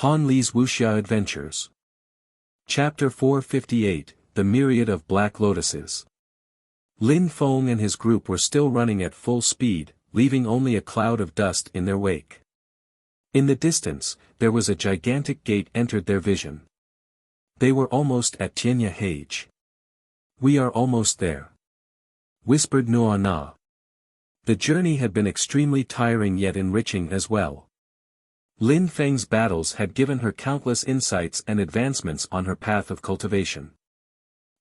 Han Li's Wuxia Adventures. Chapter 458, The Myriad of Black Lotuses. Lin Feng and his group were still running at full speed, leaving only a cloud of dust in their wake. In the distance, there was a gigantic gate entered their vision. They were almost at Tianya Hage. "We are almost there," whispered Nuo Na. The journey had been extremely tiring yet enriching as well. Lin Feng's battles had given her countless insights and advancements on her path of cultivation.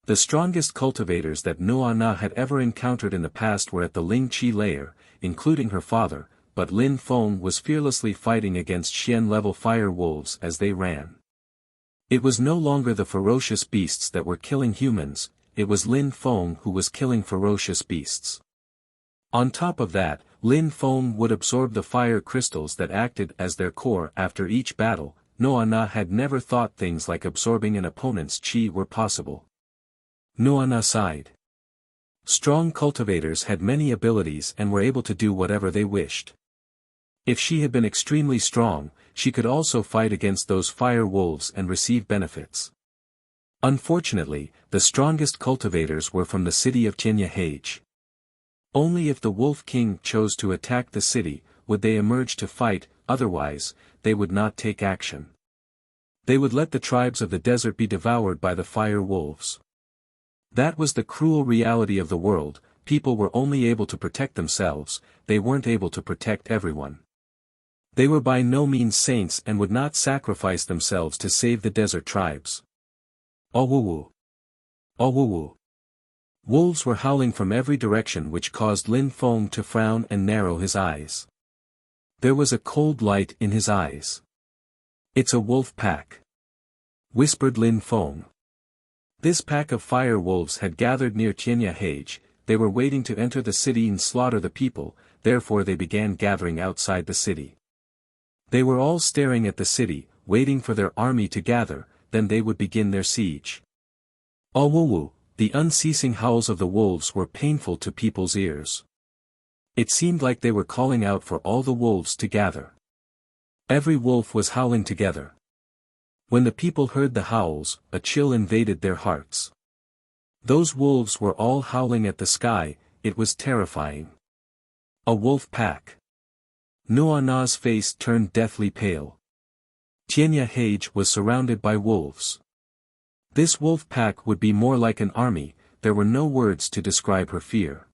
The strongest cultivators that Nuo Na had ever encountered in the past were at the Ling Qi layer, including her father, but Lin Feng was fearlessly fighting against Xian-level fire wolves as they ran. It was no longer the ferocious beasts that were killing humans, it was Lin Feng who was killing ferocious beasts. On top of that, Lin Feng would absorb the fire crystals that acted as their core after each battle. Nuo Na had never thought things like absorbing an opponent's qi were possible. Nuo Na sighed. Strong cultivators had many abilities and were able to do whatever they wished. If she had been extremely strong, she could also fight against those fire wolves and receive benefits. Unfortunately, the strongest cultivators were from the city of Tianya Hage. Only if the Wolf King chose to attack the city, would they emerge to fight, otherwise, they would not take action. They would let the tribes of the desert be devoured by the fire wolves. That was the cruel reality of the world. People were only able to protect themselves, they weren't able to protect everyone. They were by no means saints and would not sacrifice themselves to save the desert tribes. Awuwu. Awuwu. Wolves were howling from every direction, which caused Lin Feng to frown and narrow his eyes. There was a cold light in his eyes. "It's a wolf pack," whispered Lin Feng. This pack of fire wolves had gathered near Tianya Hage. They were waiting to enter the city and slaughter the people, therefore they began gathering outside the city. They were all staring at the city, waiting for their army to gather, then they would begin their siege. Awuwu. The unceasing howls of the wolves were painful to people's ears. It seemed like they were calling out for all the wolves to gather. Every wolf was howling together. When the people heard the howls, a chill invaded their hearts. Those wolves were all howling at the sky, it was terrifying. A wolf pack. Nuo Na's face turned deathly pale. Tianya Hage was surrounded by wolves. This wolf pack would be more like an army, there were no words to describe her fear.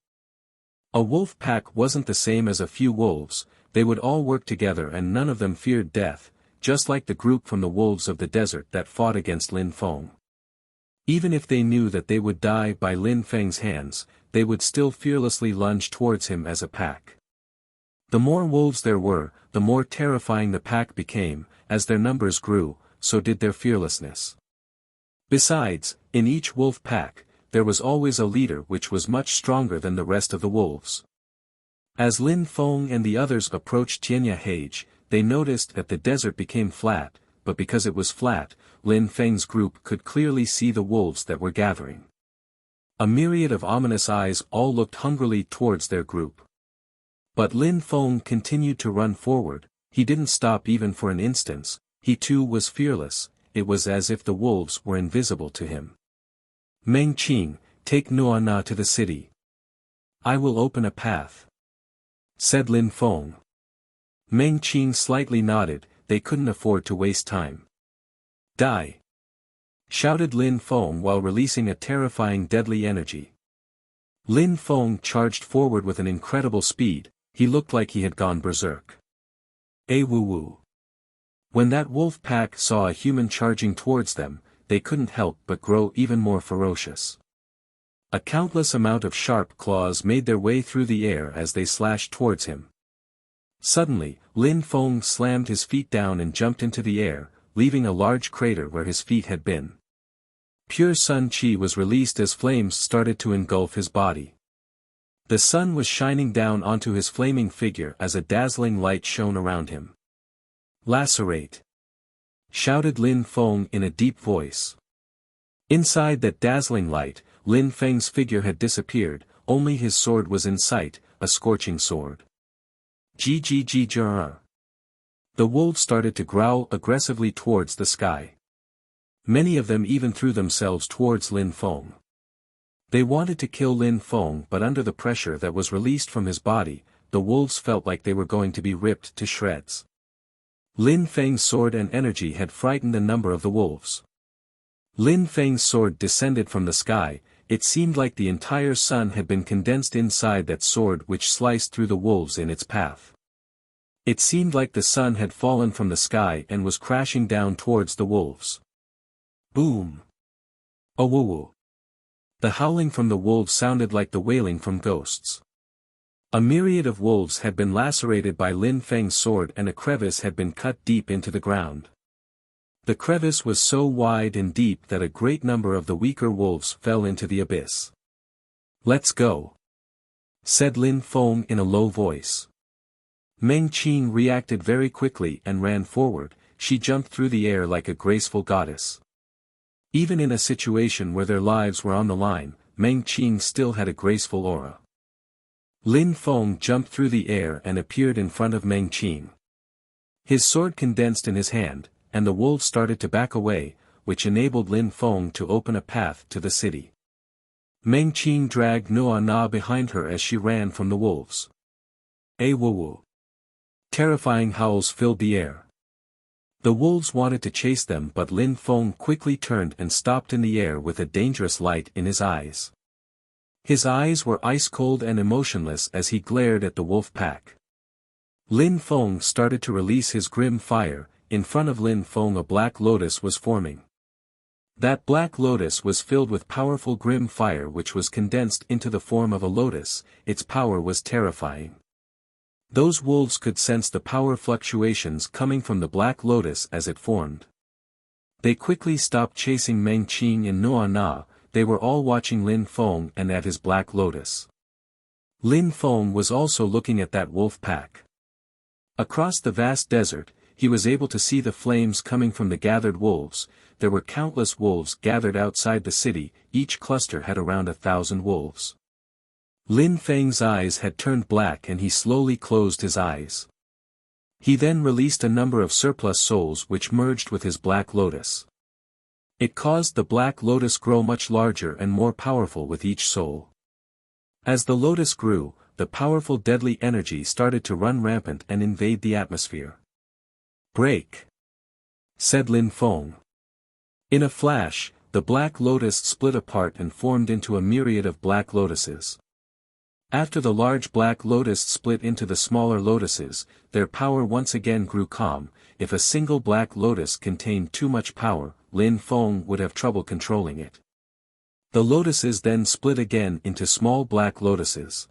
A wolf pack wasn't the same as a few wolves, they would all work together and none of them feared death, just like the group from the wolves of the desert that fought against Lin Feng. Even if they knew that they would die by Lin Feng's hands, they would still fearlessly lunge towards him as a pack. The more wolves there were, the more terrifying the pack became. As their numbers grew, so did their fearlessness. Besides, in each wolf pack, there was always a leader which was much stronger than the rest of the wolves. As Lin Feng and the others approached Tianya Hage, they noticed that the desert became flat, but because it was flat, Lin Feng's group could clearly see the wolves that were gathering. A myriad of ominous eyes all looked hungrily towards their group. But Lin Feng continued to run forward, he didn't stop even for an instant, he too was fearless. It was as if the wolves were invisible to him. "Meng Qing, take Nuo Na to the city. I will open a path," said Lin Feng. Meng Qing slightly nodded, they couldn't afford to waste time. "Die!" shouted Lin Feng while releasing a terrifying deadly energy. Lin Feng charged forward with an incredible speed, he looked like he had gone berserk. Awuwu. When that wolf pack saw a human charging towards them, they couldn't help but grow even more ferocious. A countless amount of sharp claws made their way through the air as they slashed towards him. Suddenly, Lin Feng slammed his feet down and jumped into the air, leaving a large crater where his feet had been. Pure sun qi was released as flames started to engulf his body. The sun was shining down onto his flaming figure as a dazzling light shone around him. "Lacerate!" shouted Lin Feng in a deep voice. Inside that dazzling light, Lin Feng's figure had disappeared, only his sword was in sight, a scorching sword. "Ggg. The wolves started to growl aggressively towards the sky. Many of them even threw themselves towards Lin Feng. They wanted to kill Lin Feng, but under the pressure that was released from his body, the wolves felt like they were going to be ripped to shreds. Lin Feng's sword and energy had frightened a number of the wolves. Lin Feng's sword descended from the sky. It seemed like the entire sun had been condensed inside that sword, which sliced through the wolves in its path. It seemed like the sun had fallen from the sky and was crashing down towards the wolves. Boom! Awoo! The howling from the wolves sounded like the wailing from ghosts. A myriad of wolves had been lacerated by Lin Feng's sword, and a crevice had been cut deep into the ground. The crevice was so wide and deep that a great number of the weaker wolves fell into the abyss. "Let's go," said Lin Feng in a low voice. Meng Qing reacted very quickly and ran forward. She jumped through the air like a graceful goddess. Even in a situation where their lives were on the line, Meng Qing still had a graceful aura. Lin Feng jumped through the air and appeared in front of Meng Qing. His sword condensed in his hand, and the wolves started to back away, which enabled Lin Feng to open a path to the city. Meng Qing dragged Noa Na behind her as she ran from the wolves. A woo-woo! Terrifying howls filled the air. The wolves wanted to chase them, but Lin Feng quickly turned and stopped in the air with a dangerous light in his eyes. His eyes were ice-cold and emotionless as he glared at the wolf pack. Lin Feng started to release his grim fire. In front of Lin Feng a black lotus was forming. That black lotus was filled with powerful grim fire which was condensed into the form of a lotus. Its power was terrifying. Those wolves could sense the power fluctuations coming from the black lotus as it formed. They quickly stopped chasing Meng Qing and Noa Na. They were all watching Lin Feng and at his black lotus. Lin Feng was also looking at that wolf pack. Across the vast desert, he was able to see the flames coming from the gathered wolves. There were countless wolves gathered outside the city. Each cluster had around 1,000 wolves. Lin Feng's eyes had turned black and he slowly closed his eyes. He then released a number of surplus souls which merged with his black lotus. It caused the black lotus grow much larger and more powerful with each soul. As the lotus grew, the powerful deadly energy started to run rampant and invade the atmosphere. "Break!" said Lin Feng. In a flash, the black lotus split apart and formed into a myriad of black lotuses. After the large black lotus split into the smaller lotuses, their power once again grew calm. If a single black lotus contained too much power, Lin Feng would have trouble controlling it. The lotuses then split again into small black lotuses.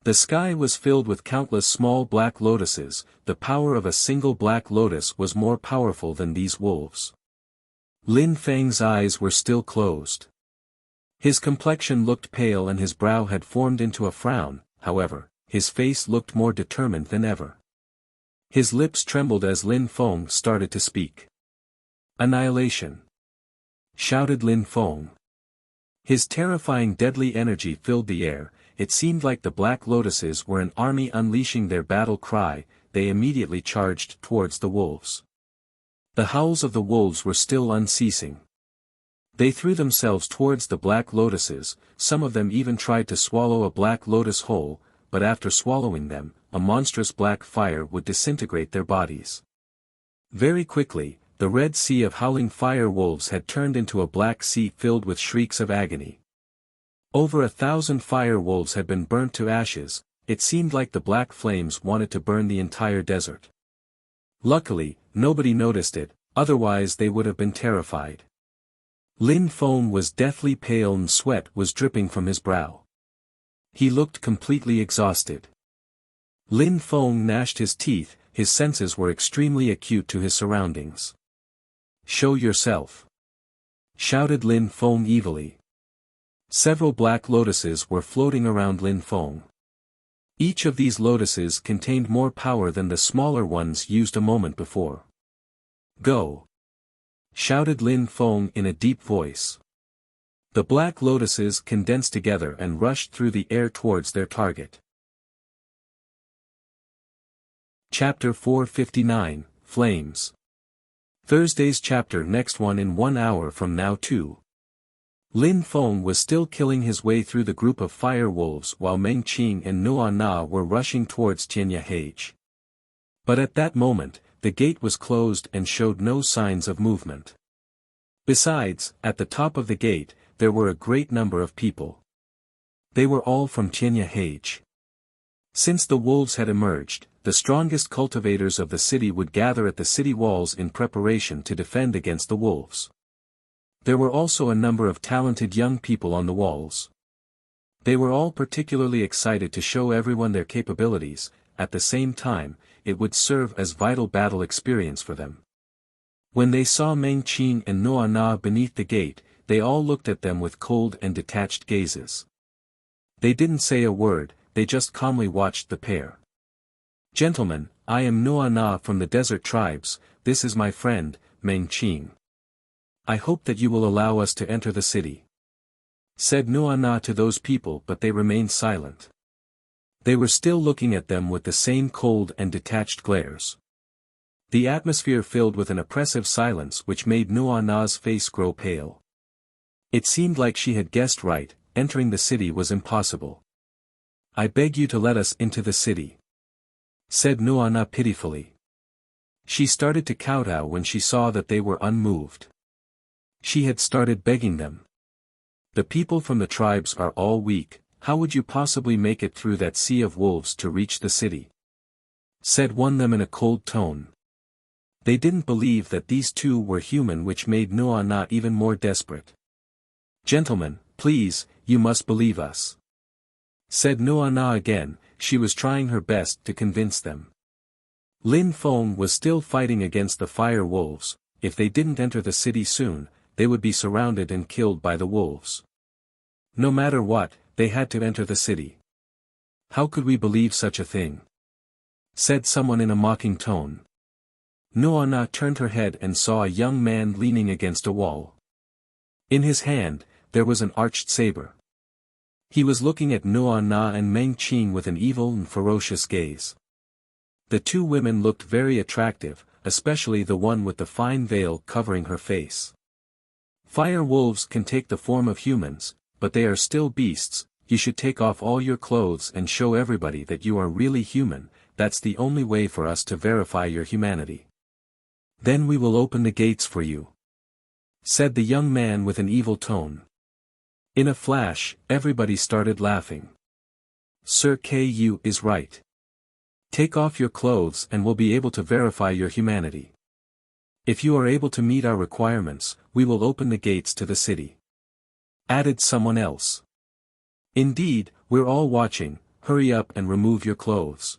The sky was filled with countless small black lotuses. The power of a single black lotus was more powerful than these wolves. Lin Feng's eyes were still closed. His complexion looked pale and his brow had formed into a frown. However, his face looked more determined than ever. His lips trembled as Lin Feng started to speak. "Annihilation!" shouted Lin Feng. His terrifying deadly energy filled the air. It seemed like the black lotuses were an army unleashing their battle cry. They immediately charged towards the wolves. The howls of the wolves were still unceasing. They threw themselves towards the black lotuses. Some of them even tried to swallow a black lotus whole, but after swallowing them, a monstrous black fire would disintegrate their bodies. Very quickly, the red sea of howling fire wolves had turned into a black sea filled with shrieks of agony. Over 1,000 fire wolves had been burnt to ashes. It seemed like the black flames wanted to burn the entire desert. Luckily, nobody noticed it, otherwise they would have been terrified. Lin Feng was deathly pale and sweat was dripping from his brow. He looked completely exhausted. Lin Feng gnashed his teeth. His senses were extremely acute to his surroundings. "Show yourself!" shouted Lin Feng evilly. Several black lotuses were floating around Lin Feng. Each of these lotuses contained more power than the smaller ones used a moment before. "Go!" shouted Lin Feng in a deep voice. The black lotuses condensed together and rushed through the air towards their target. Chapter 459, Flames. Thursday's chapter next one in 1 hour from now too. Lin Feng was still killing his way through the group of fire wolves while Meng Qing and Nuo Na were rushing towards Tianya Hage. But at that moment, the gate was closed and showed no signs of movement. Besides, at the top of the gate, there were a great number of people. They were all from Tianya Hage. Since the wolves had emerged, the strongest cultivators of the city would gather at the city walls in preparation to defend against the wolves. There were also a number of talented young people on the walls. They were all particularly excited to show everyone their capabilities. At the same time, it would serve as vital battle experience for them. When they saw Meng Qing and Nuo Na beneath the gate, they all looked at them with cold and detached gazes. They didn't say a word, they just calmly watched the pair. "Gentlemen, I am Nuo Na from the desert tribes, this is my friend, Meng Qing. I hope that you will allow us to enter the city," said Nuo Na to those people, but they remained silent. They were still looking at them with the same cold and detached glares. The atmosphere filled with an oppressive silence which made Nuo Na's face grow pale. It seemed like she had guessed right, entering the city was impossible. "I beg you to let us into the city," said Nuo Na pitifully. She started to kowtow when she saw that they were unmoved. She had started begging them. "The people from the tribes are all weak, how would you possibly make it through that sea of wolves to reach the city?" said one of them in a cold tone. They didn't believe that these two were human, which made Nuo Na even more desperate. "Gentlemen, please, you must believe us," said Nuo Na again. She was trying her best to convince them. Lin Feng was still fighting against the fire wolves. If they didn't enter the city soon, they would be surrounded and killed by the wolves. No matter what, they had to enter the city. "How could we believe such a thing?" said someone in a mocking tone. Nuo Na turned her head and saw a young man leaning against a wall. In his hand, there was an arched saber. He was looking at Nuo Na and Meng Qing with an evil and ferocious gaze. The two women looked very attractive, especially the one with the fine veil covering her face. "Fire wolves can take the form of humans, but they are still beasts. You should take off all your clothes and show everybody that you are really human. That's the only way for us to verify your humanity. Then we will open the gates for you," said the young man with an evil tone. In a flash, everybody started laughing. "Sir Ku is right. Take off your clothes and we'll be able to verify your humanity. If you are able to meet our requirements, we will open the gates to the city," added someone else. "Indeed, we're all watching, hurry up and remove your clothes,"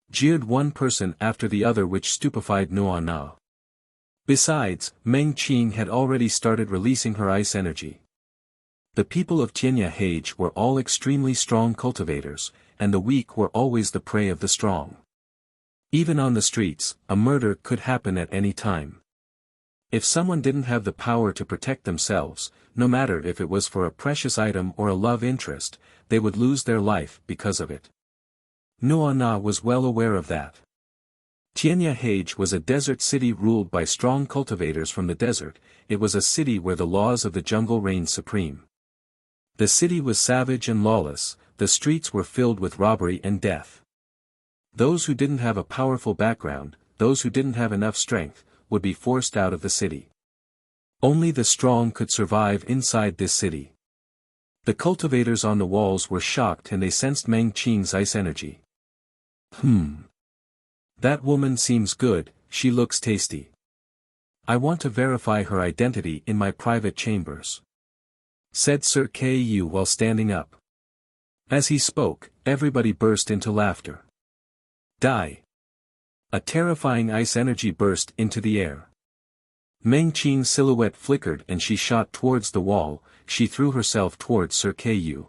jeered one person after the other, which stupefied Nuo Na. Besides, Meng Qing had already started releasing her ice energy. The people of Tianya Hage were all extremely strong cultivators, and the weak were always the prey of the strong. Even on the streets, a murder could happen at any time. If someone didn't have the power to protect themselves, no matter if it was for a precious item or a love interest, they would lose their life because of it. Nuo Na was well aware of that. Tianya Hage was a desert city ruled by strong cultivators from the desert. It was a city where the laws of the jungle reigned supreme. The city was savage and lawless, the streets were filled with robbery and death. Those who didn't have a powerful background, those who didn't have enough strength, would be forced out of the city. Only the strong could survive inside this city. The cultivators on the walls were shocked and they sensed Meng Qing's ice energy. That woman seems good, she looks tasty. I want to verify her identity in my private chambers," said Sir Ku while standing up. As he spoke, everybody burst into laughter. Die! A terrifying ice energy burst into the air. Meng Qing's silhouette flickered and she shot towards the wall. She threw herself towards Sir Ku.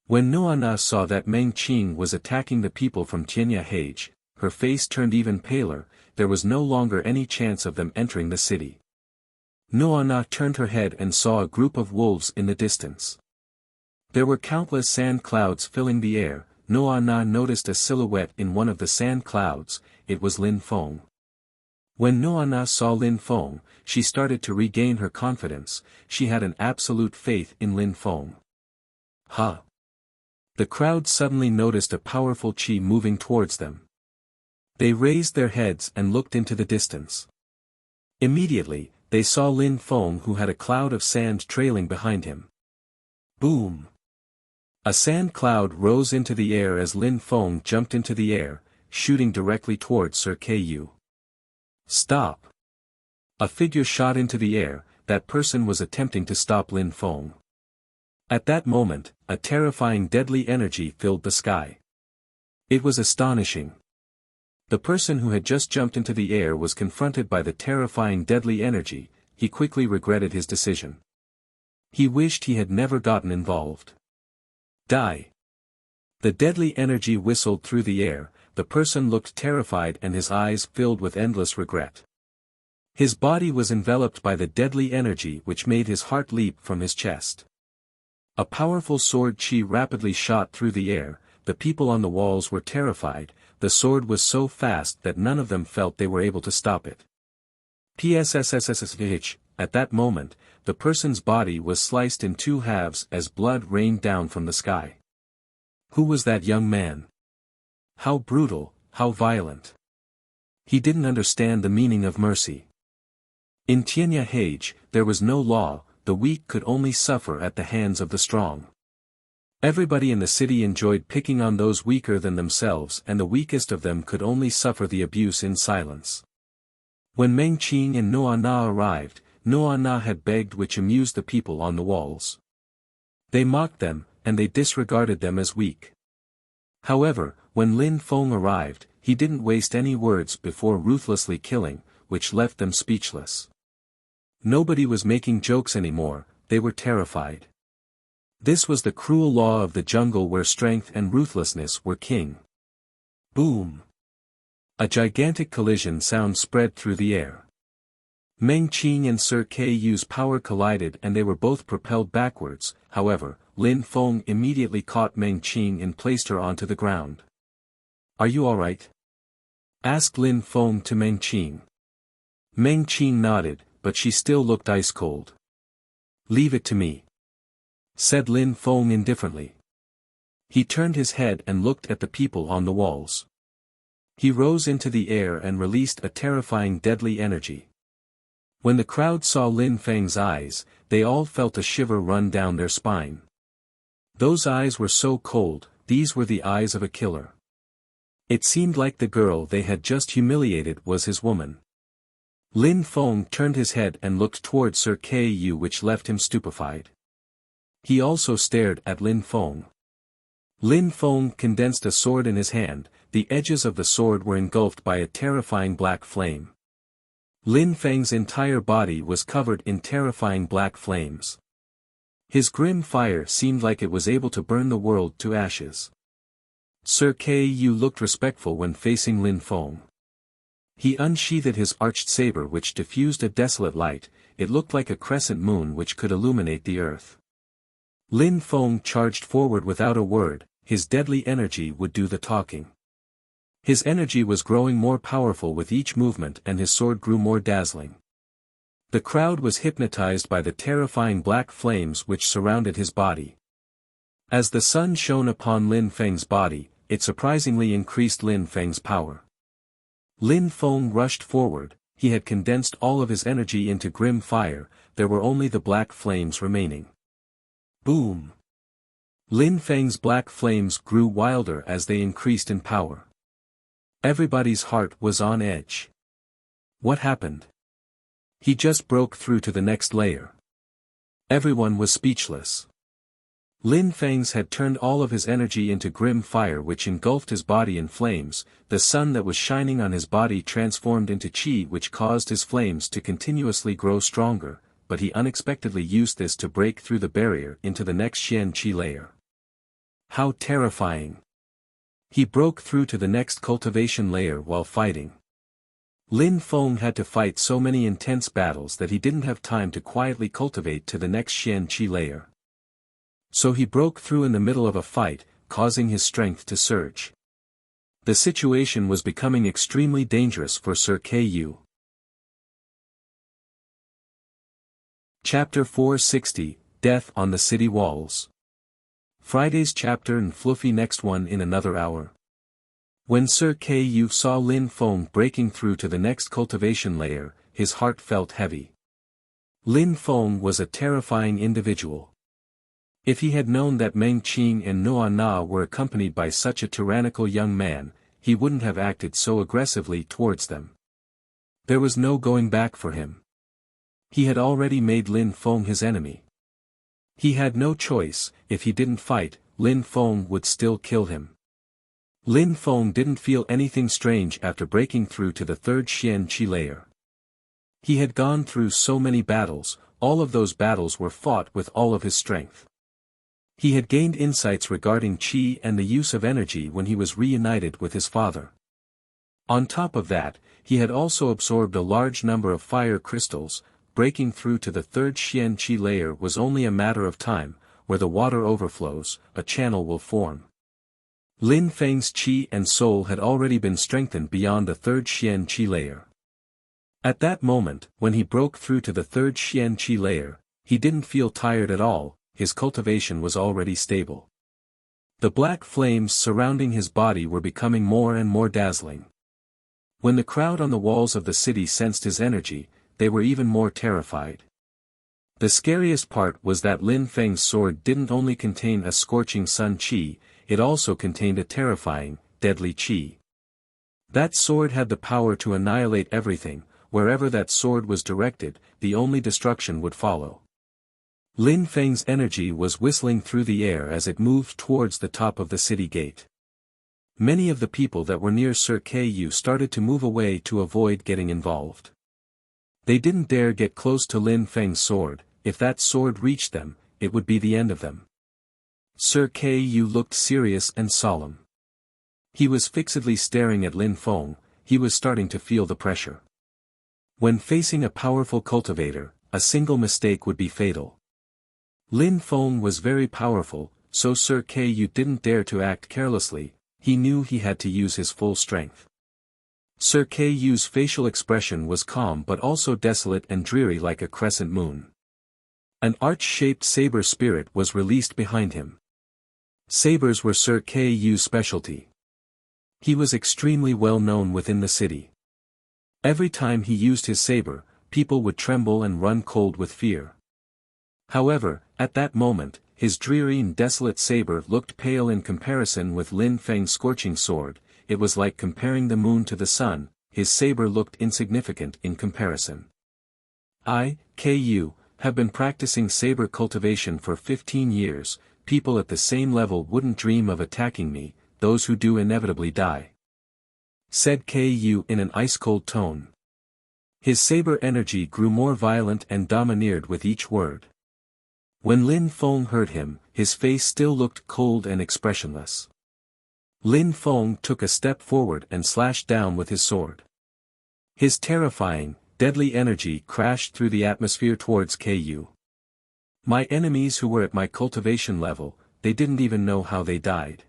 When Nuo Na saw that Meng Qing was attacking the people from Tianya Hage, her face turned even paler. There was no longer any chance of them entering the city. Nuo Na turned her head and saw a group of wolves in the distance. There were countless sand clouds filling the air. Noa Na noticed a silhouette in one of the sand clouds. It was Lin Feng. When Noa Na saw Lin Feng, she started to regain her confidence. She had an absolute faith in Lin Feng. Ha! The crowd suddenly noticed a powerful qi moving towards them. They raised their heads and looked into the distance. Immediately, they saw Lin Feng, who had a cloud of sand trailing behind him. Boom! A sand cloud rose into the air as Lin Feng jumped into the air, shooting directly towards Sir Ku. Stop! A figure shot into the air. That person was attempting to stop Lin Feng. At that moment, a terrifying deadly energy filled the sky. It was astonishing. The person who had just jumped into the air was confronted by the terrifying deadly energy. He quickly regretted his decision. He wished he had never gotten involved. Die! The deadly energy whistled through the air. The person looked terrified and his eyes filled with endless regret. His body was enveloped by the deadly energy which made his heart leap from his chest. A powerful sword qi rapidly shot through the air. The people on the walls were terrified. The sword was so fast that none of them felt they were able to stop it. PSSSSSH. At that moment, the person's body was sliced in two halves as blood rained down from the sky. Who was that young man? How brutal, how violent. He didn't understand the meaning of mercy. In Tianya Hage, there was no law. The weak could only suffer at the hands of the strong. Everybody in the city enjoyed picking on those weaker than themselves, and the weakest of them could only suffer the abuse in silence. When Meng Qing and Noa Na arrived, Noa Na had begged, which amused the people on the walls. They mocked them, and they disregarded them as weak. However, when Lin Feng arrived, he didn't waste any words before ruthlessly killing, which left them speechless. Nobody was making jokes anymore. They were terrified. This was the cruel law of the jungle where strength and ruthlessness were king. Boom! A gigantic collision sound spread through the air. Meng Qing and Sir Ku's power collided and they were both propelled backwards. However, Lin Feng immediately caught Meng Qing and placed her onto the ground. "Are you alright?" asked Lin Feng to Meng Qing. Meng Qing nodded, but she still looked ice cold. "Leave it to me," said Lin Feng indifferently. He turned his head and looked at the people on the walls. He rose into the air and released a terrifying deadly energy. When the crowd saw Lin Feng's eyes, they all felt a shiver run down their spine. Those eyes were so cold. These were the eyes of a killer. It seemed like the girl they had just humiliated was his woman. Lin Feng turned his head and looked towards Sir Ku, which left him stupefied. He also stared at Lin Feng. Lin Feng condensed a sword in his hand. The edges of the sword were engulfed by a terrifying black flame. Lin Feng's entire body was covered in terrifying black flames. His grim fire seemed like it was able to burn the world to ashes. Sir Ku looked respectful when facing Lin Feng. He unsheathed his arched saber, which diffused a desolate light. It looked like a crescent moon which could illuminate the earth. Lin Feng charged forward without a word. His deadly energy would do the talking. His energy was growing more powerful with each movement and his sword grew more dazzling. The crowd was hypnotized by the terrifying black flames which surrounded his body. As the sun shone upon Lin Feng's body, it surprisingly increased Lin Feng's power. Lin Feng rushed forward. He had condensed all of his energy into grim fire. There were only the black flames remaining. Boom! Lin Feng's black flames grew wilder as they increased in power. Everybody's heart was on edge. What happened? He just broke through to the next layer. Everyone was speechless. Lin Feng's had turned all of his energy into grim fire which engulfed his body in flames. The sun that was shining on his body transformed into qi which caused his flames to continuously grow stronger, but he unexpectedly used this to break through the barrier into the next Xian qi layer. How terrifying! He broke through to the next cultivation layer while fighting. Lin Feng had to fight so many intense battles that he didn't have time to quietly cultivate to the next Xian qi layer. So he broke through in the middle of a fight. causing his strength to surge. The situation was becoming extremely dangerous for Sir Ku. Chapter 460, Death on the City Walls. Friday's chapter and Fluffy next one in another hour. When Sir Ku saw Lin Feng breaking through to the next cultivation layer, his heart felt heavy. Lin Feng was a terrifying individual. If he had known that Meng Qing and Noa Na were accompanied by such a tyrannical young man, he wouldn't have acted so aggressively towards them. There was no going back for him. He had already made Lin Feng his enemy. He had no choice. If he didn't fight, Lin Feng would still kill him. Lin Feng didn't feel anything strange after breaking through to the third Xian Qi layer. He had gone through so many battles, all of those battles were fought with all of his strength. He had gained insights regarding Qi and the use of energy when he was reunited with his father. On top of that, he had also absorbed a large number of fire crystals. Breaking through to the third Xian Qi layer was only a matter of time. Where the water overflows, a channel will form. Lin Feng's Qi and soul had already been strengthened beyond the third Xian Qi layer. At that moment, when he broke through to the third Xian Qi layer, he didn't feel tired at all. His cultivation was already stable. The black flames surrounding his body were becoming more and more dazzling. When the crowd on the walls of the city sensed his energy, they were even more terrified. The scariest part was that Lin Feng's sword didn't only contain a scorching sun qi, it also contained a terrifying, deadly qi. That sword had the power to annihilate everything. Wherever that sword was directed, the only destruction would follow. Lin Feng's energy was whistling through the air as it moved towards the top of the city gate. Many of the people that were near Sir Ku started to move away to avoid getting involved. They didn't dare get close to Lin Feng's sword. If that sword reached them, it would be the end of them. Sir Ku looked serious and solemn. He was fixedly staring at Lin Feng. He was starting to feel the pressure. When facing a powerful cultivator, a single mistake would be fatal. Lin Feng was very powerful, so Sir Ku didn't dare to act carelessly. He knew he had to use his full strength. Sir Ku's facial expression was calm but also desolate and dreary like a crescent moon. An arch-shaped saber spirit was released behind him. Sabers were Sir Ku's specialty. He was extremely well known within the city. Every time he used his saber, people would tremble and run cold with fear. However, at that moment, his dreary and desolate saber looked pale in comparison with Lin Feng's scorching sword. It was like comparing the moon to the sun. His saber looked insignificant in comparison. I, Ku, have been practicing saber cultivation for 15 years, people at the same level wouldn't dream of attacking me, those who do inevitably die. Said Ku in an ice-cold tone. His saber energy grew more violent and domineered with each word. When Lin Feng heard him, his face still looked cold and expressionless. Lin Feng took a step forward and slashed down with his sword. His terrifying, deadly energy crashed through the atmosphere towards Ku. My enemies who were at my cultivation level, they didn't even know how they died.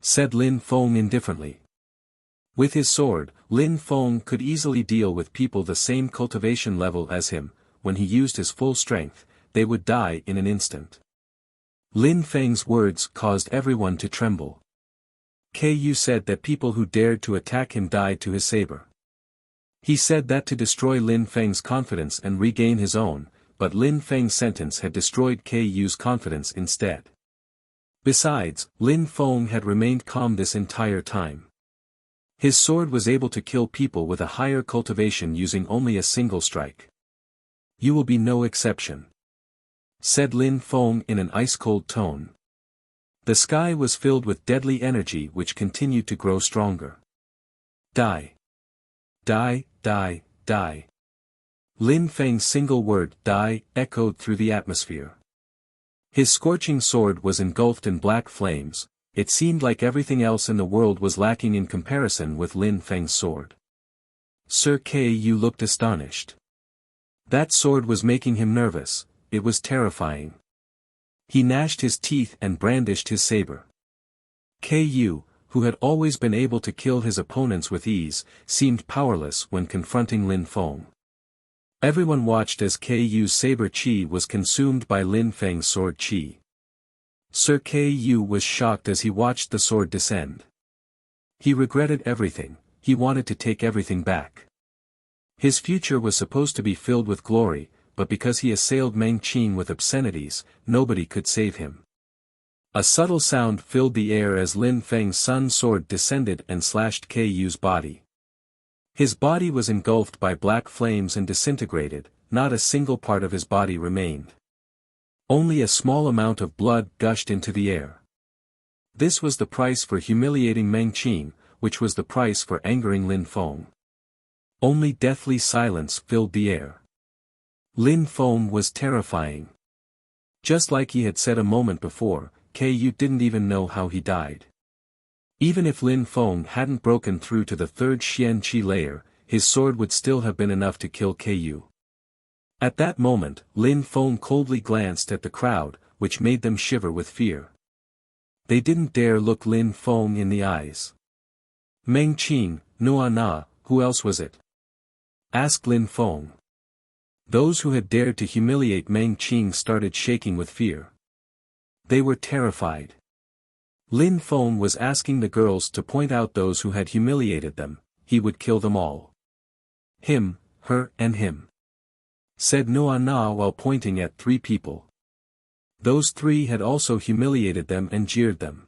Said Lin Feng indifferently. With his sword, Lin Feng could easily deal with people the same cultivation level as him. When he used his full strength, they would die in an instant. Lin Feng's words caused everyone to tremble. Ku said that people who dared to attack him died to his saber. He said that to destroy Lin Feng's confidence and regain his own, but Lin Feng's sentence had destroyed Ku's confidence instead. Besides, Lin Feng had remained calm this entire time. His sword was able to kill people with a higher cultivation using only a single strike. You will be no exception. Said Lin Feng in an ice-cold tone. The sky was filled with deadly energy which continued to grow stronger. Die. Die, die, die. Lin Feng's single word, die, echoed through the atmosphere. His scorching sword was engulfed in black flames. It seemed like everything else in the world was lacking in comparison with Lin Feng's sword. Sir Ku looked astonished. That sword was making him nervous. It was terrifying. He gnashed his teeth and brandished his saber. Ku, who had always been able to kill his opponents with ease, seemed powerless when confronting Lin Feng. Everyone watched as Ku's saber chi was consumed by Lin Feng's sword chi. Sir Ku was shocked as he watched the sword descend. He regretted everything, he wanted to take everything back. His future was supposed to be filled with glory, but because he assailed Meng Qing with obscenities, nobody could save him. A subtle sound filled the air as Lin Feng's sun's sword descended and slashed Ku's body. His body was engulfed by black flames and disintegrated, not a single part of his body remained. Only a small amount of blood gushed into the air. This was the price for humiliating Meng Qing, which was the price for angering Lin Feng. Only deathly silence filled the air. Lin Feng was terrifying. Just like he had said a moment before, Ku didn't even know how he died. Even if Lin Feng hadn't broken through to the third Xian Qi layer, his sword would still have been enough to kill Ku. At that moment, Lin Feng coldly glanced at the crowd, which made them shiver with fear. They didn't dare look Lin Feng in the eyes. Meng Qing, Noa Na, who else was it? Asked Lin Feng. Those who had dared to humiliate Meng Qing started shaking with fear. They were terrified. Lin Feng was asking the girls to point out those who had humiliated them, he would kill them all. Him, her and him. Said Noa Na while pointing at 3 people. Those 3 had also humiliated them and jeered them.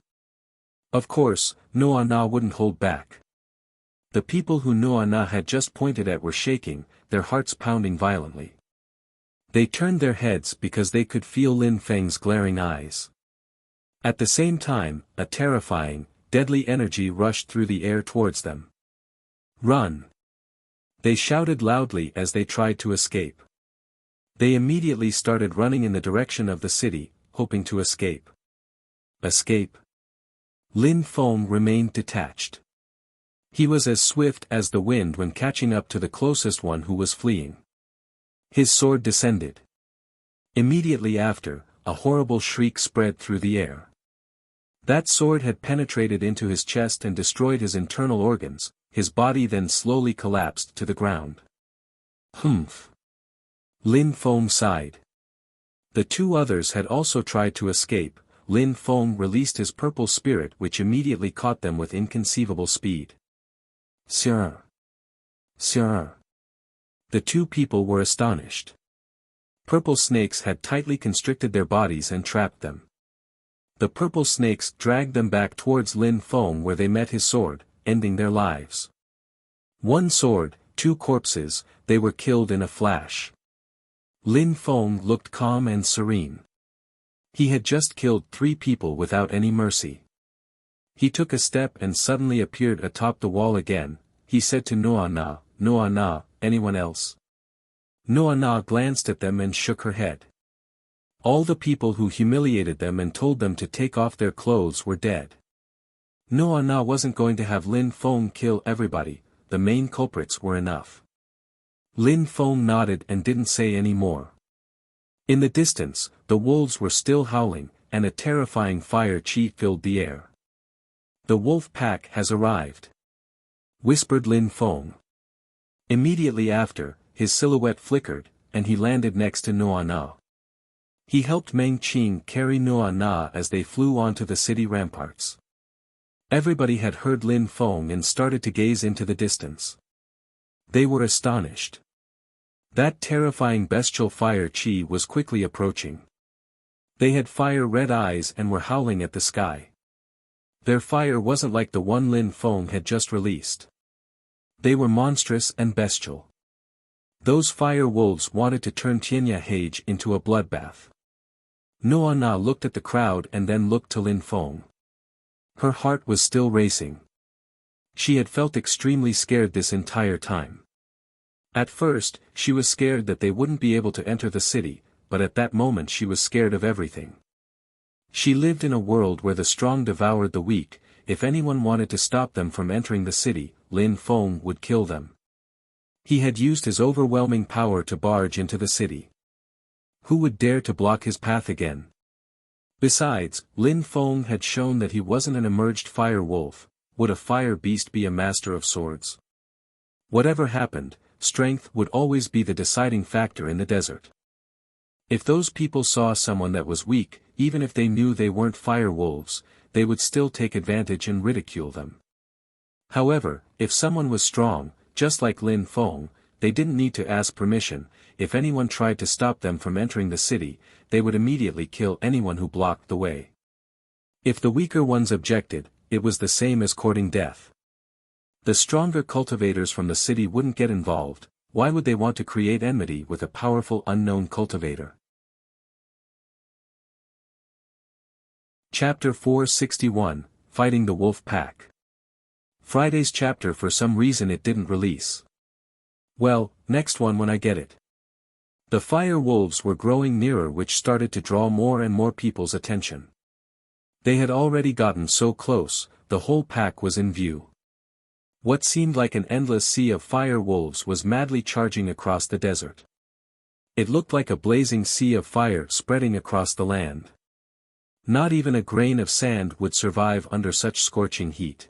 Of course, Noa Na wouldn't hold back. The people who Noa Na had just pointed at were shaking, their hearts pounding violently. They turned their heads because they could feel Lin Feng's glaring eyes. At the same time, a terrifying, deadly energy rushed through the air towards them. Run! They shouted loudly as they tried to escape. They immediately started running in the direction of the city, hoping to escape. Escape? Lin Feng remained detached. He was as swift as the wind when catching up to the closest one who was fleeing. His sword descended. Immediately after, a horrible shriek spread through the air. That sword had penetrated into his chest and destroyed his internal organs, his body then slowly collapsed to the ground. Humph! Lin Feng sighed. The 2 others had also tried to escape. Lin Feng released his purple spirit which immediately caught them with inconceivable speed. Sir! Sir! The 2 people were astonished. Purple snakes had tightly constricted their bodies and trapped them. The purple snakes dragged them back towards Lin Feng where they met his sword, ending their lives. 1 sword, 2 corpses, they were killed in a flash. Lin Feng looked calm and serene. He had just killed 3 people without any mercy. He took a step and suddenly appeared atop the wall again. He said to Noa Na, anyone else? Noa Na glanced at them and shook her head. All the people who humiliated them and told them to take off their clothes were dead. Noa Na wasn't going to have Lin Feng kill everybody, the main culprits were enough. Lin Feng nodded and didn't say any more. In the distance, the wolves were still howling, and a terrifying fire chi filled the air. The wolf pack has arrived, whispered Lin Feng. Immediately after, his silhouette flickered, and he landed next to Noa Na. He helped Meng Qing carry Noa Na as they flew onto the city ramparts. Everybody had heard Lin Feng and started to gaze into the distance. They were astonished. That terrifying bestial fire chi was quickly approaching. They had fire-red eyes and were howling at the sky. Their fire wasn't like the one Lin Feng had just released. They were monstrous and bestial. Those fire wolves wanted to turn Tianya Hage into a bloodbath. Noa Na looked at the crowd and then looked to Lin Feng. Her heart was still racing. She had felt extremely scared this entire time. At first, she was scared that they wouldn't be able to enter the city, but at that moment she was scared of everything. She lived in a world where the strong devoured the weak. If anyone wanted to stop them from entering the city, Lin Feng would kill them. He had used his overwhelming power to barge into the city. Who would dare to block his path again? Besides, Lin Feng had shown that he wasn't an emerged fire wolf. Would a fire beast be a master of swords? Whatever happened, strength would always be the deciding factor in the desert. If those people saw someone that was weak, even if they knew they weren't fire wolves, they would still take advantage and ridicule them. However, if someone was strong, just like Lin Feng, they didn't need to ask permission. If anyone tried to stop them from entering the city, they would immediately kill anyone who blocked the way. If the weaker ones objected, it was the same as courting death. The stronger cultivators from the city wouldn't get involved. Why would they want to create enmity with a powerful unknown cultivator? Chapter 461, Fighting the Wolf Pack. Friday's chapter, for some reason it didn't release. Well, next one when I get it. The fire wolves were growing nearer, which started to draw more and more people's attention. They had already gotten so close, the whole pack was in view. What seemed like an endless sea of fire wolves was madly charging across the desert. It looked like a blazing sea of fire spreading across the land. Not even a grain of sand would survive under such scorching heat.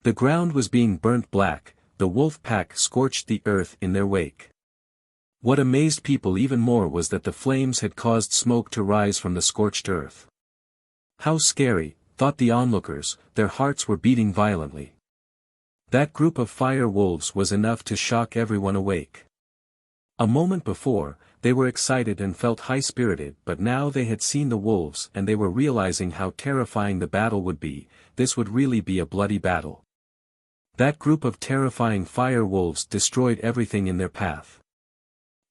The ground was being burnt black, the wolf pack scorched the earth in their wake. What amazed people even more was that the flames had caused smoke to rise from the scorched earth. How scary, thought the onlookers, their hearts were beating violently. That group of fire wolves was enough to shock everyone awake. A moment before, they were excited and felt high-spirited, but now they had seen the wolves and they were realizing how terrifying the battle would be. This would really be a bloody battle. That group of terrifying fire wolves destroyed everything in their path.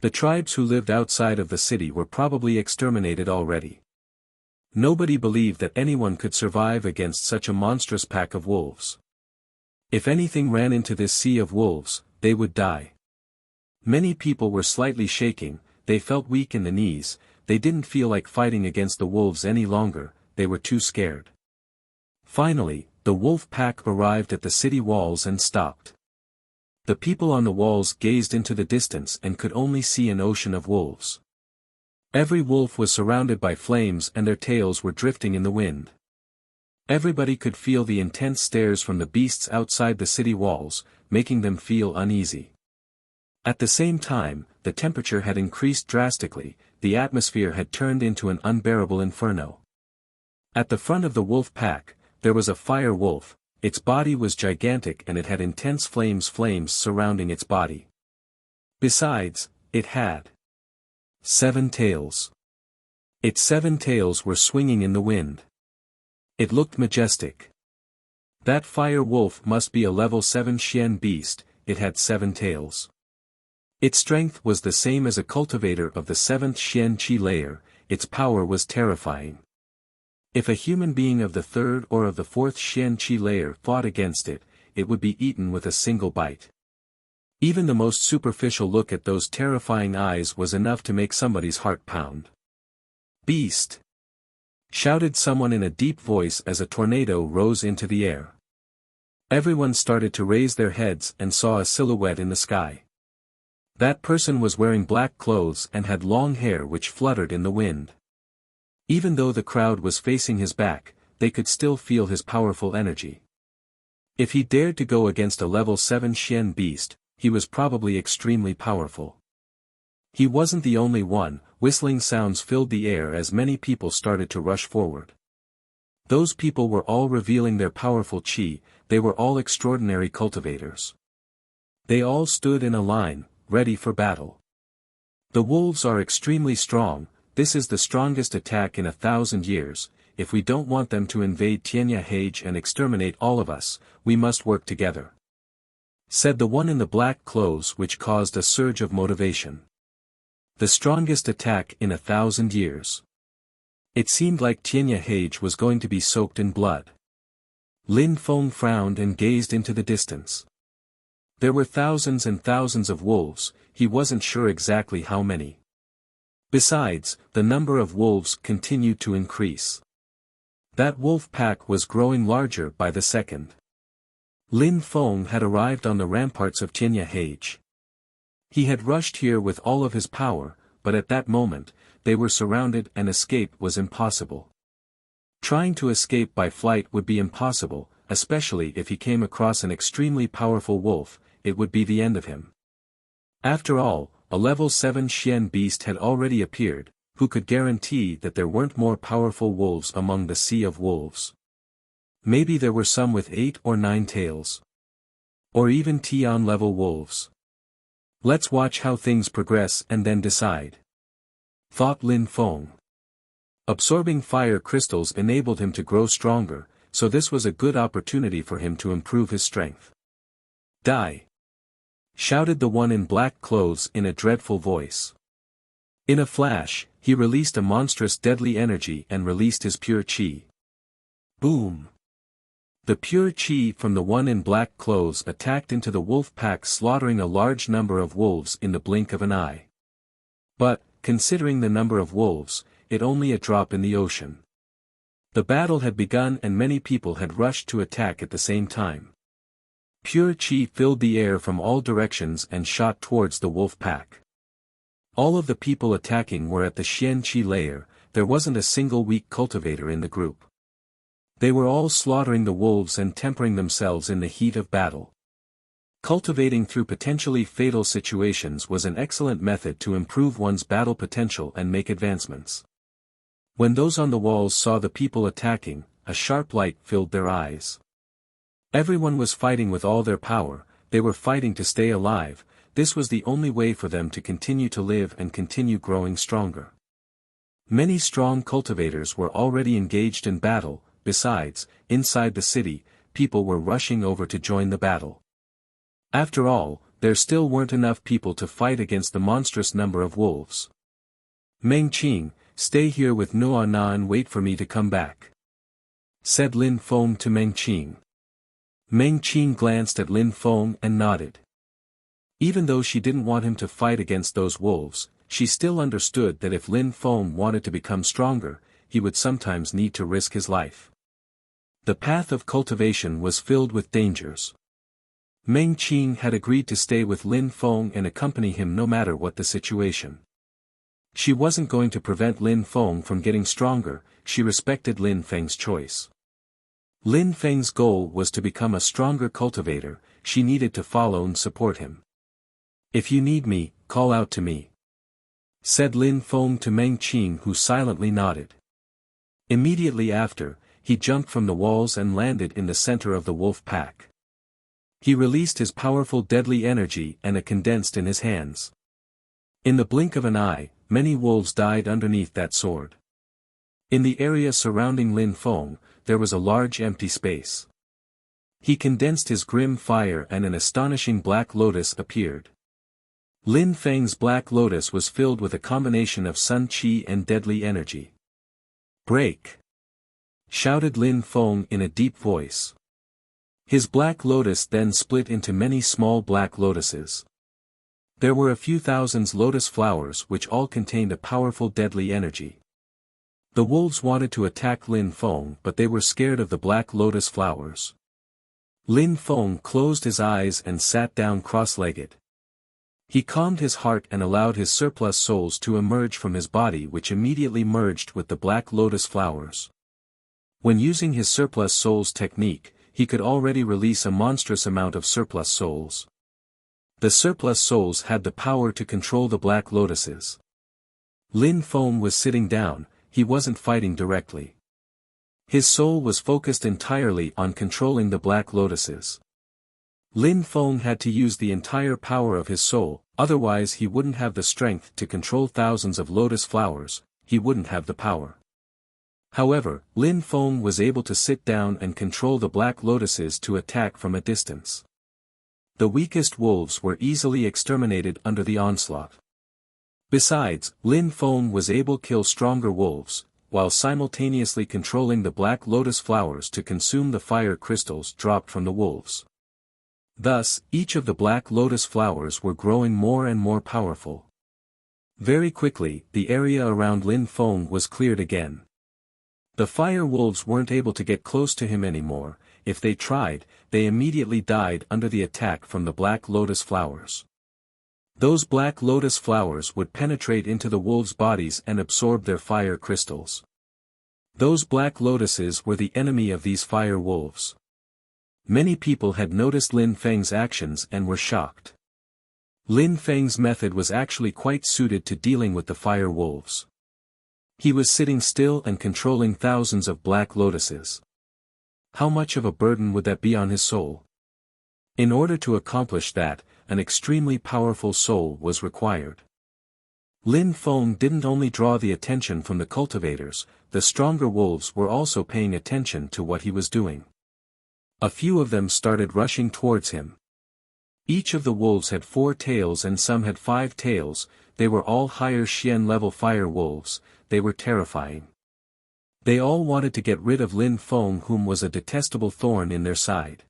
The tribes who lived outside of the city were probably exterminated already. Nobody believed that anyone could survive against such a monstrous pack of wolves. If anything ran into this sea of wolves, they would die. Many people were slightly shaking, they felt weak in the knees, they didn't feel like fighting against the wolves any longer, they were too scared. Finally, the wolf pack arrived at the city walls and stopped. The people on the walls gazed into the distance and could only see an ocean of wolves. Every wolf was surrounded by flames and their tails were drifting in the wind. Everybody could feel the intense stares from the beasts outside the city walls, making them feel uneasy. At the same time, the temperature had increased drastically, the atmosphere had turned into an unbearable inferno. At the front of the wolf pack, there was a fire wolf. Its body was gigantic and it had intense flames surrounding its body. Besides, it had 7 tails. Its 7 tails were swinging in the wind. It looked majestic. That fire wolf must be a level 7 Xian beast, it had 7 tails. Its strength was the same as a cultivator of the 7th Xian Qi layer, its power was terrifying. If a human being of the 3rd or of the 4th Xian Qi layer fought against it, it would be eaten with a single bite. Even the most superficial look at those terrifying eyes was enough to make somebody's heart pound. "Beast!" shouted someone in a deep voice as a tornado rose into the air. Everyone started to raise their heads and saw a silhouette in the sky. That person was wearing black clothes and had long hair which fluttered in the wind. Even though the crowd was facing his back, they could still feel his powerful energy. If he dared to go against a level 7 Xian beast, he was probably extremely powerful. He wasn't the only one, whistling sounds filled the air as many people started to rush forward. Those people were all revealing their powerful qi, they were all extraordinary cultivators. They all stood in a line, ready for battle. The wolves are extremely strong. This is the strongest attack in 1,000 years, if we don't want them to invade Tianyahage and exterminate all of us, we must work together," said the one in the black clothes, which caused a surge of motivation. The strongest attack in 1,000 years. It seemed like Tianyahage was going to be soaked in blood. Lin Feng frowned and gazed into the distance. There were thousands and thousands of wolves, he wasn't sure exactly how many. Besides, the number of wolves continued to increase. That wolf pack was growing larger by the second. Lin Feng had arrived on the ramparts of Tianyahage. He had rushed here with all of his power, but at that moment, they were surrounded and escape was impossible. Trying to escape by flight would be impossible, especially if he came across an extremely powerful wolf, it would be the end of him. After all, a level 7 Xian beast had already appeared, who could guarantee that there weren't more powerful wolves among the sea of wolves? Maybe there were some with 8 or 9 tails. Or even Tian level wolves. Let's watch how things progress and then decide, thought Lin Feng. Absorbing fire crystals enabled him to grow stronger, so this was a good opportunity for him to improve his strength. Die! Shouted the one in black clothes in a dreadful voice. In a flash, he released a monstrous deadly energy and released his pure qi. Boom! The pure qi from the one in black clothes attacked into the wolf pack, slaughtering a large number of wolves in the blink of an eye. But, considering the number of wolves, it only a drop in the ocean. The battle had begun and many people had rushed to attack at the same time. Pure qi filled the air from all directions and shot towards the wolf pack. All of the people attacking were at the Xian qi layer, there wasn't a single weak cultivator in the group. They were all slaughtering the wolves and tempering themselves in the heat of battle. Cultivating through potentially fatal situations was an excellent method to improve one's battle potential and make advancements. When those on the walls saw the people attacking, a sharp light filled their eyes. Everyone was fighting with all their power, they were fighting to stay alive, this was the only way for them to continue to live and continue growing stronger. Many strong cultivators were already engaged in battle, besides, inside the city, people were rushing over to join the battle. After all, there still weren't enough people to fight against the monstrous number of wolves. Meng Qing, stay here with Noa Na and wait for me to come back, said Lin Feng to Meng Qing. Meng Qing glanced at Lin Feng and nodded. Even though she didn't want him to fight against those wolves, she still understood that if Lin Feng wanted to become stronger, he would sometimes need to risk his life. The path of cultivation was filled with dangers. Meng Qing had agreed to stay with Lin Feng and accompany him no matter what the situation. She wasn't going to prevent Lin Feng from getting stronger, she respected Lin Feng's choice. Lin Feng's goal was to become a stronger cultivator, she needed to follow and support him. If you need me, call out to me, said Lin Feng to Meng Qing, who silently nodded. Immediately after, he jumped from the walls and landed in the center of the wolf pack. He released his powerful deadly energy and it condensed in his hands. In the blink of an eye, many wolves died underneath that sword. In the area surrounding Lin Feng, there was a large empty space. He condensed his grim fire and an astonishing black lotus appeared. Lin Feng's black lotus was filled with a combination of sun qi and deadly energy. Break! Shouted Lin Feng in a deep voice. His black lotus then split into many small black lotuses. There were a few thousands lotus flowers which all contained a powerful deadly energy. The wolves wanted to attack Lin Feng but they were scared of the black lotus flowers. Lin Feng closed his eyes and sat down cross-legged. He calmed his heart and allowed his surplus souls to emerge from his body, which immediately merged with the black lotus flowers. When using his surplus souls technique, he could already release a monstrous amount of surplus souls. The surplus souls had the power to control the black lotuses. Lin Feng was sitting down, he wasn't fighting directly. His soul was focused entirely on controlling the black lotuses. Lin Feng had to use the entire power of his soul, otherwise he wouldn't have the strength to control thousands of lotus flowers, he wouldn't have the power. However, Lin Feng was able to sit down and control the black lotuses to attack from a distance. The weakest wolves were easily exterminated under the onslaught. Besides, Lin Feng was able to kill stronger wolves, while simultaneously controlling the black lotus flowers to consume the fire crystals dropped from the wolves. Thus, each of the black lotus flowers were growing more and more powerful. Very quickly, the area around Lin Feng was cleared again. The fire wolves weren't able to get close to him anymore, if they tried, they immediately died under the attack from the black lotus flowers. Those black lotus flowers would penetrate into the wolves' bodies and absorb their fire crystals. Those black lotuses were the enemy of these fire wolves. Many people had noticed Lin Feng's actions and were shocked. Lin Feng's method was actually quite suited to dealing with the fire wolves. He was sitting still and controlling thousands of black lotuses. How much of a burden would that be on his soul? In order to accomplish that, an extremely powerful soul was required. Lin Feng didn't only draw the attention from the cultivators, the stronger wolves were also paying attention to what he was doing. A few of them started rushing towards him. Each of the wolves had 4 tails and some had 5 tails, they were all higher Xian level fire wolves, they were terrifying. They all wanted to get rid of Lin Feng, whom was a detestable thorn in their side.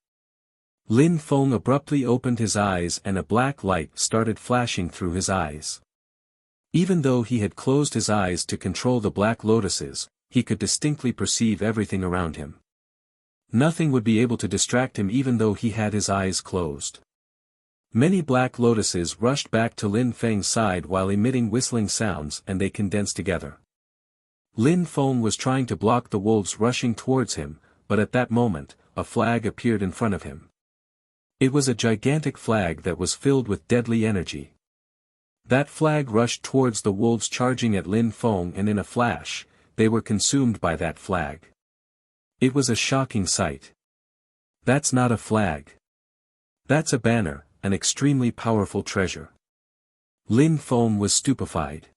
Lin Feng abruptly opened his eyes and a black light started flashing through his eyes. Even though he had closed his eyes to control the black lotuses, he could distinctly perceive everything around him. Nothing would be able to distract him even though he had his eyes closed. Many black lotuses rushed back to Lin Feng's side while emitting whistling sounds and they condensed together. Lin Feng was trying to block the wolves rushing towards him, but at that moment, a flag appeared in front of him. It was a gigantic flag that was filled with deadly energy. That flag rushed towards the wolves charging at Lin Feng and in a flash, they were consumed by that flag. It was a shocking sight. That's not a flag. That's a banner, an extremely powerful treasure. Lin Feng was stupefied.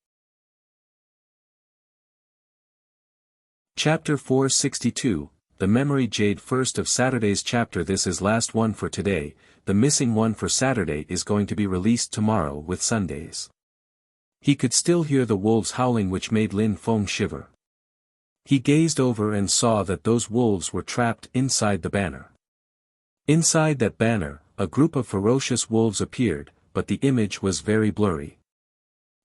Chapter 462, The Memory Jade. First of Saturday's chapter. This is last one for today. The missing one for Saturday is going to be released tomorrow with Sundays. He could still hear the wolves howling, which made Lin Feng shiver. He gazed over and saw that those wolves were trapped inside the banner. Inside that banner, a group of ferocious wolves appeared, but the image was very blurry.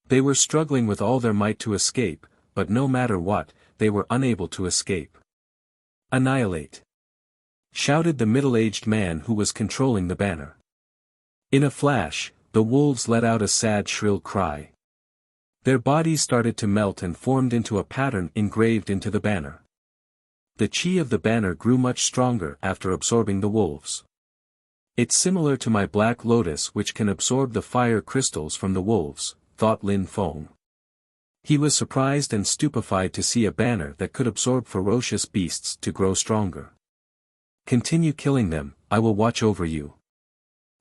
They were struggling with all their might to escape, but no matter what, they were unable to escape. "Annihilate!" shouted the middle-aged man who was controlling the banner. In a flash, the wolves let out a sad shrill cry. Their bodies started to melt and formed into a pattern engraved into the banner. The chi of the banner grew much stronger after absorbing the wolves. "It's similar to my black lotus, which can absorb the fire crystals from the wolves," thought Lin Feng. He was surprised and stupefied to see a banner that could absorb ferocious beasts to grow stronger. "Continue killing them, I will watch over you,"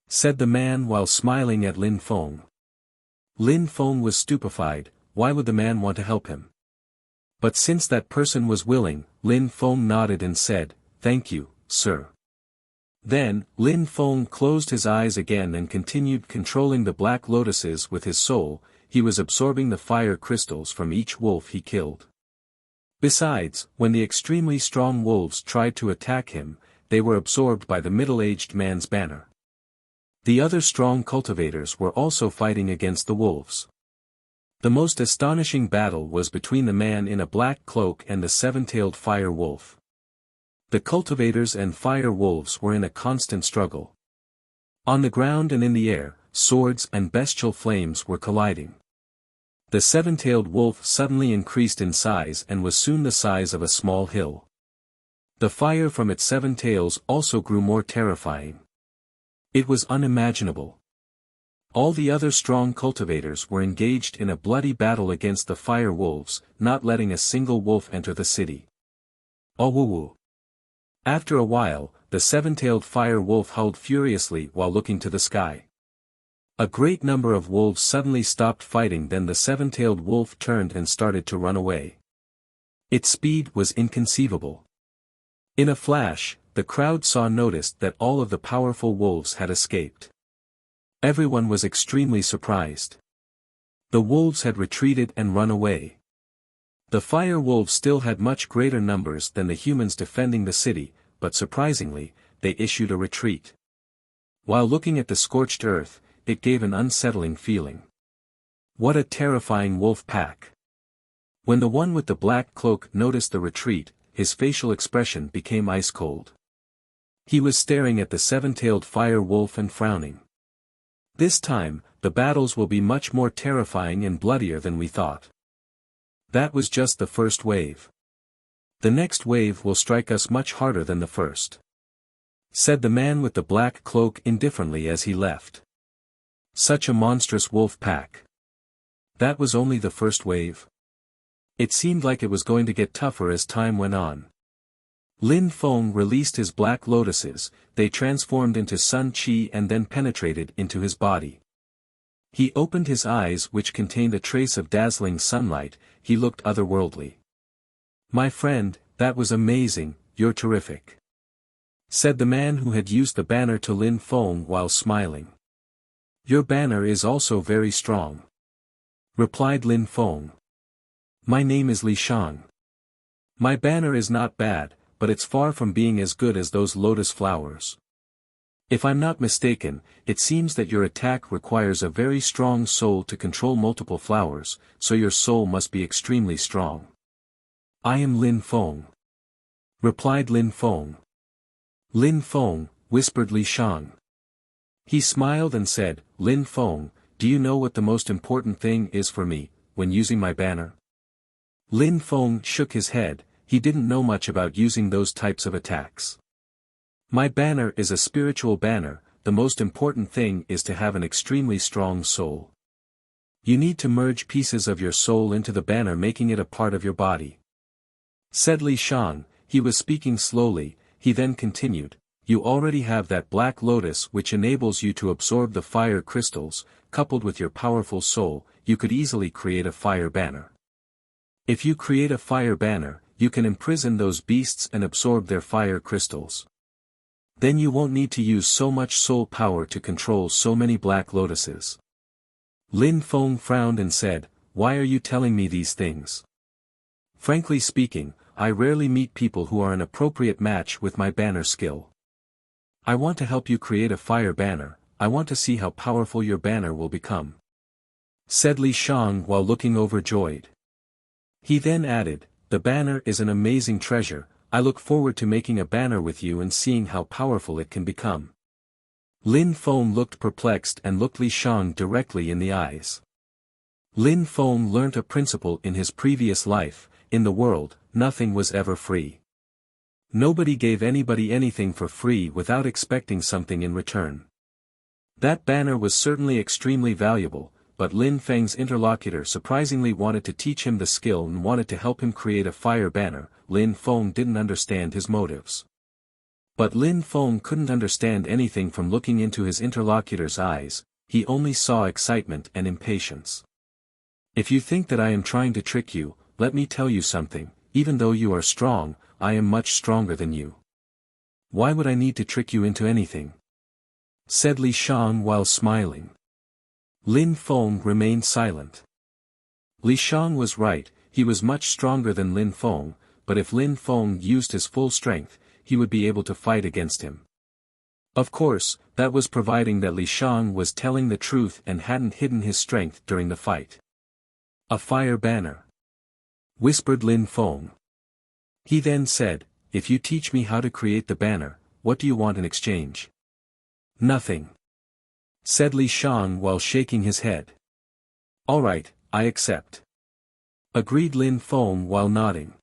said the man while smiling at Lin Feng. Lin Feng was stupefied. Why would the man want to help him? But since that person was willing, Lin Feng nodded and said, "Thank you, sir." Then, Lin Feng closed his eyes again and continued controlling the black lotuses with his soul. He was absorbing the fire crystals from each wolf he killed. Besides, when the extremely strong wolves tried to attack him, they were absorbed by the middle-aged man's banner. The other strong cultivators were also fighting against the wolves. The most astonishing battle was between the man in a black cloak and the seven-tailed fire wolf. The cultivators and fire wolves were in a constant struggle. On the ground and in the air, swords and bestial flames were colliding. The seven-tailed wolf suddenly increased in size and was soon the size of a small hill. The fire from its 7 tails also grew more terrifying. It was unimaginable. All the other strong cultivators were engaged in a bloody battle against the fire wolves, not letting a single wolf enter the city. "Oh-woo-woo." After a while, the seven-tailed fire wolf howled furiously while looking to the sky. A great number of wolves suddenly stopped fighting, then the seven-tailed wolf turned and started to run away. Its speed was inconceivable. In a flash, the crowd noticed that all of the powerful wolves had escaped. Everyone was extremely surprised. The wolves had retreated and run away. The fire wolves still had much greater numbers than the humans defending the city, but surprisingly, they issued a retreat. While looking at the scorched earth, it gave an unsettling feeling. What a terrifying wolf pack! When the one with the black cloak noticed the retreat, his facial expression became ice-cold. He was staring at the seven-tailed fire wolf and frowning. "This time, the battles will be much more terrifying and bloodier than we thought." That was just the first wave. The next wave will strike us much harder than the first," said the man with the black cloak indifferently as he left. Such a monstrous wolf pack. That was only the first wave. It seemed like it was going to get tougher as time went on. Lin Feng released his black lotuses, they transformed into sun qi and then penetrated into his body. He opened his eyes which contained a trace of dazzling sunlight, he looked otherworldly. "My friend, that was amazing, you're terrific," said the man who had used the banner to Lin Feng while smiling. "Your banner is also very strong," replied Lin Feng. "My name is Li Shang. My banner is not bad, but it's far from being as good as those lotus flowers. If I'm not mistaken, it seems that your attack requires a very strong soul to control multiple flowers, so your soul must be extremely strong." "I am Lin Feng," replied Lin Feng. "Lin Feng," whispered Li Shang. He smiled and said, "Lin Feng, do you know what the most important thing is for me, when using my banner?" Lin Feng shook his head, he didn't know much about using those types of attacks. "My banner is a spiritual banner, the most important thing is to have an extremely strong soul. You need to merge pieces of your soul into the banner making it a part of your body," said Li Shang. He was speaking slowly, he then continued, "You already have that black lotus which enables you to absorb the fire crystals, coupled with your powerful soul, you could easily create a fire banner. If you create a fire banner, you can imprison those beasts and absorb their fire crystals. Then you won't need to use so much soul power to control so many black lotuses." Lin Feng frowned and said, "Why are you telling me these things? Frankly speaking, I rarely meet people who are an appropriate match with my banner skill. I want to help you create a fire banner, I want to see how powerful your banner will become," said Li Shang while looking overjoyed. He then added, "The banner is an amazing treasure, I look forward to making a banner with you and seeing how powerful it can become." Lin Feng looked perplexed and looked Li Shang directly in the eyes. Lin Feng learnt a principle in his previous life, in the world, nothing was ever free. Nobody gave anybody anything for free without expecting something in return. That banner was certainly extremely valuable, but Lin Feng's interlocutor surprisingly wanted to teach him the skill and wanted to help him create a fire banner. Lin Feng didn't understand his motives. But Lin Feng couldn't understand anything from looking into his interlocutor's eyes, he only saw excitement and impatience. "If you think that I am trying to trick you, let me tell you something, even though you are strong, I am much stronger than you. Why would I need to trick you into anything?" said Li Shang while smiling. Lin Feng remained silent. Li Shang was right, he was much stronger than Lin Feng, but if Lin Feng used his full strength, he would be able to fight against him. Of course, that was providing that Li Shang was telling the truth and hadn't hidden his strength during the fight. "A fire banner," whispered Lin Feng. He then said, "If you teach me how to create the banner, what do you want in exchange?" "Nothing," said Li Shang while shaking his head. "All right, I accept," agreed Lin Feng while nodding.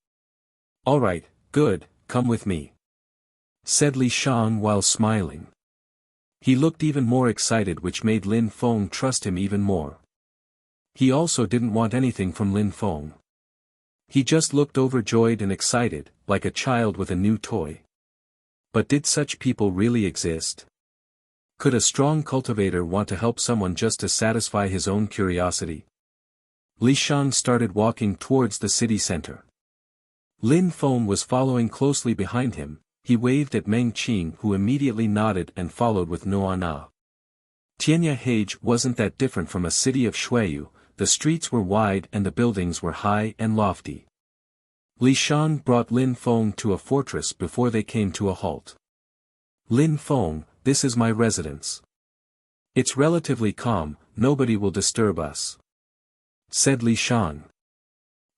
"All right, good, come with me," said Li Shang while smiling. He looked even more excited, which made Lin Feng trust him even more. He also didn't want anything from Lin Feng. He just looked overjoyed and excited, like a child with a new toy. But did such people really exist? Could a strong cultivator want to help someone just to satisfy his own curiosity? Li Shang started walking towards the city center. Lin Feng was following closely behind him, he waved at Meng Qing who immediately nodded and followed with Noana. Tianyahage wasn't that different from a city of Shuiyu, the streets were wide and the buildings were high and lofty. Li Shang brought Lin Feng to a fortress before they came to a halt. "Lin Feng, this is my residence. It's relatively calm, nobody will disturb us," said Li Shang.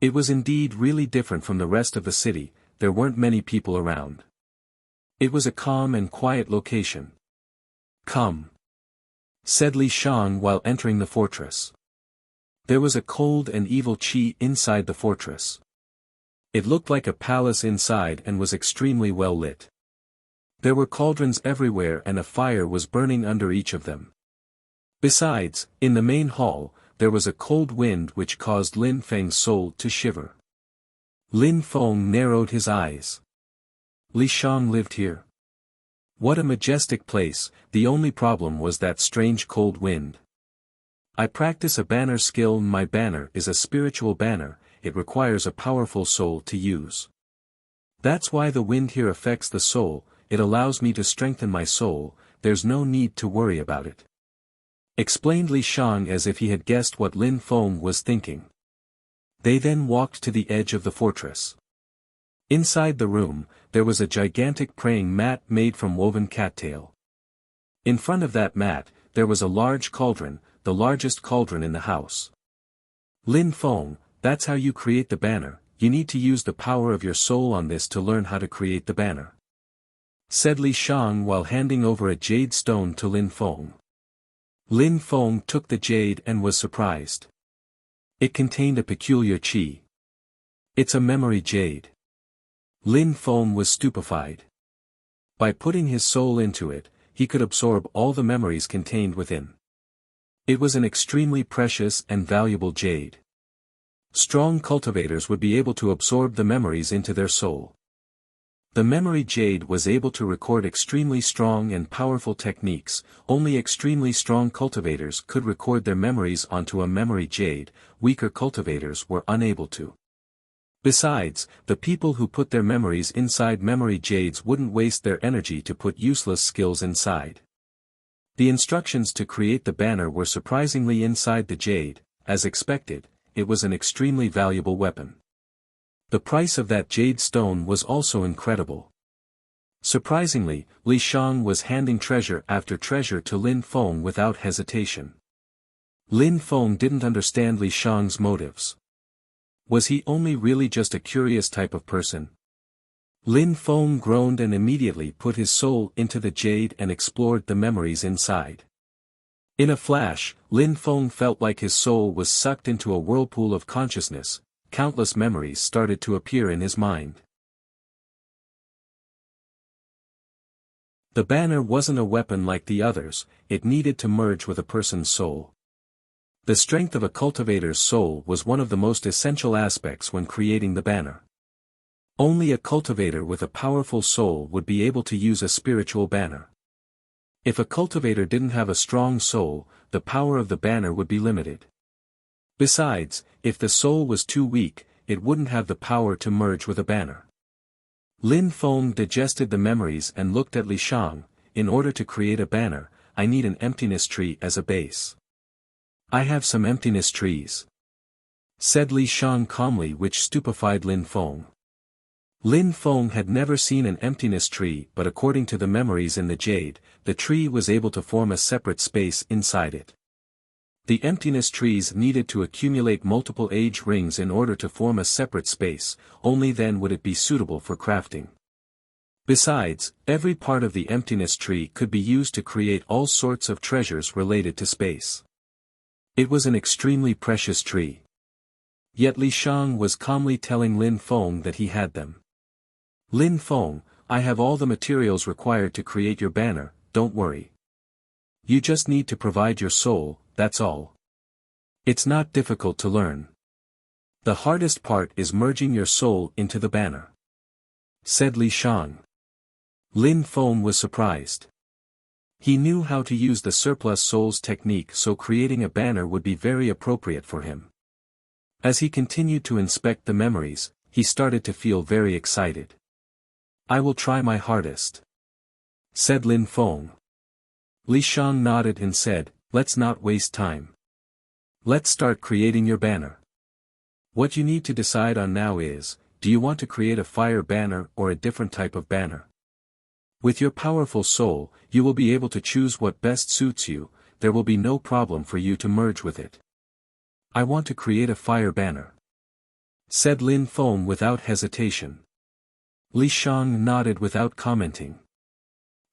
It was indeed really different from the rest of the city, there weren't many people around. It was a calm and quiet location. "Come," said Li Shang while entering the fortress. There was a cold and evil qi inside the fortress. It looked like a palace inside and was extremely well lit. There were cauldrons everywhere and a fire was burning under each of them. Besides, in the main hall, there was a cold wind which caused Lin Feng's soul to shiver. Lin Feng narrowed his eyes. Li Shang lived here. What a majestic place, the only problem was that strange cold wind. I practice a banner skill. My banner is a spiritual banner, it requires a powerful soul to use. That's why the wind here affects the soul, it allows me to strengthen my soul, there's no need to worry about it. Explained Li Shang as if he had guessed what Lin Feng was thinking. They then walked to the edge of the fortress. Inside the room, there was a gigantic praying mat made from woven cattail. In front of that mat, there was a large cauldron, the largest cauldron in the house. Lin Feng, that's how you create the banner, you need to use the power of your soul on this to learn how to create the banner. Said Li Shang while handing over a jade stone to Lin Feng. Lin Feng took the jade and was surprised. It contained a peculiar qi. It's a memory jade. Lin Feng was stupefied. By putting his soul into it, he could absorb all the memories contained within. It was an extremely precious and valuable jade. Strong cultivators would be able to absorb the memories into their soul. The memory jade was able to record extremely strong and powerful techniques, only extremely strong cultivators could record their memories onto a memory jade, weaker cultivators were unable to. Besides, the people who put their memories inside memory jades wouldn't waste their energy to put useless skills inside. The instructions to create the banner were surprisingly inside the jade, as expected, it was an extremely valuable weapon. The price of that jade stone was also incredible. Surprisingly, Li Shang was handing treasure after treasure to Lin Feng without hesitation. Lin Feng didn't understand Li Shang's motives. Was he only really just a curious type of person? Lin Feng groaned and immediately put his soul into the jade and explored the memories inside. In a flash, Lin Feng felt like his soul was sucked into a whirlpool of consciousness, countless memories started to appear in his mind. The banner wasn't a weapon like the others, it needed to merge with a person's soul. The strength of a cultivator's soul was one of the most essential aspects when creating the banner. Only a cultivator with a powerful soul would be able to use a spiritual banner. If a cultivator didn't have a strong soul, the power of the banner would be limited. Besides, if the soul was too weak, it wouldn't have the power to merge with a banner. Lin Feng digested the memories and looked at Li Shang. In order to create a banner, I need an emptiness tree as a base. I have some emptiness trees. Said Li Shang calmly, which stupefied Lin Feng. Lin Feng had never seen an emptiness tree, but according to the memories in the jade, the tree was able to form a separate space inside it. The emptiness trees needed to accumulate multiple age rings in order to form a separate space, only then would it be suitable for crafting. Besides, every part of the emptiness tree could be used to create all sorts of treasures related to space. It was an extremely precious tree. Yet Li Shang was calmly telling Lin Feng that he had them. Lin Feng, I have all the materials required to create your banner, don't worry. You just need to provide your soul, that's all. It's not difficult to learn. The hardest part is merging your soul into the banner. Said Li Shang. Lin Feng was surprised. He knew how to use the surplus souls technique, so creating a banner would be very appropriate for him. As he continued to inspect the memories, he started to feel very excited. I will try my hardest. Said Lin Feng. Li Shang nodded and said, let's not waste time. Let's start creating your banner. What you need to decide on now is, do you want to create a fire banner or a different type of banner? With your powerful soul, you will be able to choose what best suits you, there will be no problem for you to merge with it. I want to create a fire banner. Said Lin Feng without hesitation. Li Shang nodded without commenting.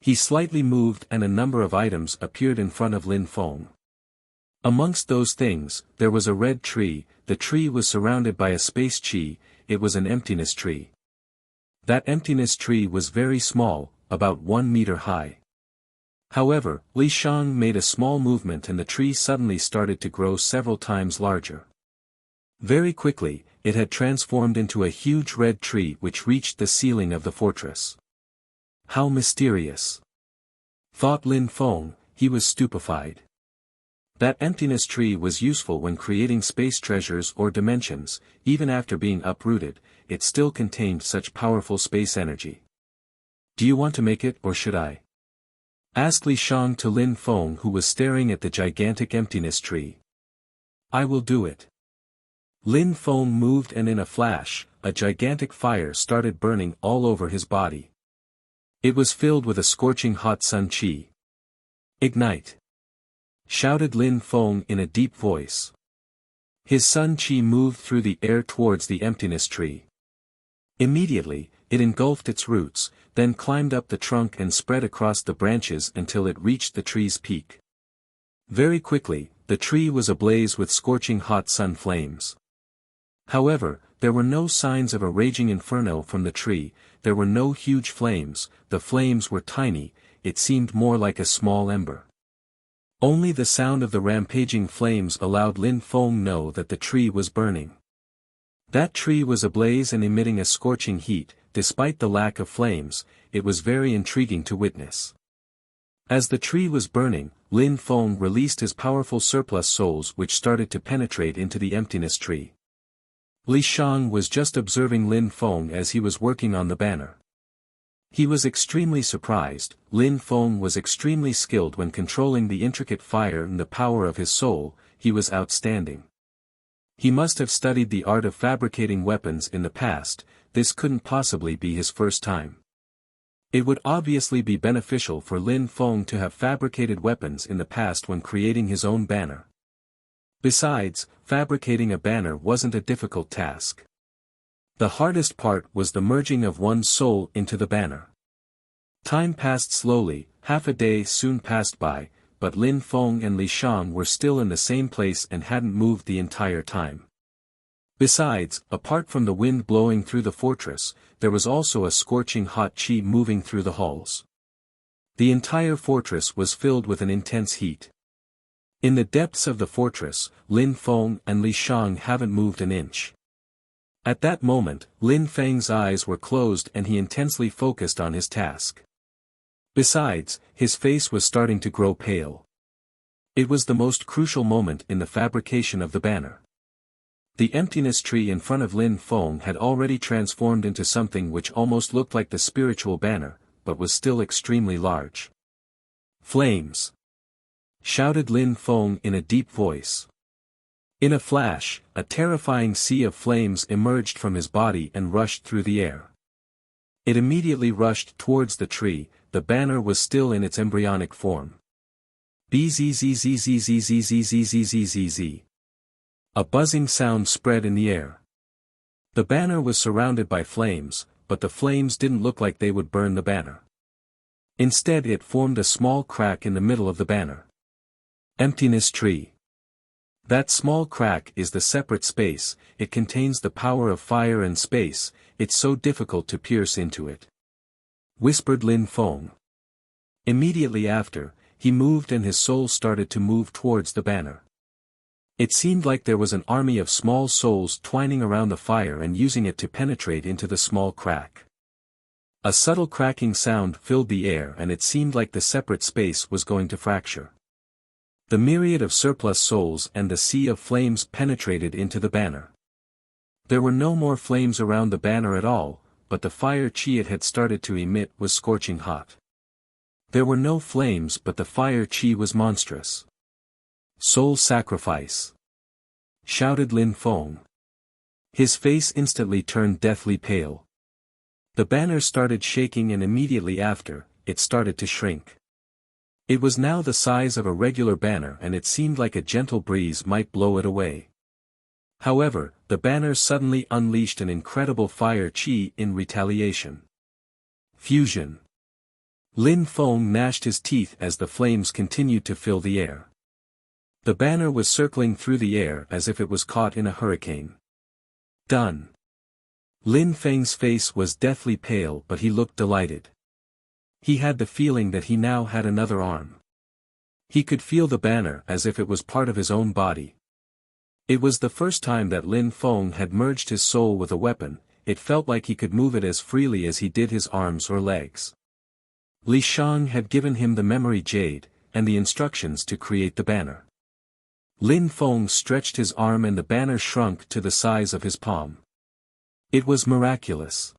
He slightly moved and a number of items appeared in front of Lin Feng. Amongst those things, there was a red tree, the tree was surrounded by a space qi, it was an emptiness tree. That emptiness tree was very small, about 1 meter high. However, Li Shang made a small movement and the tree suddenly started to grow several times larger. Very quickly, it had transformed into a huge red tree which reached the ceiling of the fortress. How mysterious! Thought Lin Feng, he was stupefied. That emptiness tree was useful when creating space treasures or dimensions, even after being uprooted, it still contained such powerful space energy. Do you want to make it or should I? Asked Li Shang to Lin Feng who was staring at the gigantic emptiness tree. I will do it. Lin Feng moved and in a flash, a gigantic fire started burning all over his body. It was filled with a scorching hot sun qi. Ignite! Shouted Lin Feng in a deep voice. His sun qi moved through the air towards the emptiness tree. Immediately, it engulfed its roots, then climbed up the trunk and spread across the branches until it reached the tree's peak. Very quickly, the tree was ablaze with scorching hot sun flames. However, there were no signs of a raging inferno from the tree, there were no huge flames, the flames were tiny, it seemed more like a small ember. Only the sound of the rampaging flames allowed Lin Feng know that the tree was burning. That tree was ablaze and emitting a scorching heat, despite the lack of flames, it was very intriguing to witness. As the tree was burning, Lin Feng released his powerful surplus souls which started to penetrate into the emptiness tree. Li Shang was just observing Lin Feng as he was working on the banner. He was extremely surprised. Lin Feng was extremely skilled when controlling the intricate fire and the power of his soul, he was outstanding. He must have studied the art of fabricating weapons in the past, this couldn't possibly be his first time. It would obviously be beneficial for Lin Feng to have fabricated weapons in the past when creating his own banner. Besides, fabricating a banner wasn't a difficult task. The hardest part was the merging of one's soul into the banner. Time passed slowly, half a day soon passed by, but Lin Feng and Li Shang were still in the same place and hadn't moved the entire time. Besides, apart from the wind blowing through the fortress, there was also a scorching hot qi moving through the halls. The entire fortress was filled with an intense heat. In the depths of the fortress, Lin Feng and Li Shang haven't moved an inch. At that moment, Lin Feng's eyes were closed and he intensely focused on his task. Besides, his face was starting to grow pale. It was the most crucial moment in the fabrication of the banner. The emptiness tree in front of Lin Feng had already transformed into something which almost looked like the spiritual banner, but was still extremely large. Flames! Shouted Lin Feng in a deep voice. In a flash, a terrifying sea of flames emerged from his body and rushed through the air. It immediately rushed towards the tree, the banner was still in its embryonic form. Bzzzzzzzzzzzzzzzzzzz. A buzzing sound spread in the air. The banner was surrounded by flames, but the flames didn't look like they would burn the banner. Instead it formed a small crack in the middle of the banner. Emptiness tree. That small crack is the separate space, it contains the power of fire and space, it's so difficult to pierce into it. Whispered Lin Feng. Immediately after, he moved and his soul started to move towards the banner. It seemed like there was an army of small souls twining around the fire and using it to penetrate into the small crack. A subtle cracking sound filled the air and it seemed like the separate space was going to fracture. The myriad of surplus souls and the sea of flames penetrated into the banner. There were no more flames around the banner at all, but the fire qi it had started to emit was scorching hot. There were no flames but the fire qi was monstrous. Soul sacrifice! Shouted Lin Feng. His face instantly turned deathly pale. The banner started shaking and immediately after, it started to shrink. It was now the size of a regular banner and it seemed like a gentle breeze might blow it away. However, the banner suddenly unleashed an incredible fire qi in retaliation. Fusion. Lin Feng gnashed his teeth as the flames continued to fill the air. The banner was circling through the air as if it was caught in a hurricane. Done. Lin Feng's face was deathly pale, but he looked delighted. He had the feeling that he now had another arm. He could feel the banner as if it was part of his own body. It was the first time that Lin Feng had merged his soul with a weapon. It felt like he could move it as freely as he did his arms or legs. Li Shang had given him the memory jade, and the instructions to create the banner. Lin Feng stretched his arm and the banner shrunk to the size of his palm. It was miraculous.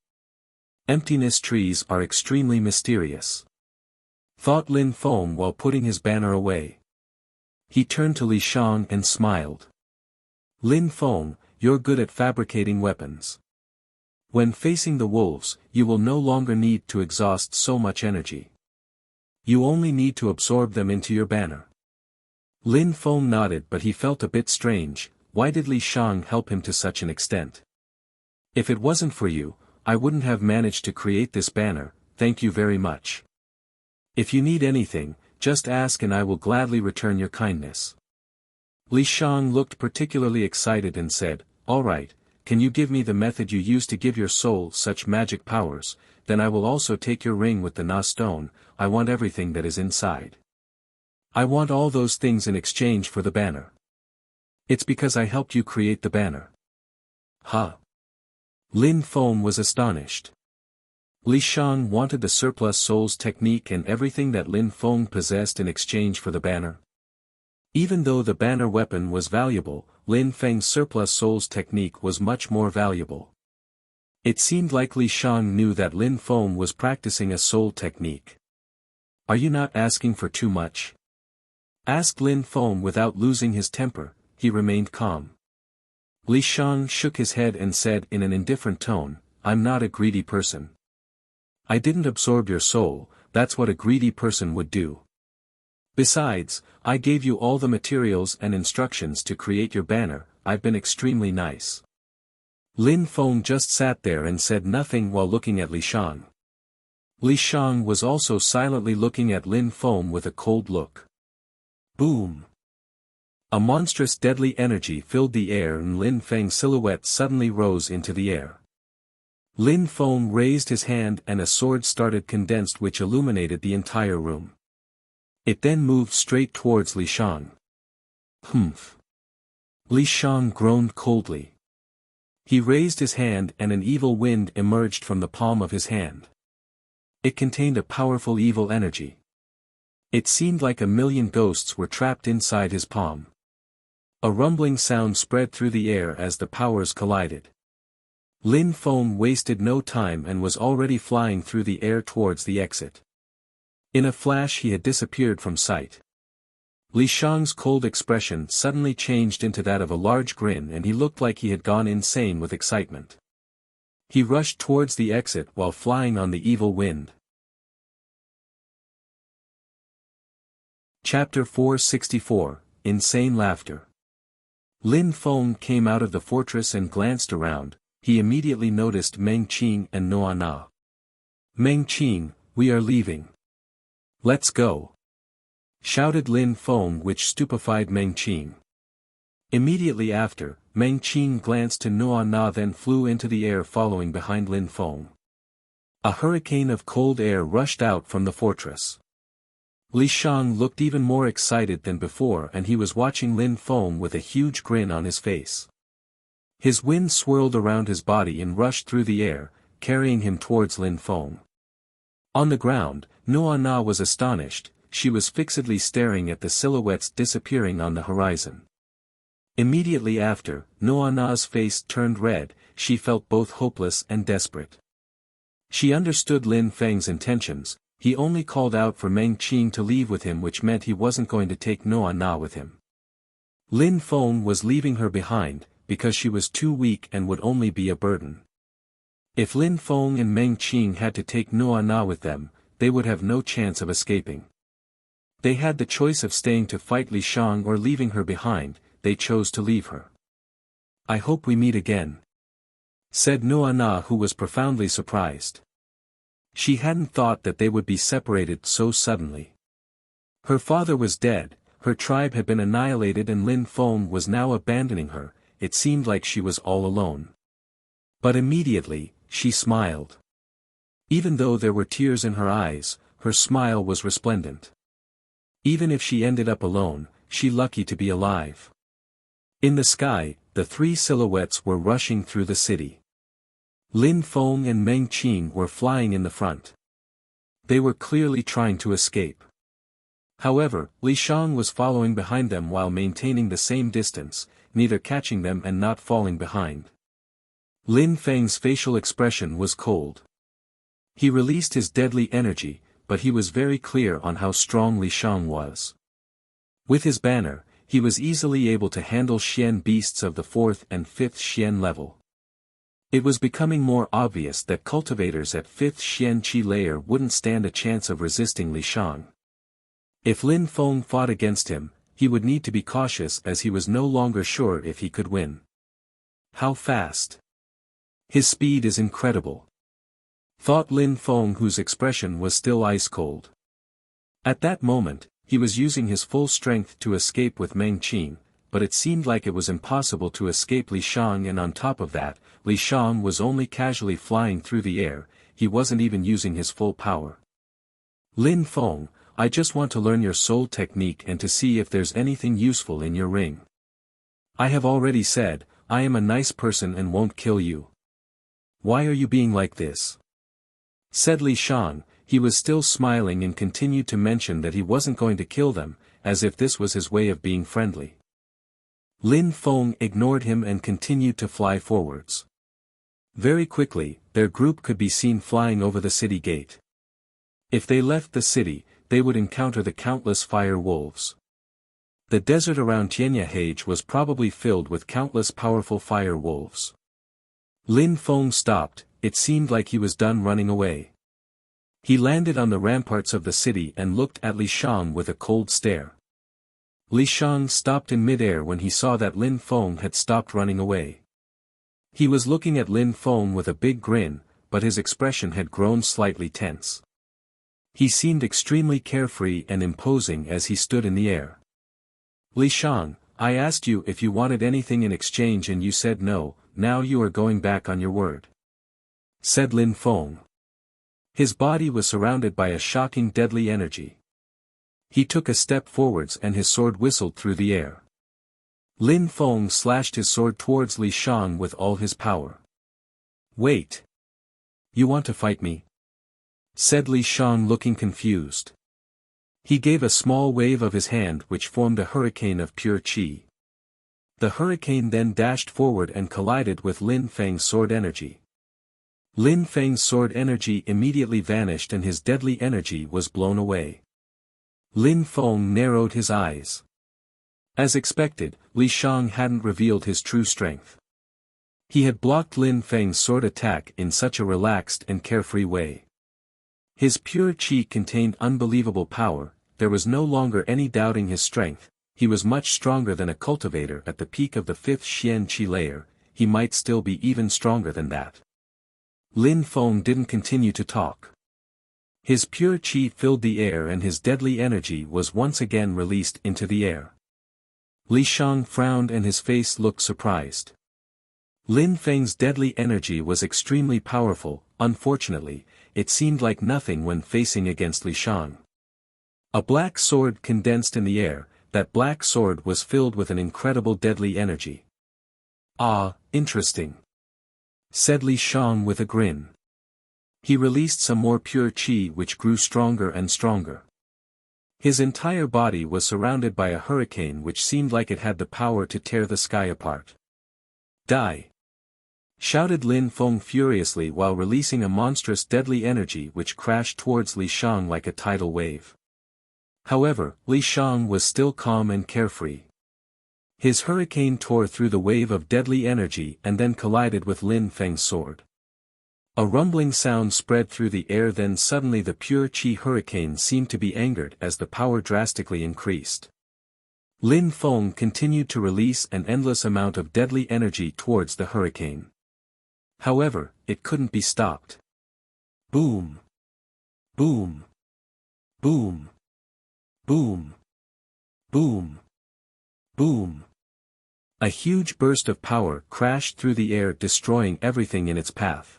Emptiness trees are extremely mysterious, thought Lin Feng while putting his banner away. He turned to Li Shang and smiled. Lin Feng, you're good at fabricating weapons. When facing the wolves, you will no longer need to exhaust so much energy. You only need to absorb them into your banner. Lin Feng nodded, but he felt a bit strange. Why did Li Shang help him to such an extent? If it wasn't for you, I wouldn't have managed to create this banner. Thank you very much. If you need anything, just ask and I will gladly return your kindness. Li Shang looked particularly excited and said, all right. Can you give me the method you use to give your soul such magic powers? Then I will also take your ring with the Na stone. I want everything that is inside. I want all those things in exchange for the banner. It's because I helped you create the banner. Huh? Lin Feng was astonished. Li Shang wanted the surplus souls technique and everything that Lin Feng possessed in exchange for the banner. Even though the banner weapon was valuable, Lin Feng's surplus souls technique was much more valuable. It seemed like Li Shang knew that Lin Feng was practicing a soul technique. Are you not asking for too much? Asked Lin Feng without losing his temper. He remained calm. Li Shang shook his head and said in an indifferent tone, I'm not a greedy person. I didn't absorb your soul, that's what a greedy person would do. Besides, I gave you all the materials and instructions to create your banner. I've been extremely nice. Lin Feng just sat there and said nothing while looking at Li Shang. Li Shang was also silently looking at Lin Feng with a cold look. Boom! A monstrous deadly energy filled the air and Lin Feng's silhouette suddenly rose into the air. Lin Feng raised his hand and a sword started condensed which illuminated the entire room. It then moved straight towards Li Shang. Humph! Li Shang groaned coldly. He raised his hand and an evil wind emerged from the palm of his hand. It contained a powerful evil energy. It seemed like 1,000,000 ghosts were trapped inside his palm. A rumbling sound spread through the air as the powers collided. Lin Feng wasted no time and was already flying through the air towards the exit. In a flash he had disappeared from sight. Li Shang's cold expression suddenly changed into that of a large grin and he looked like he had gone insane with excitement. He rushed towards the exit while flying on the evil wind. Chapter 464, Insane Laughter. Lin Feng came out of the fortress and glanced around. He immediately noticed Meng Qing and Noa Na. Meng Qing, we are leaving. Let's go! Shouted Lin Feng, which stupefied Meng Qing. Immediately after, Meng Qing glanced to Noa Na then flew into the air following behind Lin Feng. A hurricane of cold air rushed out from the fortress. Li Shang looked even more excited than before and he was watching Lin Feng with a huge grin on his face. His wind swirled around his body and rushed through the air, carrying him towards Lin Feng. On the ground, Noa Na was astonished. She was fixedly staring at the silhouettes disappearing on the horizon. Immediately after, Noa Na's face turned red. She felt both hopeless and desperate. She understood Lin Feng's intentions. He only called out for Meng Qing to leave with him, which meant he wasn't going to take Noa Na with him. Lin Feng was leaving her behind, because she was too weak and would only be a burden. If Lin Feng and Meng Qing had to take Noa Na with them, they would have no chance of escaping. They had the choice of staying to fight Li Shang or leaving her behind. They chose to leave her. I hope we meet again, said Noa Na, who was profoundly surprised. She hadn't thought that they would be separated so suddenly. Her father was dead, her tribe had been annihilated and Lin Feng was now abandoning her. It seemed like she was all alone. But immediately, she smiled. Even though there were tears in her eyes, her smile was resplendent. Even if she ended up alone, she lucky to be alive. In the sky, the three silhouettes were rushing through the city. Lin Feng and Meng Qin were flying in the front. They were clearly trying to escape. However, Li Shang was following behind them while maintaining the same distance, neither catching them and not falling behind. Lin Feng's facial expression was cold. He released his deadly energy, but he was very clear on how strong Li Shang was. With his banner, he was easily able to handle Xian beasts of the 4th and 5th Xian level. It was becoming more obvious that cultivators at 5th Xian Qi layer wouldn't stand a chance of resisting Li Shang. If Lin Feng fought against him, he would need to be cautious as he was no longer sure if he could win. How fast? His speed is incredible, thought Lin Feng, whose expression was still ice-cold. At that moment, he was using his full strength to escape with Meng Qin, but it seemed like it was impossible to escape Li Shang, and on top of that, Li Shang was only casually flying through the air, he wasn't even using his full power. Lin Feng, I just want to learn your soul technique and to see if there's anything useful in your ring. I have already said, I am a nice person and won't kill you. Why are you being like this? Said Li Shang. He was still smiling and continued to mention that he wasn't going to kill them, as if this was his way of being friendly. Lin Feng ignored him and continued to fly forwards. Very quickly, their group could be seen flying over the city gate. If they left the city, they would encounter the countless fire wolves. The desert around Tianyahage was probably filled with countless powerful fire wolves. Lin Feng stopped, it seemed like he was done running away. He landed on the ramparts of the city and looked at Li Shang with a cold stare. Li Shang stopped in midair when he saw that Lin Feng had stopped running away. He was looking at Lin Feng with a big grin, but his expression had grown slightly tense. He seemed extremely carefree and imposing as he stood in the air. Li Shang, I asked you if you wanted anything in exchange and you said no, now you are going back on your word. Said Lin Feng. His body was surrounded by a shocking deadly energy. He took a step forwards and his sword whistled through the air. Lin Feng slashed his sword towards Li Shang with all his power. Wait. You want to fight me? Said Li Shang, looking confused. He gave a small wave of his hand which formed a hurricane of pure qi. The hurricane then dashed forward and collided with Lin Feng's sword energy. Lin Feng's sword energy immediately vanished and his deadly energy was blown away. Lin Feng narrowed his eyes. As expected, Li Shang hadn't revealed his true strength. He had blocked Lin Feng's sword attack in such a relaxed and carefree way. His pure qi contained unbelievable power, there was no longer any doubting his strength, he was much stronger than a cultivator at the peak of the 5th Xian Qi layer, he might still be even stronger than that. Lin Feng didn't continue to talk. His pure qi filled the air and his deadly energy was once again released into the air. Li Shang frowned and his face looked surprised. Lin Feng's deadly energy was extremely powerful, unfortunately, it seemed like nothing when facing against Li Shang. A black sword condensed in the air, that black sword was filled with an incredible deadly energy. Ah, interesting. Said Li Shang with a grin. He released some more pure qi which grew stronger and stronger. His entire body was surrounded by a hurricane which seemed like it had the power to tear the sky apart. Die! Shouted Lin Feng furiously while releasing a monstrous deadly energy which crashed towards Li Shang like a tidal wave. However, Li Shang was still calm and carefree. His hurricane tore through the wave of deadly energy and then collided with Lin Feng's sword. A rumbling sound spread through the air, then suddenly the pure qi hurricane seemed to be angered as the power drastically increased. Lin Feng continued to release an endless amount of deadly energy towards the hurricane. However, it couldn't be stopped. Boom! Boom! Boom! Boom! Boom! Boom! A huge burst of power crashed through the air, destroying everything in its path.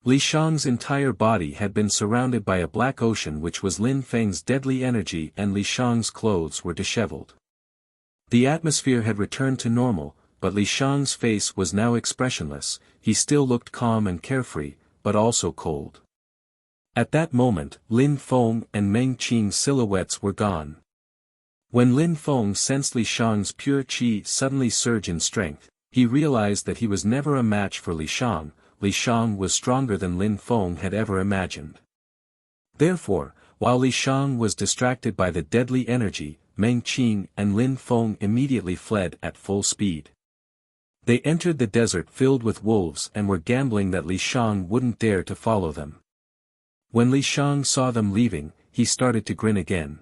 Li Shang's entire body had been surrounded by a black ocean which was Lin Feng's deadly energy, and Li Shang's clothes were disheveled. The atmosphere had returned to normal, but Li Shang's face was now expressionless. He still looked calm and carefree, but also cold. At that moment, Lin Feng and Meng Qing's silhouettes were gone. When Lin Feng sensed Li Shang's pure qi suddenly surge in strength, he realized that he was never a match for Li Shang. Li Shang was stronger than Lin Feng had ever imagined. Therefore, while Li Shang was distracted by the deadly energy, Meng Qing and Lin Feng immediately fled at full speed. They entered the desert filled with wolves and were gambling that Li Shang wouldn't dare to follow them. When Li Shang saw them leaving, he started to grin again.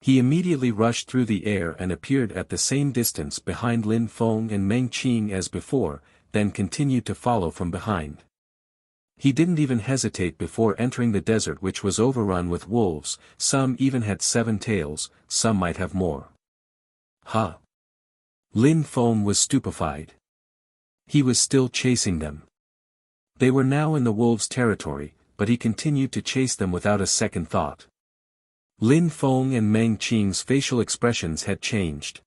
He immediately rushed through the air and appeared at the same distance behind Lin Feng and Meng Qing as before, then continued to follow from behind. He didn't even hesitate before entering the desert, which was overrun with wolves. Some even had 7 tails, some might have more. Huh! Lin Feng was stupefied. He was still chasing them. They were now in the wolves' territory, but he continued to chase them without a second thought. Lin Feng and Meng Qing's facial expressions had changed.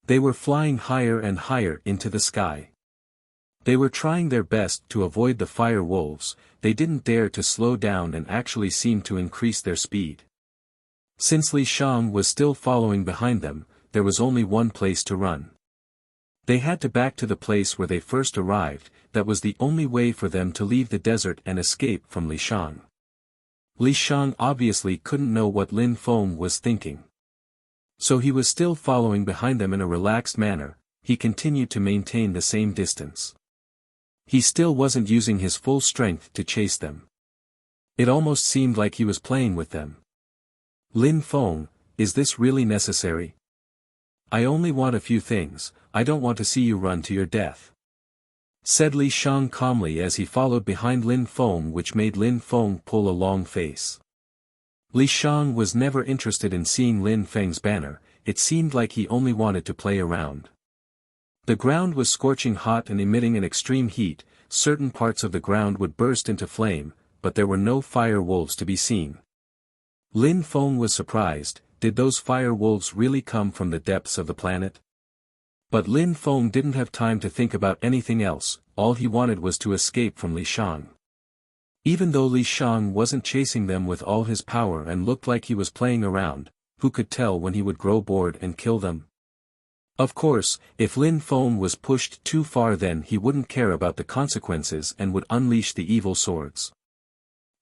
They were flying higher and higher into the sky. They were trying their best to avoid the fire wolves. They didn't dare to slow down and actually seemed to increase their speed. Since Li Shang was still following behind them, there was only one place to run. They had to back to the place where they first arrived. That was the only way for them to leave the desert and escape from Li Shang. Li Shang obviously couldn't know what Lin Feng was thinking. So he was still following behind them in a relaxed manner. He continued to maintain the same distance. He still wasn't using his full strength to chase them. It almost seemed like he was playing with them. Lin Feng, is this really necessary? I only want a few things. I don't want to see you run to your death, said Li Shang calmly as he followed behind Lin Feng, which made Lin Feng pull a long face. Li Shang was never interested in seeing Lin Feng's banner. It seemed like he only wanted to play around. The ground was scorching hot and emitting an extreme heat. Certain parts of the ground would burst into flame, but there were no fire wolves to be seen. Lin Feng was surprised. Did those fire wolves really come from the depths of the planet? But Lin Feng didn't have time to think about anything else. All he wanted was to escape from Li Shang. Even though Li Shang wasn't chasing them with all his power and looked like he was playing around, who could tell when he would grow bored and kill them? Of course, if Lin Feng was pushed too far, then he wouldn't care about the consequences and would unleash the evil swords.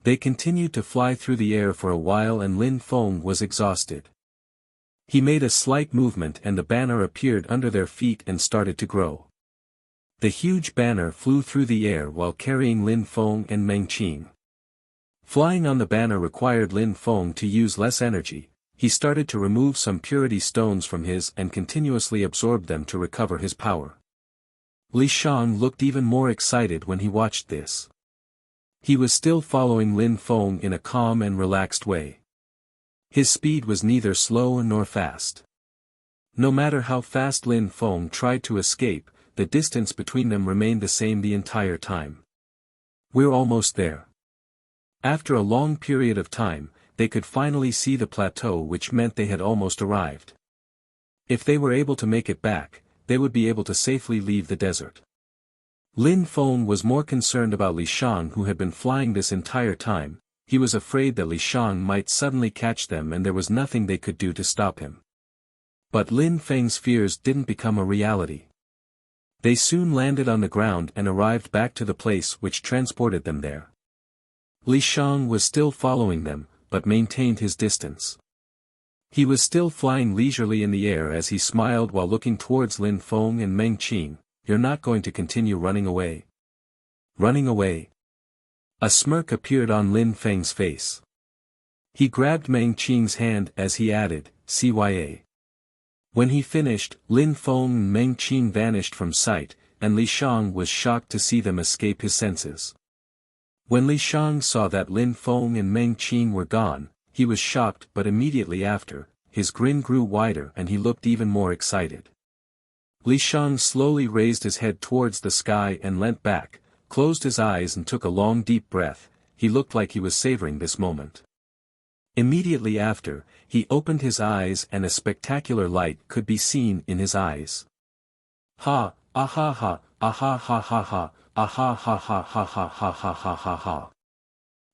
They continued to fly through the air for a while and Lin Feng was exhausted. He made a slight movement and the banner appeared under their feet and started to grow. The huge banner flew through the air while carrying Lin Feng and Meng Qing. Flying on the banner required Lin Feng to use less energy. He started to remove some purity stones from his and continuously absorbed them to recover his power. Li Shang looked even more excited when he watched this. He was still following Lin Feng in a calm and relaxed way. His speed was neither slow nor fast. No matter how fast Lin Feng tried to escape, the distance between them remained the same the entire time. We're almost there. After a long period of time, they could finally see the plateau, which meant they had almost arrived. If they were able to make it back, they would be able to safely leave the desert. Lin Feng was more concerned about Li Shang, who had been flying this entire time. He was afraid that Li Shang might suddenly catch them and there was nothing they could do to stop him. But Lin Feng's fears didn't become a reality. They soon landed on the ground and arrived back to the place which transported them there. Li Shang was still following them, but maintained his distance. He was still flying leisurely in the air as he smiled while looking towards Lin Feng and Meng Qing. You're not going to continue running away? Running away? A smirk appeared on Lin Feng's face. He grabbed Meng Qing's hand as he added, "Cya." When he finished, Lin Feng and Meng Qing vanished from sight, and Li Shang was shocked to see them escape his senses. When Li Shang saw that Lin Feng and Meng Qing were gone, he was shocked, but immediately after, his grin grew wider and he looked even more excited. Li Shang slowly raised his head towards the sky and leant back, closed his eyes and took a long deep breath. He looked like he was savoring this moment. Immediately after, he opened his eyes and a spectacular light could be seen in his eyes. Ha, ah ha ha, ah ha ha ha ha, ah ha ha ha ha ha ha ha ha ha ha.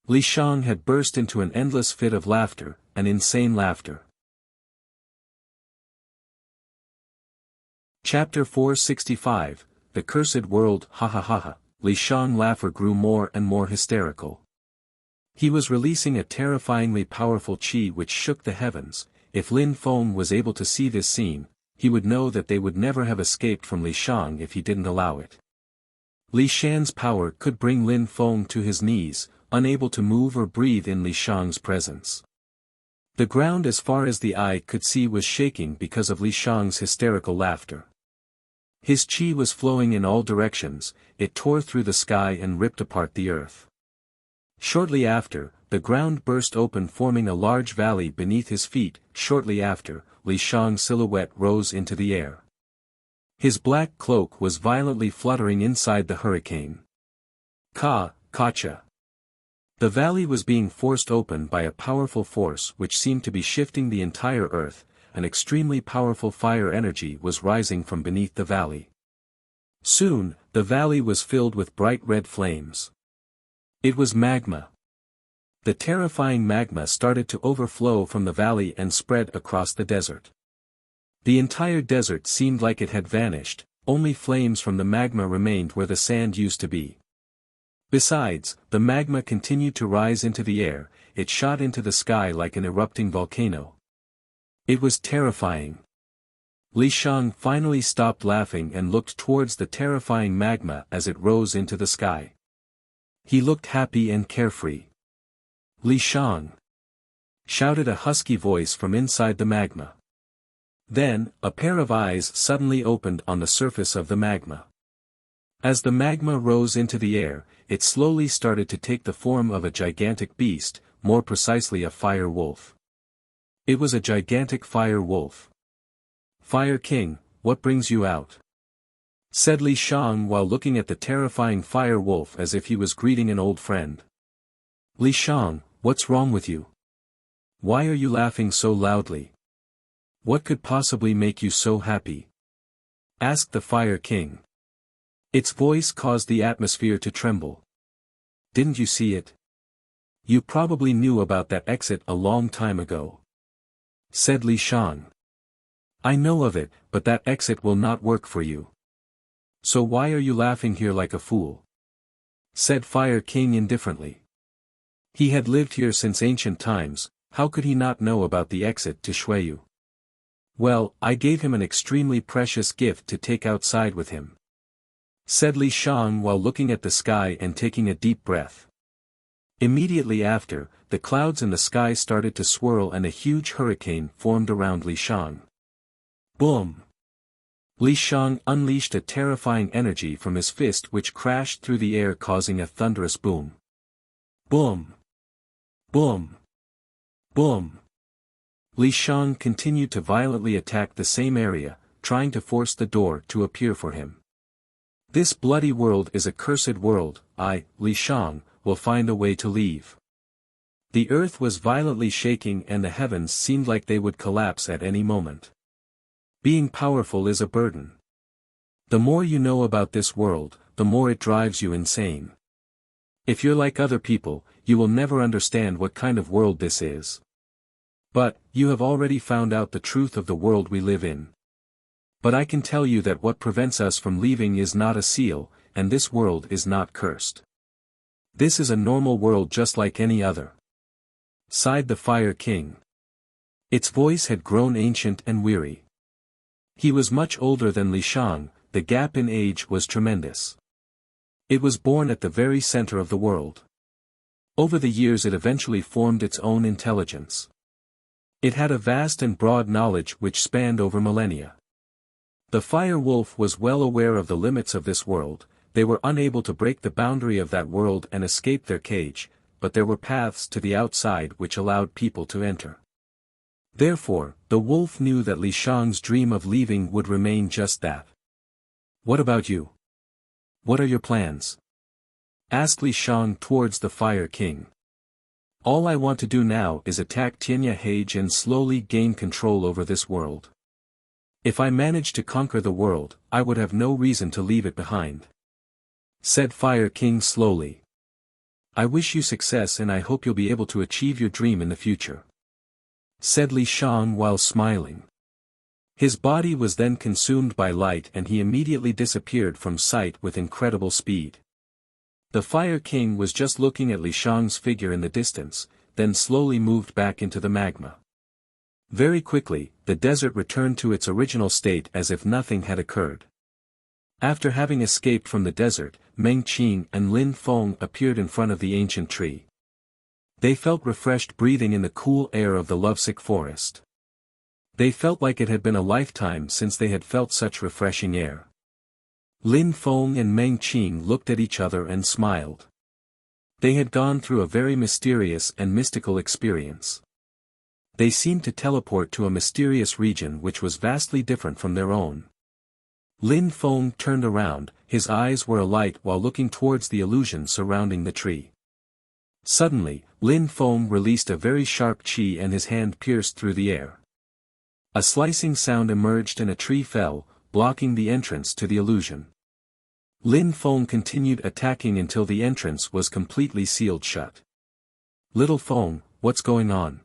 Li Shang had burst into an endless fit of laughter, an insane laughter. Chapter 465, The Cursed World. Ha ha ha ha. Li Shang's laughter grew more and more hysterical. He was releasing a terrifyingly powerful qi which shook the heavens. If Lin Feng was able to see this scene, he would know that they would never have escaped from Li Shang if he didn't allow it. Li Shan's power could bring Lin Feng to his knees, unable to move or breathe in Li Shang's presence. The ground as far as the eye could see was shaking because of Li Shang's hysterical laughter. His qi was flowing in all directions, it tore through the sky and ripped apart the earth. Shortly after, the ground burst open forming a large valley beneath his feet. Shortly after, Li Shang's silhouette rose into the air. His black cloak was violently fluttering inside the hurricane. Kacha. The valley was being forced open by a powerful force which seemed to be shifting the entire earth. An extremely powerful fire energy was rising from beneath the valley. Soon, the valley was filled with bright red flames. It was magma. The terrifying magma started to overflow from the valley and spread across the desert. The entire desert seemed like it had vanished, only flames from the magma remained where the sand used to be. Besides, the magma continued to rise into the air, it shot into the sky like an erupting volcano. It was terrifying. Li Shang finally stopped laughing and looked towards the terrifying magma as it rose into the sky. He looked happy and carefree. Li Shang! Shouted a husky voice from inside the magma. Then, a pair of eyes suddenly opened on the surface of the magma. As the magma rose into the air, it slowly started to take the form of a gigantic beast, more precisely a fire wolf. It was a gigantic fire wolf. "Fire King, what brings you out?" said Li Shang while looking at the terrifying fire wolf as if he was greeting an old friend. "Li Shang, what's wrong with you? Why are you laughing so loudly? What could possibly make you so happy?" asked the Fire King. Its voice caused the atmosphere to tremble. "Didn't you see it? You probably knew about that exit a long time ago," said Li Shang. "I know of it, but that exit will not work for you. So why are you laughing here like a fool?" said Fire King indifferently. He had lived here since ancient times, how could he not know about the exit to Shuiyu? "Well, I gave him an extremely precious gift to take outside with him," said Li Shang while looking at the sky and taking a deep breath. Immediately after, the clouds in the sky started to swirl and a huge hurricane formed around Li Shang. Boom! Li Shang unleashed a terrifying energy from his fist which crashed through the air causing a thunderous boom. Boom! Boom! Boom! Li Shang continued to violently attack the same area, trying to force the door to appear for him. "This bloody world is a cursed world, I, Li Shang, will find a way to leave." The earth was violently shaking and the heavens seemed like they would collapse at any moment. Being powerful is a burden. The more you know about this world, the more it drives you insane. If you're like other people, you will never understand what kind of world this is. But, you have already found out the truth of the world we live in. But I can tell you that what prevents us from leaving is not a seal, and this world is not cursed. This is a normal world just like any other," sighed the Fire King. Its voice had grown ancient and weary. He was much older than Li Shang, the gap in age was tremendous. It was born at the very center of the world. Over the years it eventually formed its own intelligence. It had a vast and broad knowledge which spanned over millennia. The Fire Wolf was well aware of the limits of this world, they were unable to break the boundary of that world and escape their cage, but there were paths to the outside which allowed people to enter. Therefore, the wolf knew that Li Shang's dream of leaving would remain just that. What about you? What are your plans? Asked Li Shang towards the Fire King. All I want to do now is attack Tianya Hage and slowly gain control over this world. If I manage to conquer the world, I would have no reason to leave it behind. Said Fire King slowly. I wish you success and I hope you'll be able to achieve your dream in the future. Said Li Shang while smiling. His body was then consumed by light and he immediately disappeared from sight with incredible speed. The Fire King was just looking at Li Shang's figure in the distance, then slowly moved back into the magma. Very quickly, the desert returned to its original state as if nothing had occurred. After having escaped from the desert, Meng Qing and Lin Feng appeared in front of the ancient tree. They felt refreshed breathing in the cool air of the lovesick forest. They felt like it had been a lifetime since they had felt such refreshing air. Lin Feng and Meng Qing looked at each other and smiled. They had gone through a very mysterious and mystical experience. They seemed to teleport to a mysterious region which was vastly different from their own. Lin Feng turned around, his eyes were alight while looking towards the illusion surrounding the tree. Suddenly, Lin Feng released a very sharp qi and his hand pierced through the air. A slicing sound emerged and a tree fell, blocking the entrance to the illusion. Lin Feng continued attacking until the entrance was completely sealed shut. Little Feng, what's going on?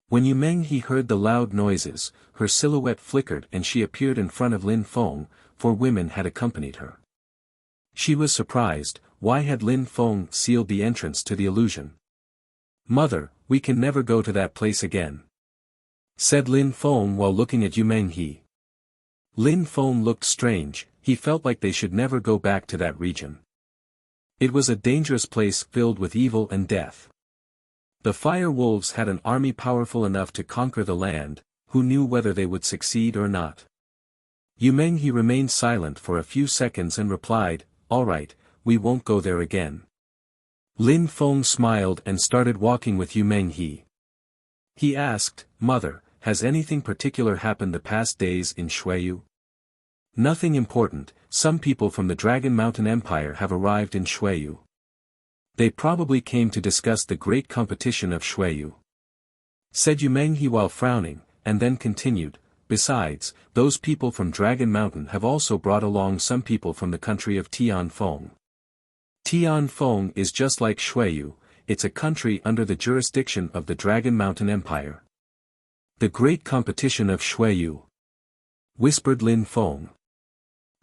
When Yu Menghe heard the loud noises, her silhouette flickered and she appeared in front of Lin Feng, for women had accompanied her. She was surprised, why had Lin Feng sealed the entrance to the illusion? Mother, we can never go to that place again. Said Lin Feng while looking at Yu Menghe. Lin Feng looked strange, he felt like they should never go back to that region. It was a dangerous place filled with evil and death. The fire wolves had an army powerful enough to conquer the land, who knew whether they would succeed or not. Yu Menghe remained silent for a few seconds and replied, all right, we won't go there again. Lin Feng smiled and started walking with Yu Menghe. He asked, Mother, has anything particular happened the past days in Shuiyu? Nothing important, some people from the Dragon Mountain Empire have arrived in Shuiyu. They probably came to discuss the great competition of Shuiyu. Said Yu Menghe while frowning, and then continued, besides, those people from Dragon Mountain have also brought along some people from the country of Tianfeng. Tianfeng is just like Shuiyu, it's a country under the jurisdiction of the Dragon Mountain Empire. The great competition of Shuiyu. Whispered Lin Feng.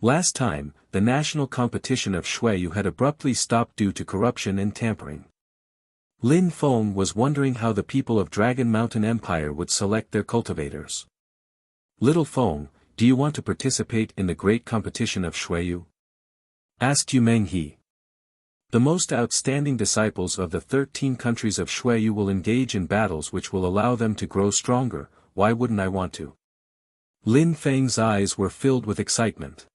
Last time, the national competition of Shuiyu had abruptly stopped due to corruption and tampering. Lin Feng was wondering how the people of Dragon Mountain Empire would select their cultivators. Little Feng, do you want to participate in the great competition of Shuiyu? Asked Yu Menghe. The most outstanding disciples of the 13 countries of Shuiyu will engage in battles which will allow them to grow stronger, why wouldn't I want to? Lin Feng's eyes were filled with excitement.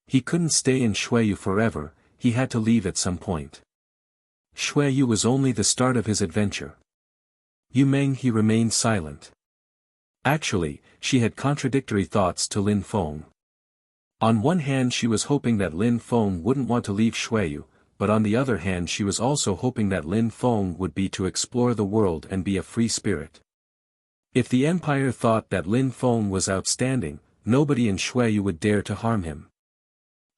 He couldn't stay in Shuiyu forever, he had to leave at some point. Shuiyu was only the start of his adventure. Yu Menghe remained silent. Actually, she had contradictory thoughts to Lin Feng. On one hand she was hoping that Lin Feng wouldn't want to leave Shuiyu, but on the other hand she was also hoping that Lin Feng would be to explore the world and be a free spirit. If the Empire thought that Lin Feng was outstanding, nobody in Shuiyu would dare to harm him.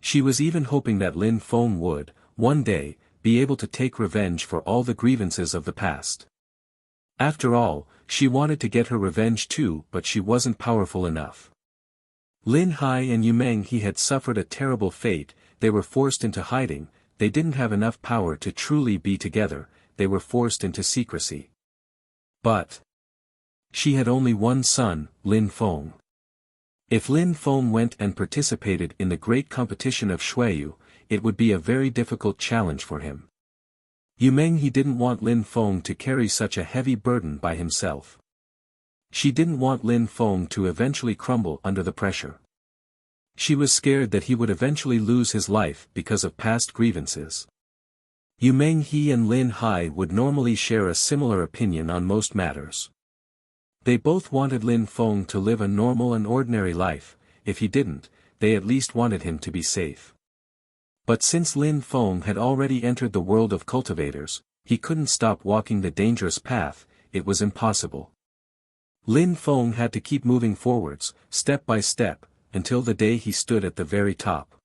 She was even hoping that Lin Feng would, one day, be able to take revenge for all the grievances of the past. After all, she wanted to get her revenge too, but she wasn't powerful enough. Lin Hai and Yu Menghe had suffered a terrible fate, they were forced into hiding, they didn't have enough power to truly be together, they were forced into secrecy. But she had only one son, Lin Feng. If Lin Feng went and participated in the great competition of Shuiyu, it would be a very difficult challenge for him. Yu Menghe didn't want Lin Feng to carry such a heavy burden by himself. She didn't want Lin Feng to eventually crumble under the pressure. She was scared that he would eventually lose his life because of past grievances. Yu Menghe and Lin Hai would normally share a similar opinion on most matters. They both wanted Lin Feng to live a normal and ordinary life, if he didn't, they at least wanted him to be safe. But since Lin Feng had already entered the world of cultivators, he couldn't stop walking the dangerous path, it was impossible. Lin Feng had to keep moving forwards, step by step, until the day he stood at the very top.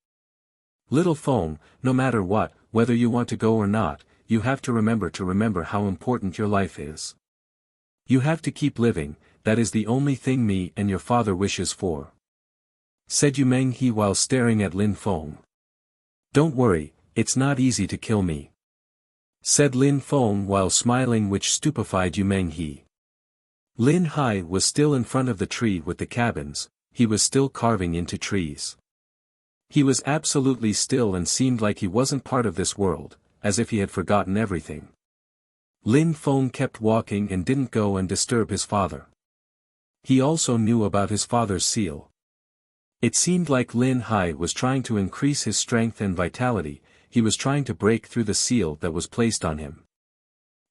Little Feng, no matter what, whether you want to go or not, you have to remember how important your life is. You have to keep living, that is the only thing me and your father wishes for. Said Yu Menghe while staring at Lin Feng. Don't worry, it's not easy to kill me. Said Lin Feng while smiling, which stupefied Yu Menghe. Lin Hai was still in front of the tree with the cabins, he was still carving into trees. He was absolutely still and seemed like he wasn't part of this world, as if he had forgotten everything. Lin Feng kept walking and didn't go and disturb his father. He also knew about his father's seal. It seemed like Lin Hai was trying to increase his strength and vitality, he was trying to break through the seal that was placed on him.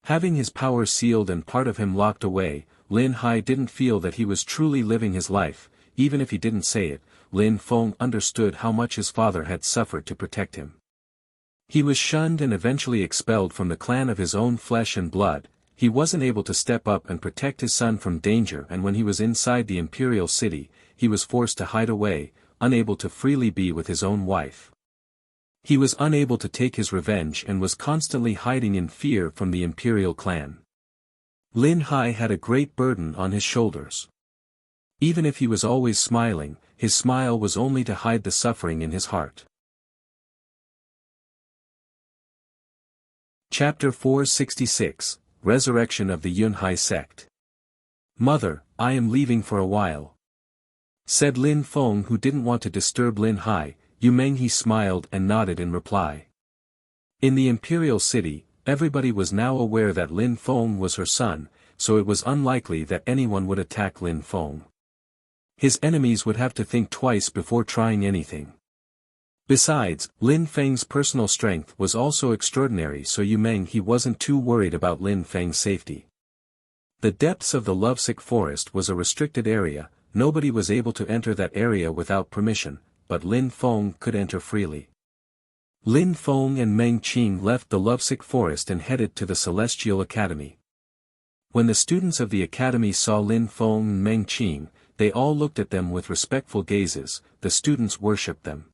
Having his power sealed and part of him locked away, Lin Hai didn't feel that he was truly living his life, even if he didn't say it. Lin Feng understood how much his father had suffered to protect him. He was shunned and eventually expelled from the clan of his own flesh and blood, he wasn't able to step up and protect his son from danger, and when he was inside the imperial city, he was forced to hide away, unable to freely be with his own wife. He was unable to take his revenge and was constantly hiding in fear from the imperial clan. Lin Hai had a great burden on his shoulders. Even if he was always smiling, his smile was only to hide the suffering in his heart. Chapter 466, Resurrection of the Yunhai Sect. Mother, I am leaving for a while. Said Lin Feng, who didn't want to disturb Lin Hai. Yu Menghe smiled and nodded in reply. In the imperial city, everybody was now aware that Lin Feng was her son, so it was unlikely that anyone would attack Lin Feng. His enemies would have to think twice before trying anything. Besides, Lin Feng's personal strength was also extraordinary, so Yu Menghe wasn't too worried about Lin Feng's safety. The depths of the lovesick forest was a restricted area, nobody was able to enter that area without permission, but Lin Feng could enter freely. Lin Feng and Meng Qing left the lovesick forest and headed to the Celestial Academy. When the students of the academy saw Lin Feng and Meng Qing, they all looked at them with respectful gazes, the students worshipped them.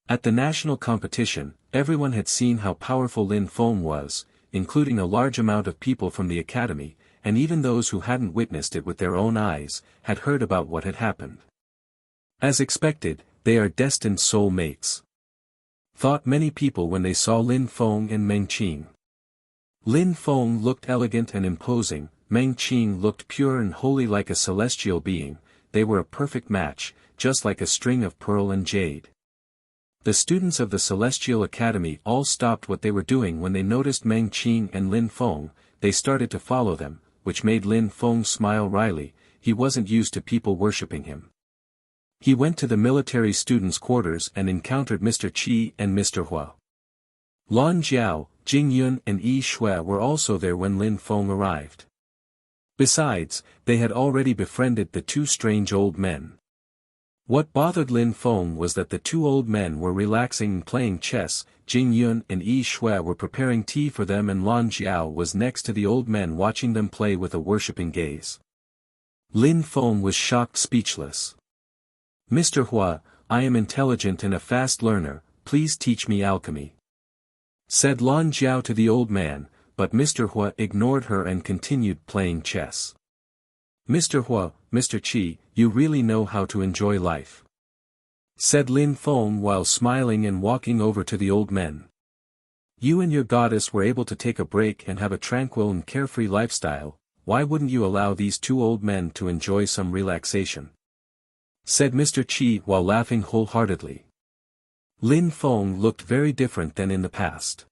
At the national competition, everyone had seen how powerful Lin Feng was, including a large amount of people from the academy, and even those who hadn't witnessed it with their own eyes, had heard about what had happened. As expected, they are destined soul mates. Thought many people when they saw Lin Feng and Meng Qing. Lin Feng looked elegant and imposing, Meng Qing looked pure and holy like a celestial being, they were a perfect match, just like a string of pearl and jade. The students of the Celestial Academy all stopped what they were doing when they noticed Meng Qing and Lin Feng, they started to follow them, which made Lin Feng smile wryly, he wasn't used to people worshipping him. He went to the military students' quarters and encountered Mr. Qi and Mr. Hua. Lan Jiao, Jing Yun and Yi Shui were also there when Lin Feng arrived. Besides, they had already befriended the two strange old men. What bothered Lin Feng was that the two old men were relaxing and playing chess, Jing Yun and Yi Shui were preparing tea for them, and Lan Jiao was next to the old men watching them play with a worshipping gaze. Lin Feng was shocked, speechless. Mr. Hua, I am intelligent and a fast learner, please teach me alchemy. Said Lan Jiao to the old man, but Mr. Hua ignored her and continued playing chess. Mr. Hua, Mr. Qi, you really know how to enjoy life. Said Lin Feng while smiling and walking over to the old men. You and your goddess were able to take a break and have a tranquil and carefree lifestyle, why wouldn't you allow these two old men to enjoy some relaxation? Said Mr. Qi while laughing wholeheartedly. Lin Feng looked very different than in the past.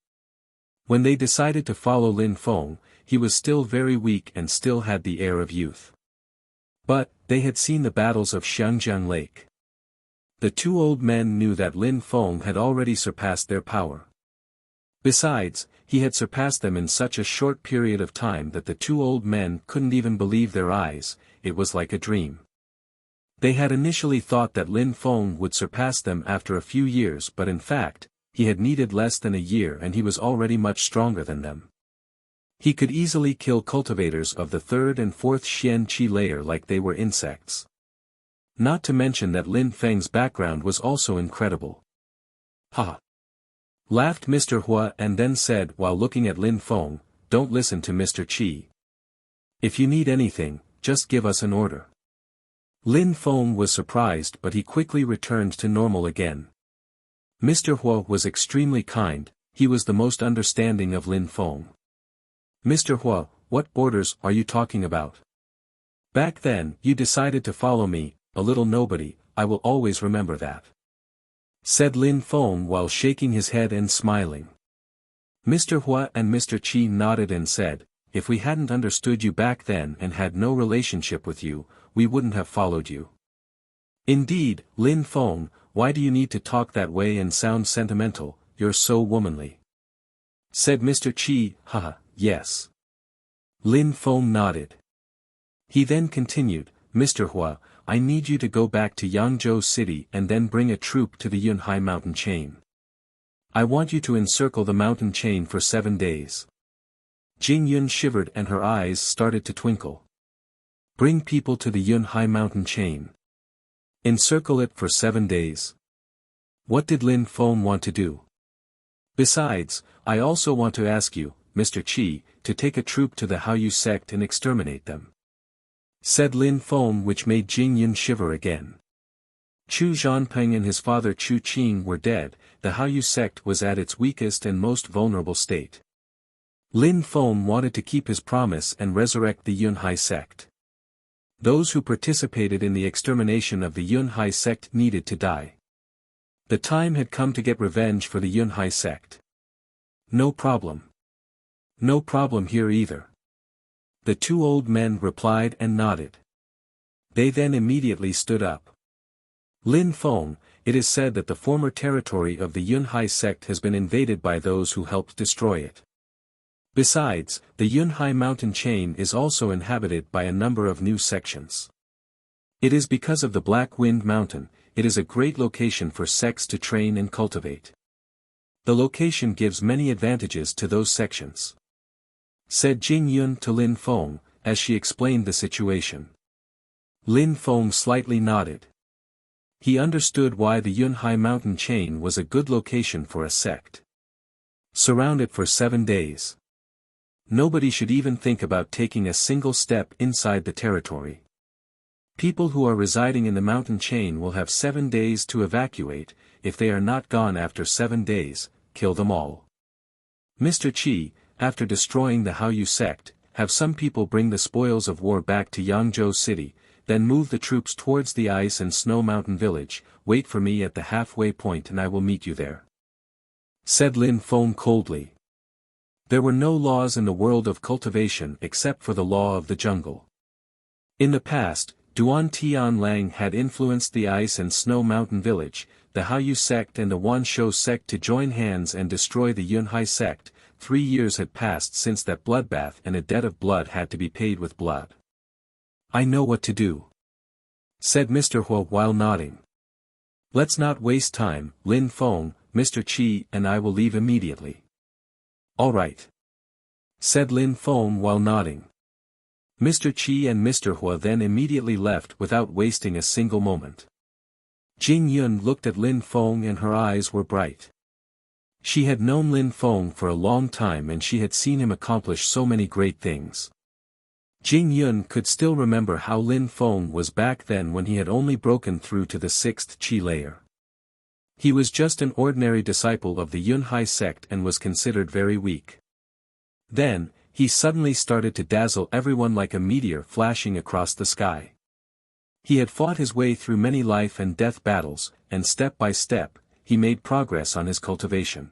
When they decided to follow Lin Feng, he was still very weak and still had the air of youth. But, they had seen the battles of Xiangjiang Lake. The two old men knew that Lin Feng had already surpassed their power. Besides, he had surpassed them in such a short period of time that the two old men couldn't even believe their eyes, it was like a dream. They had initially thought that Lin Feng would surpass them after a few years, but in fact, he had needed less than a year and he was already much stronger than them. He could easily kill cultivators of the 3rd and 4th Xian Qi layer like they were insects. Not to mention that Lin Feng's background was also incredible. Ha! Laughed Mr. Hua and then said while looking at Lin Feng, "Don't listen to Mr. Qi. If you need anything, just give us an order." Lin Feng was surprised but he quickly returned to normal again. Mr. Hua was extremely kind, he was the most understanding of Lin Feng. "Mr. Hua, what orders are you talking about? Back then, you decided to follow me, a little nobody, I will always remember that," said Lin Feng while shaking his head and smiling. Mr. Hua and Mr. Qi nodded and said, "If we hadn't understood you back then and had no relationship with you, we wouldn't have followed you." "Indeed, Lin Feng, why do you need to talk that way and sound sentimental, you're so womanly," said Mr. Qi. "Haha, yes." Lin Feng nodded. He then continued, "Mr. Hua, I need you to go back to Yangzhou City and then bring a troop to the Yunhai mountain chain. I want you to encircle the mountain chain for 7 days. Jing Yun shivered and her eyes started to twinkle. Bring people to the Yunhai mountain chain. Encircle it for 7 days. What did Lin Feng want to do? Besides, I also want to ask you, Mr. Qi, to take a troop to the Haoyu sect and exterminate them," said Lin Feng, which made Jing Yun shiver again. Chu Zhanpeng and his father Chu Qing were dead, the Haoyu sect was at its weakest and most vulnerable state. Lin Feng wanted to keep his promise and resurrect the Yunhai sect. Those who participated in the extermination of the Yunhai sect needed to die. The time had come to get revenge for the Yunhai sect. "No problem. No problem here either," the two old men replied and nodded. They then immediately stood up. "Lin Feng, it is said that the former territory of the Yunhai sect has been invaded by those who helped destroy it. Besides, the Yunhai mountain chain is also inhabited by a number of new sections. It is because of the Black Wind Mountain, it is a great location for sects to train and cultivate. The location gives many advantages to those sections," said Jing Yun to Lin Feng, as she explained the situation. Lin Feng slightly nodded. He understood why the Yunhai mountain chain was a good location for a sect. Surround it for 7 days. Nobody should even think about taking a single step inside the territory. People who are residing in the mountain chain will have 7 days to evacuate. If they are not gone after 7 days, kill them all. Mr. Qi, after destroying the Haoyu sect, have some people bring the spoils of war back to Yangzhou City, then move the troops towards the ice and snow mountain village, wait for me at the halfway point and I will meet you there," said Lin Feng coldly. There were no laws in the world of cultivation except for the law of the jungle. In the past, Duan Tianlang had influenced the ice and snow mountain village, the Haoyu sect and the Wanshou sect to join hands and destroy the Yunhai sect. 3 years had passed since that bloodbath and a debt of blood had to be paid with blood. "I know what to do," said Mr. Hua while nodding. "Let's not waste time, Lin Feng, Mr. Qi and I will leave immediately." "All right," said Lin Feng while nodding. Mr. Qi and Mr. Hua then immediately left without wasting a single moment. Jing Yun looked at Lin Feng and her eyes were bright. She had known Lin Feng for a long time and she had seen him accomplish so many great things. Jing Yun could still remember how Lin Feng was back then when he had only broken through to the 6th Qi layer. He was just an ordinary disciple of the Yunhai sect and was considered very weak. Then, he suddenly started to dazzle everyone like a meteor flashing across the sky. He had fought his way through many life and death battles, and step by step, he made progress on his cultivation.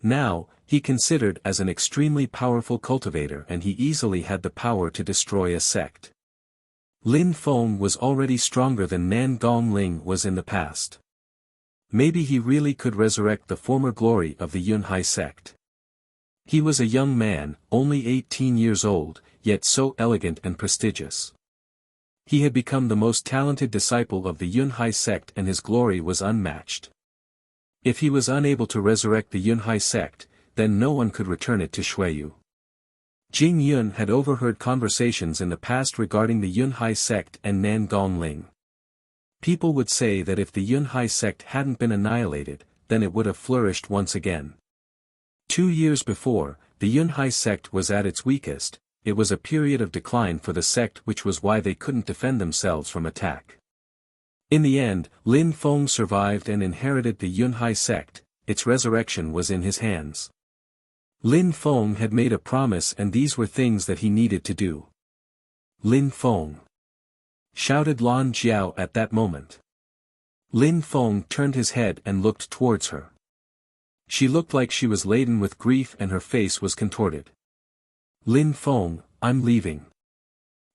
Now, he considered as an extremely powerful cultivator and he easily had the power to destroy a sect. Lin Feng was already stronger than Nan Gongling was in the past. Maybe he really could resurrect the former glory of the Yunhai sect. He was a young man, only 18 years old, yet so elegant and prestigious. He had become the most talented disciple of the Yunhai sect and his glory was unmatched. If he was unable to resurrect the Yunhai sect, then no one could return it to Xueyu. Jing Yun had overheard conversations in the past regarding the Yunhai sect and Nan Gongling. People would say that if the Yunhai sect hadn't been annihilated, then it would have flourished once again. 2 years before, the Yunhai sect was at its weakest. It was a period of decline for the sect, which was why they couldn't defend themselves from attack. In the end, Lin Feng survived and inherited the Yunhai sect. Its resurrection was in his hands. Lin Feng had made a promise and these were things that he needed to do. Lin Feng! Shouted Lan Jiao at that moment. Lin Feng turned his head and looked towards her. She looked like she was laden with grief and her face was contorted. Lin Feng, I'm leaving.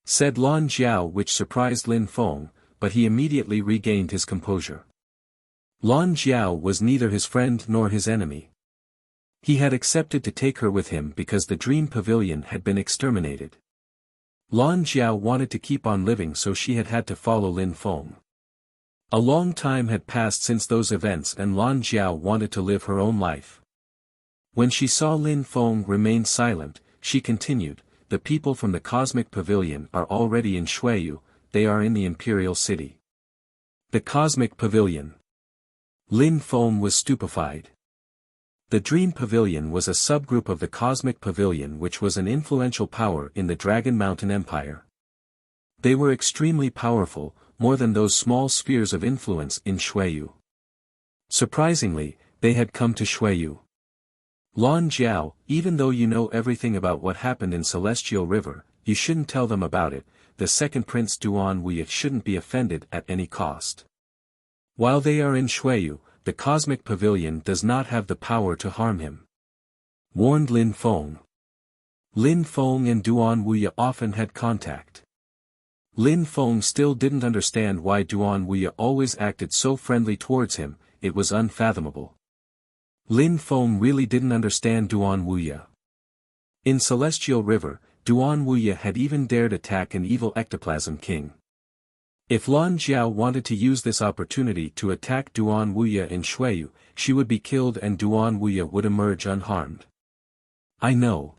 Said Lan Jiao, which surprised Lin Feng, but he immediately regained his composure. Lan Jiao was neither his friend nor his enemy. He had accepted to take her with him because the Dream Pavilion had been exterminated. Lan Jiao wanted to keep on living, so she had had to follow Lin Feng. A long time had passed since those events and Lan Jiao wanted to live her own life. When she saw Lin Feng remain silent, she continued, the people from the Cosmic Pavilion are already in Xueyu, they are in the Imperial City. The Cosmic Pavilion. Lin Feng was stupefied. The Dream Pavilion was a subgroup of the Cosmic Pavilion, which was an influential power in the Dragon Mountain Empire. They were extremely powerful, more than those small spheres of influence in Xueyu. Surprisingly, they had come to Xueyu. Lan Jiao, even though you know everything about what happened in Celestial River, you shouldn't tell them about it. The second Prince Duan Wuya shouldn't be offended at any cost. While they are in Xueyu, the Cosmic Pavilion does not have the power to harm him. Warned Lin Feng. Lin Feng and Duan Wuya often had contact. Lin Feng still didn't understand why Duan Wuya always acted so friendly towards him, it was unfathomable. Lin Feng really didn't understand Duan Wuya. In Celestial River, Duan Wuya had even dared attack an evil ectoplasm king. If Lan Jiao wanted to use this opportunity to attack Duan Wuya in Xueyu, she would be killed and Duan Wuya would emerge unharmed. I know.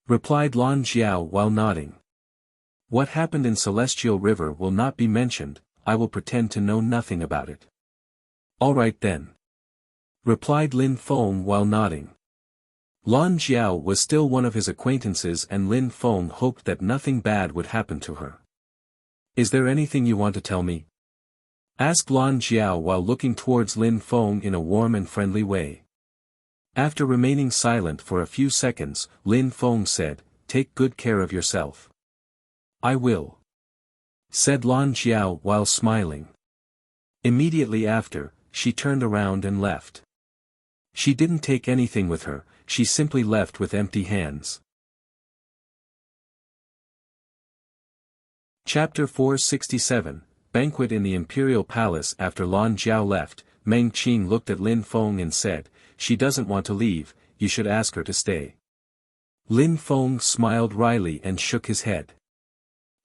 Replied Lan Jiao while nodding. What happened in Celestial River will not be mentioned, I will pretend to know nothing about it. All right then. Replied Lin Feng while nodding. Lan Jiao was still one of his acquaintances and Lin Feng hoped that nothing bad would happen to her. Is there anything you want to tell me? Asked Lan Jiao while looking towards Lin Feng in a warm and friendly way. After remaining silent for a few seconds, Lin Feng said, take good care of yourself. I will. Said Lan Jiao while smiling. Immediately after, she turned around and left. She didn't take anything with her, she simply left with empty hands. Chapter 467, Banquet in the Imperial Palace. After Lan Jiao left, Meng Qing looked at Lin Feng and said, she doesn't want to leave, you should ask her to stay. Lin Feng smiled wryly and shook his head.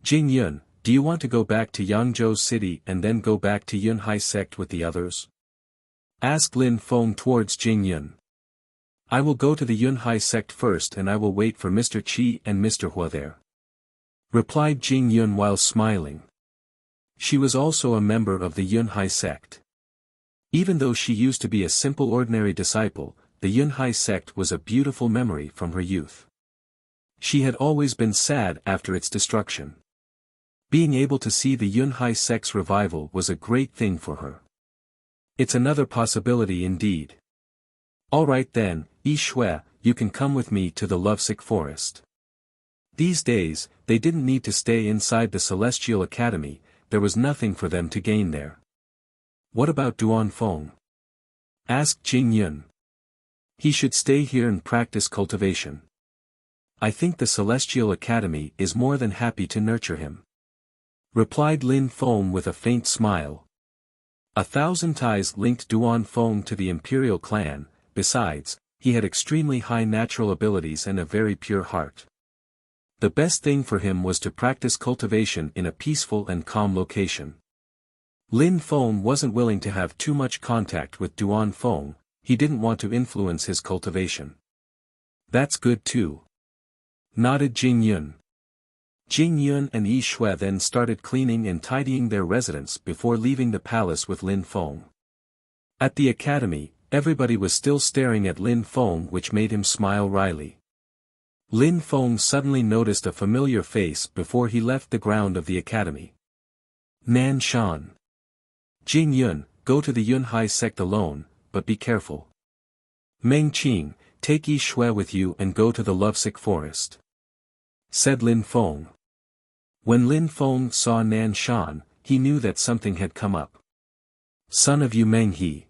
Jing Yun, do you want to go back to Yangzhou City and then go back to Yunhai sect with the others? Asked Lin Feng towards Jing Yun. I will go to the Yunhai sect first and I will wait for Mr. Qi and Mr. Hua there. Replied Jing Yun while smiling. She was also a member of the Yunhai sect. Even though she used to be a simple ordinary disciple, the Yunhai sect was a beautiful memory from her youth. She had always been sad after its destruction. Being able to see the Yunhai sect's revival was a great thing for her. It's another possibility indeed. All right then, Yi Shui, you can come with me to the lovesick forest. These days, they didn't need to stay inside the Celestial Academy, there was nothing for them to gain there. What about Duan Feng? Asked Jing Yun. He should stay here and practice cultivation. I think the Celestial Academy is more than happy to nurture him. Replied Lin Feng with a faint smile. 1,000 ties linked Duan Feng to the Imperial clan, besides, he had extremely high natural abilities and a very pure heart. The best thing for him was to practice cultivation in a peaceful and calm location. Lin Feng wasn't willing to have too much contact with Duan Feng, he didn't want to influence his cultivation. That's good too, nodded Jing Yun. Jing Yun and Yi Shui then started cleaning and tidying their residence before leaving the palace with Lin Feng. At the academy, everybody was still staring at Lin Feng, which made him smile wryly. Lin Feng suddenly noticed a familiar face before he left the ground of the academy. Nan Shan. Jing Yun, go to the Yunhai sect alone, but be careful. Meng Qing, take Yi Shui with you and go to the lovesick forest, said Lin Feng. When Lin Feng saw Nan Shan, he knew that something had come up. Son of Yu Meng He.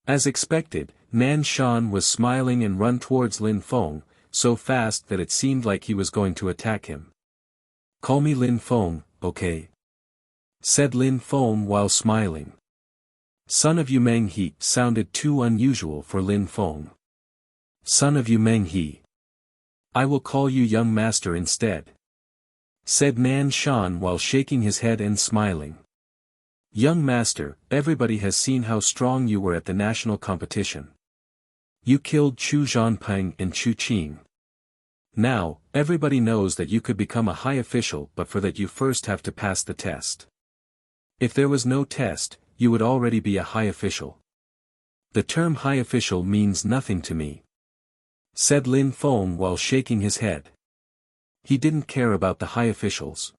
As expected, Nan Shan was smiling and run towards Lin Feng, so fast that it seemed like he was going to attack him. Call me Lin Feng, okay? Said Lin Feng while smiling. Son of Yu Meng He sounded too unusual for Lin Feng. Son of Yu Meng He. I will call you young master instead, said Nan Shan while shaking his head and smiling. Young master, everybody has seen how strong you were at the national competition. You killed Chu Zhanpeng and Chu Qing. Now, everybody knows that you could become a high official, but for that you first have to pass the test. If there was no test, you would already be a high official. The term high official means nothing to me, said Lin Feng while shaking his head. He didn't care about the high officials.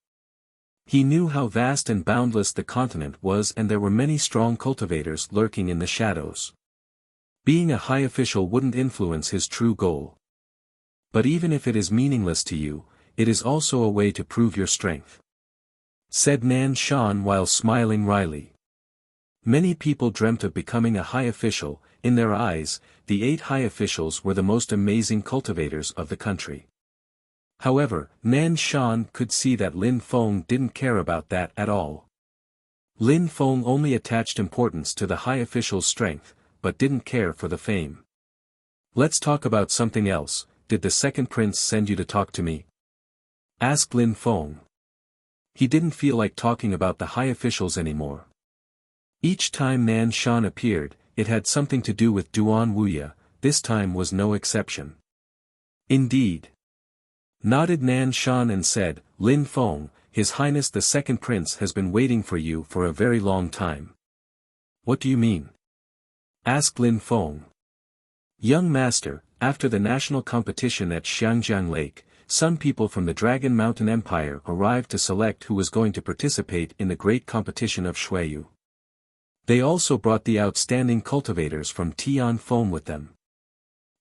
He knew how vast and boundless the continent was, and there were many strong cultivators lurking in the shadows. Being a high official wouldn't influence his true goal. But even if it is meaningless to you, it is also a way to prove your strength, said Nan Shan while smiling wryly. Many people dreamt of becoming a high official. In their eyes, the 8 high officials were the most amazing cultivators of the country. However, Nan Shan could see that Lin Feng didn't care about that at all. Lin Feng only attached importance to the high official's strength, but didn't care for the fame. Let's talk about something else. Did the second prince send you to talk to me? Asked Lin Feng. He didn't feel like talking about the high officials anymore. Each time Nan Shan appeared, it had something to do with Duan Wuxia. This time was no exception. Indeed, nodded Nan Shan and said, Lin Feng, His Highness the Second Prince has been waiting for you for a very long time. What do you mean? Asked Lin Feng. Young master, after the national competition at Xiangjiang Lake, some people from the Dragon Mountain Empire arrived to select who was going to participate in the great competition of Shuiyu. They also brought the outstanding cultivators from Tianfeng with them.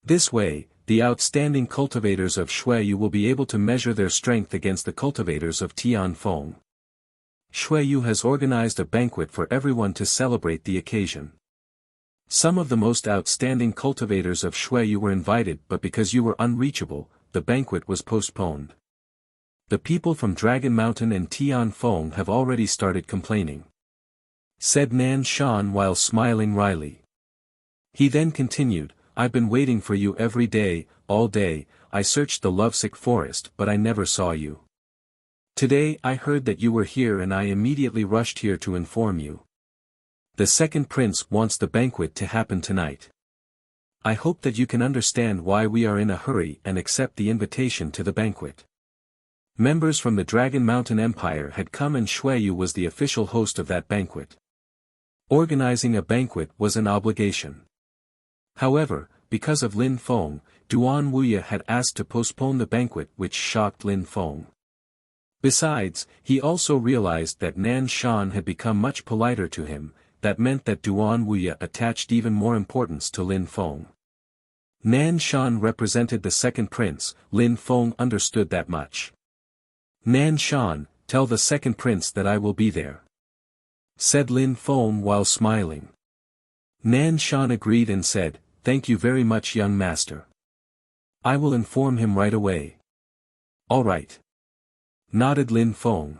This way, the outstanding cultivators of Shuiyu will be able to measure their strength against the cultivators of Tianfeng. Shuiyu has organized a banquet for everyone to celebrate the occasion. Some of the most outstanding cultivators of Shuiyu were invited, but because you were unreachable, the banquet was postponed. The people from Dragon Mountain and Tianfeng have already started complaining, said Nan Shan while smiling wryly. He then continued, I've been waiting for you every day, all day. I searched the lovesick forest but I never saw you. Today I heard that you were here and I immediately rushed here to inform you. The second prince wants the banquet to happen tonight. I hope that you can understand why we are in a hurry and accept the invitation to the banquet. Members from the Dragon Mountain Empire had come and Shuiyu was the official host of that banquet. Organizing a banquet was an obligation. However, because of Lin Feng, Duan Wuxia had asked to postpone the banquet, which shocked Lin Feng. Besides, he also realized that Nan Shan had become much politer to him. That meant that Duan Wuxia attached even more importance to Lin Feng. Nan Shan represented the second prince. Lin Feng understood that much. Nan Shan, tell the second prince that I will be there, said Lin Feng while smiling. Nan Shan agreed and said, Thank you very much, young master. I will inform him right away. All right, nodded Lin Feng.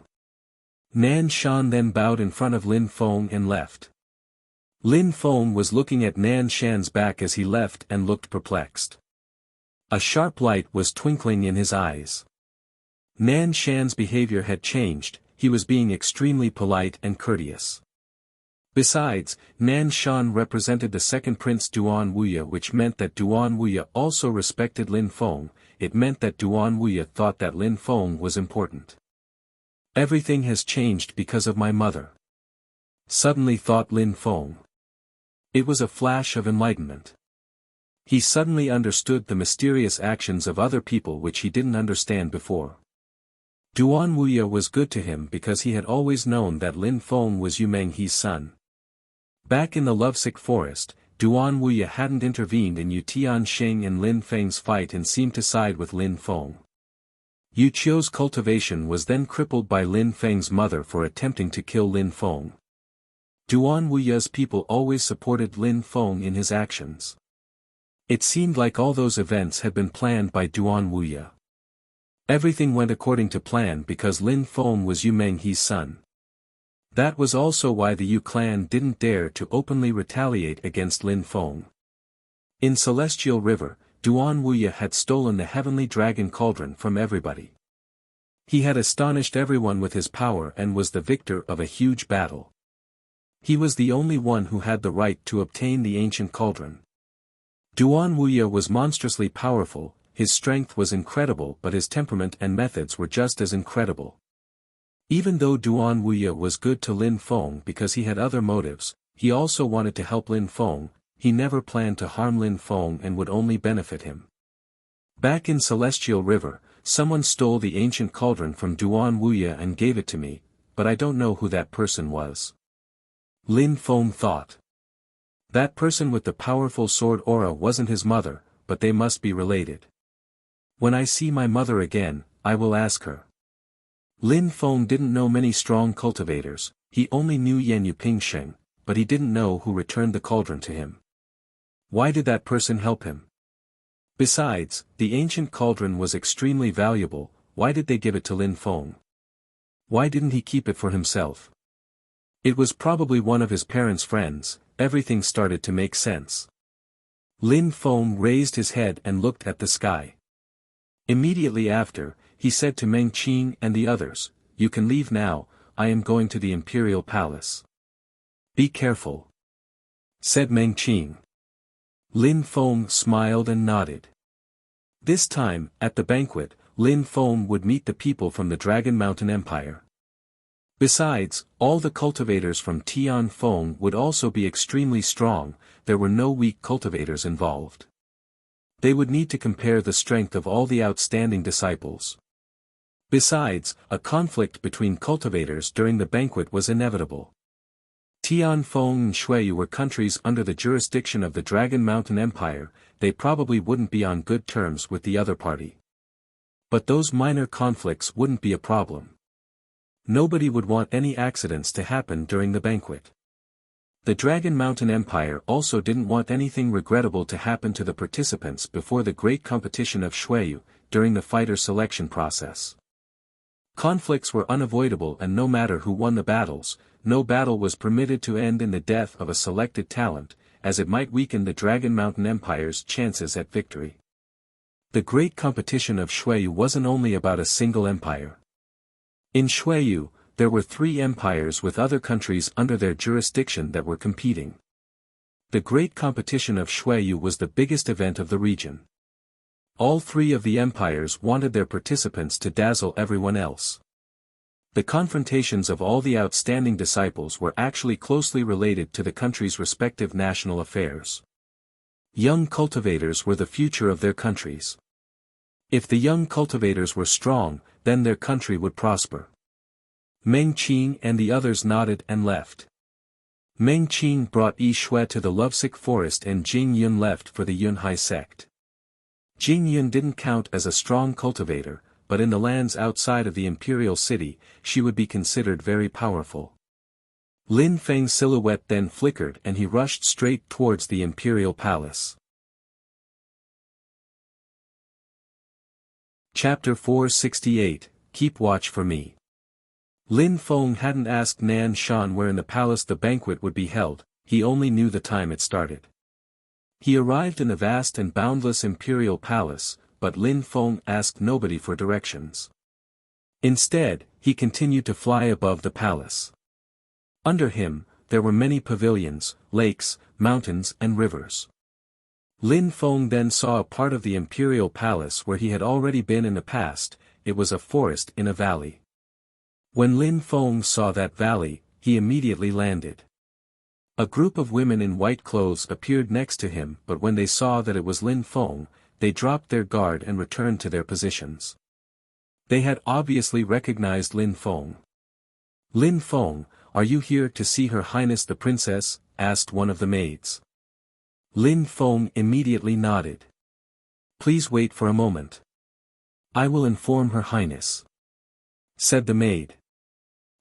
Nan Shan then bowed in front of Lin Feng and left. Lin Feng was looking at Nan Shan's back as he left and looked perplexed. A sharp light was twinkling in his eyes. Nan Shan's behavior had changed, he was being extremely polite and courteous. Besides, Nan Shan represented the second Prince Duan Wuya, which meant that Duan Wuya also respected Lin Feng. It meant that Duan Wuya thought that Lin Feng was important. Everything has changed because of my mother. Suddenly thought Lin Feng. It was a flash of enlightenment. He suddenly understood the mysterious actions of other people which he didn't understand before. Duan Wuya was good to him because he had always known that Lin Feng was Yu Menghe's son. Back in the lovesick forest, Duan Wuya hadn't intervened in Yu Tianxing and Lin Feng's fight and seemed to side with Lin Feng. Yu Qiu's cultivation was then crippled by Lin Feng's mother for attempting to kill Lin Feng. Duan Wuya's people always supported Lin Feng in his actions. It seemed like all those events had been planned by Duan Wuya. Everything went according to plan because Lin Feng was Yu Menghe's son. That was also why the Yu clan didn't dare to openly retaliate against Lin Feng. In Celestial River, Duan Wuya had stolen the heavenly dragon cauldron from everybody. He had astonished everyone with his power and was the victor of a huge battle. He was the only one who had the right to obtain the ancient cauldron. Duan Wuya was monstrously powerful, his strength was incredible, but his temperament and methods were just as incredible. Even though Duan Wuya was good to Lin Feng because he had other motives, he also wanted to help Lin Feng. He never planned to harm Lin Feng and would only benefit him. Back in Celestial River, someone stole the ancient cauldron from Duan Wuya and gave it to me, but I don't know who that person was. Lin Feng thought. That person with the powerful sword aura wasn't his mother, but they must be related. When I see my mother again, I will ask her. Lin Feng didn't know many strong cultivators, he only knew Yan Yupingsheng, but he didn't know who returned the cauldron to him. Why did that person help him? Besides, the ancient cauldron was extremely valuable, why did they give it to Lin Feng? Why didn't he keep it for himself? It was probably one of his parents' friends. Everything started to make sense. Lin Feng raised his head and looked at the sky. Immediately after, he said to Meng Qing and the others, "You can leave now, I am going to the Imperial Palace." "Be careful," said Meng Qing. Lin Feng smiled and nodded. This time, at the banquet, Lin Feng would meet the people from the Dragon Mountain Empire. Besides, all the cultivators from Tian Feng would also be extremely strong, there were no weak cultivators involved. They would need to compare the strength of all the outstanding disciples. Besides, a conflict between cultivators during the banquet was inevitable. Tian Feng and Shuiyu were countries under the jurisdiction of the Dragon Mountain Empire, they probably wouldn't be on good terms with the other party. But those minor conflicts wouldn't be a problem. Nobody would want any accidents to happen during the banquet. The Dragon Mountain Empire also didn't want anything regrettable to happen to the participants before the great competition of Shuiyu, during the fighter selection process. Conflicts were unavoidable, and no matter who won the battles, no battle was permitted to end in the death of a selected talent, as it might weaken the Dragon Mountain Empire's chances at victory. The great competition of Shuiyu wasn't only about a single empire. In Shuiyu, there were 3 empires with other countries under their jurisdiction that were competing. The great competition of Shuiyu was the biggest event of the region. All 3 of the empires wanted their participants to dazzle everyone else. The confrontations of all the outstanding disciples were actually closely related to the country's respective national affairs. Young cultivators were the future of their countries. If the young cultivators were strong, then their country would prosper. Meng Qing and the others nodded and left. Meng Qing brought Yi Shui to the lovesick forest and Jing Yun left for the Yunhai sect. Jing Yun didn't count as a strong cultivator, but in the lands outside of the imperial city, she would be considered very powerful. Lin Feng's silhouette then flickered and he rushed straight towards the imperial palace. Chapter 468, Keep Watch for Me. Lin Feng hadn't asked Nan Shan where in the palace the banquet would be held, he only knew the time it started. He arrived in the vast and boundless imperial palace, but Lin Feng asked nobody for directions. Instead, he continued to fly above the palace. Under him, there were many pavilions, lakes, mountains and rivers. Lin Feng then saw a part of the imperial palace where he had already been in the past. It was a forest in a valley. When Lin Feng saw that valley, he immediately landed. A group of women in white clothes appeared next to him, but when they saw that it was Lin Feng, they dropped their guard and returned to their positions. They had obviously recognized Lin Feng. "Lin Feng, are you here to see Her Highness the Princess?" asked one of the maids. Lin Feng immediately nodded. "Please wait for a moment. I will inform Her Highness," said the maid.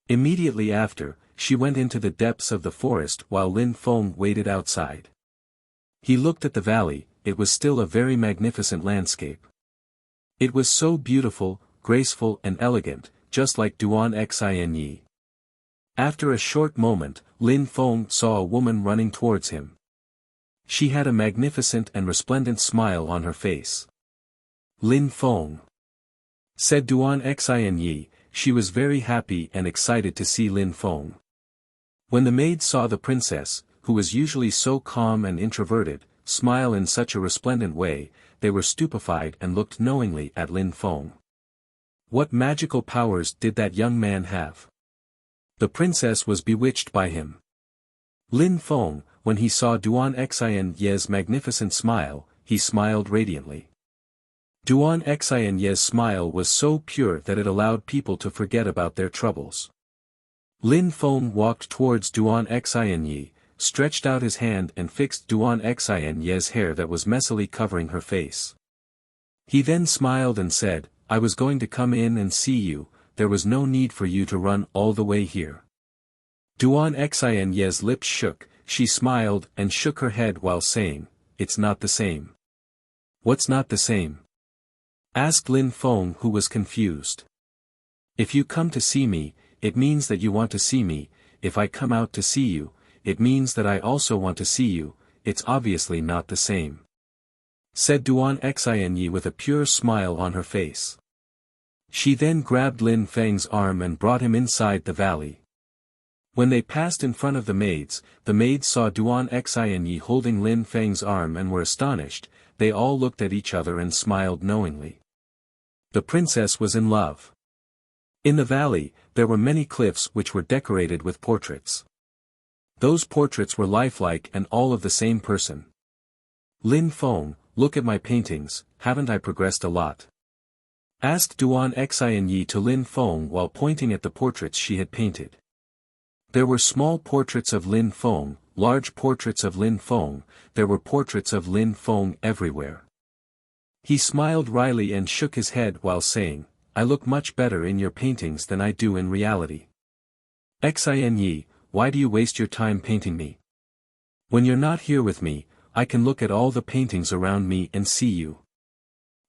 Immediately after, she went into the depths of the forest while Lin Feng waited outside. He looked at the valley. It was still a very magnificent landscape. It was so beautiful, graceful and elegant, just like Duan Xinyi. After a short moment, Lin Feng saw a woman running towards him. She had a magnificent and resplendent smile on her face. "Lin Feng," said Duan Xinyi. She was very happy and excited to see Lin Feng. When the maid saw the princess, who was usually so calm and introverted, smile in such a resplendent way, they were stupefied and looked knowingly at Lin Feng. What magical powers did that young man have? The princess was bewitched by him. Lin Feng, when he saw Duan Xinyi's magnificent smile, he smiled radiantly. Duan Xinyi's smile was so pure that it allowed people to forget about their troubles. Lin Feng walked towards Duan Xinyi, stretched out his hand and fixed Duan Xinyi's hair that was messily covering her face. He then smiled and said, "I was going to come in and see you, there was no need for you to run all the way here." Duan Xinyi's lips shook, she smiled and shook her head while saying, "It's not the same." "What's not the same?" asked Lin Feng, who was confused. "If you come to see me, it means that you want to see me. If I come out to see you, it means that I also want to see you. It's obviously not the same," said Duan Xinyi with a pure smile on her face. She then grabbed Lin Feng's arm and brought him inside the valley. When they passed in front of the maids saw Duan Xinyi holding Lin Feng's arm and were astonished. They all looked at each other and smiled knowingly. The princess was in love. In the valley, there were many cliffs which were decorated with portraits. Those portraits were lifelike and all of the same person. "Lin Feng, look at my paintings, haven't I progressed a lot?" asked Duan Xinyi to Lin Feng while pointing at the portraits she had painted. There were small portraits of Lin Feng, large portraits of Lin Feng, there were portraits of Lin Feng everywhere. He smiled wryly and shook his head while saying, "I look much better in your paintings than I do in reality. Xinyi, why do you waste your time painting me? When you're not here with me, I can look at all the paintings around me and see you,"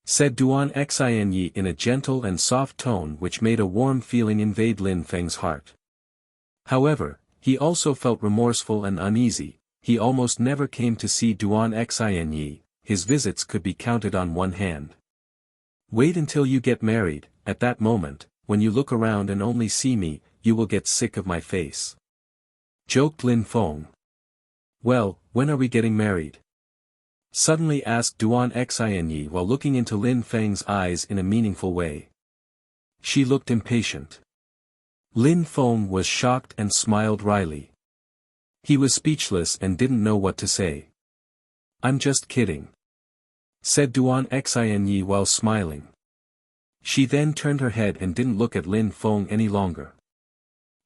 said Duan Xinyi in a gentle and soft tone which made a warm feeling invade Lin Feng's heart. However, he also felt remorseful and uneasy. He almost never came to see Duan Xinyi, his visits could be counted on one hand. "Wait until you get married, at that moment, when you look around and only see me, you will get sick of my face," joked Lin Feng. "Well, when are we getting married?" suddenly asked Duan Xinyi while looking into Lin Feng's eyes in a meaningful way. She looked impatient. Lin Feng was shocked and smiled wryly. He was speechless and didn't know what to say. "I'm just kidding," said Duan Xinyi while smiling. She then turned her head and didn't look at Lin Feng any longer.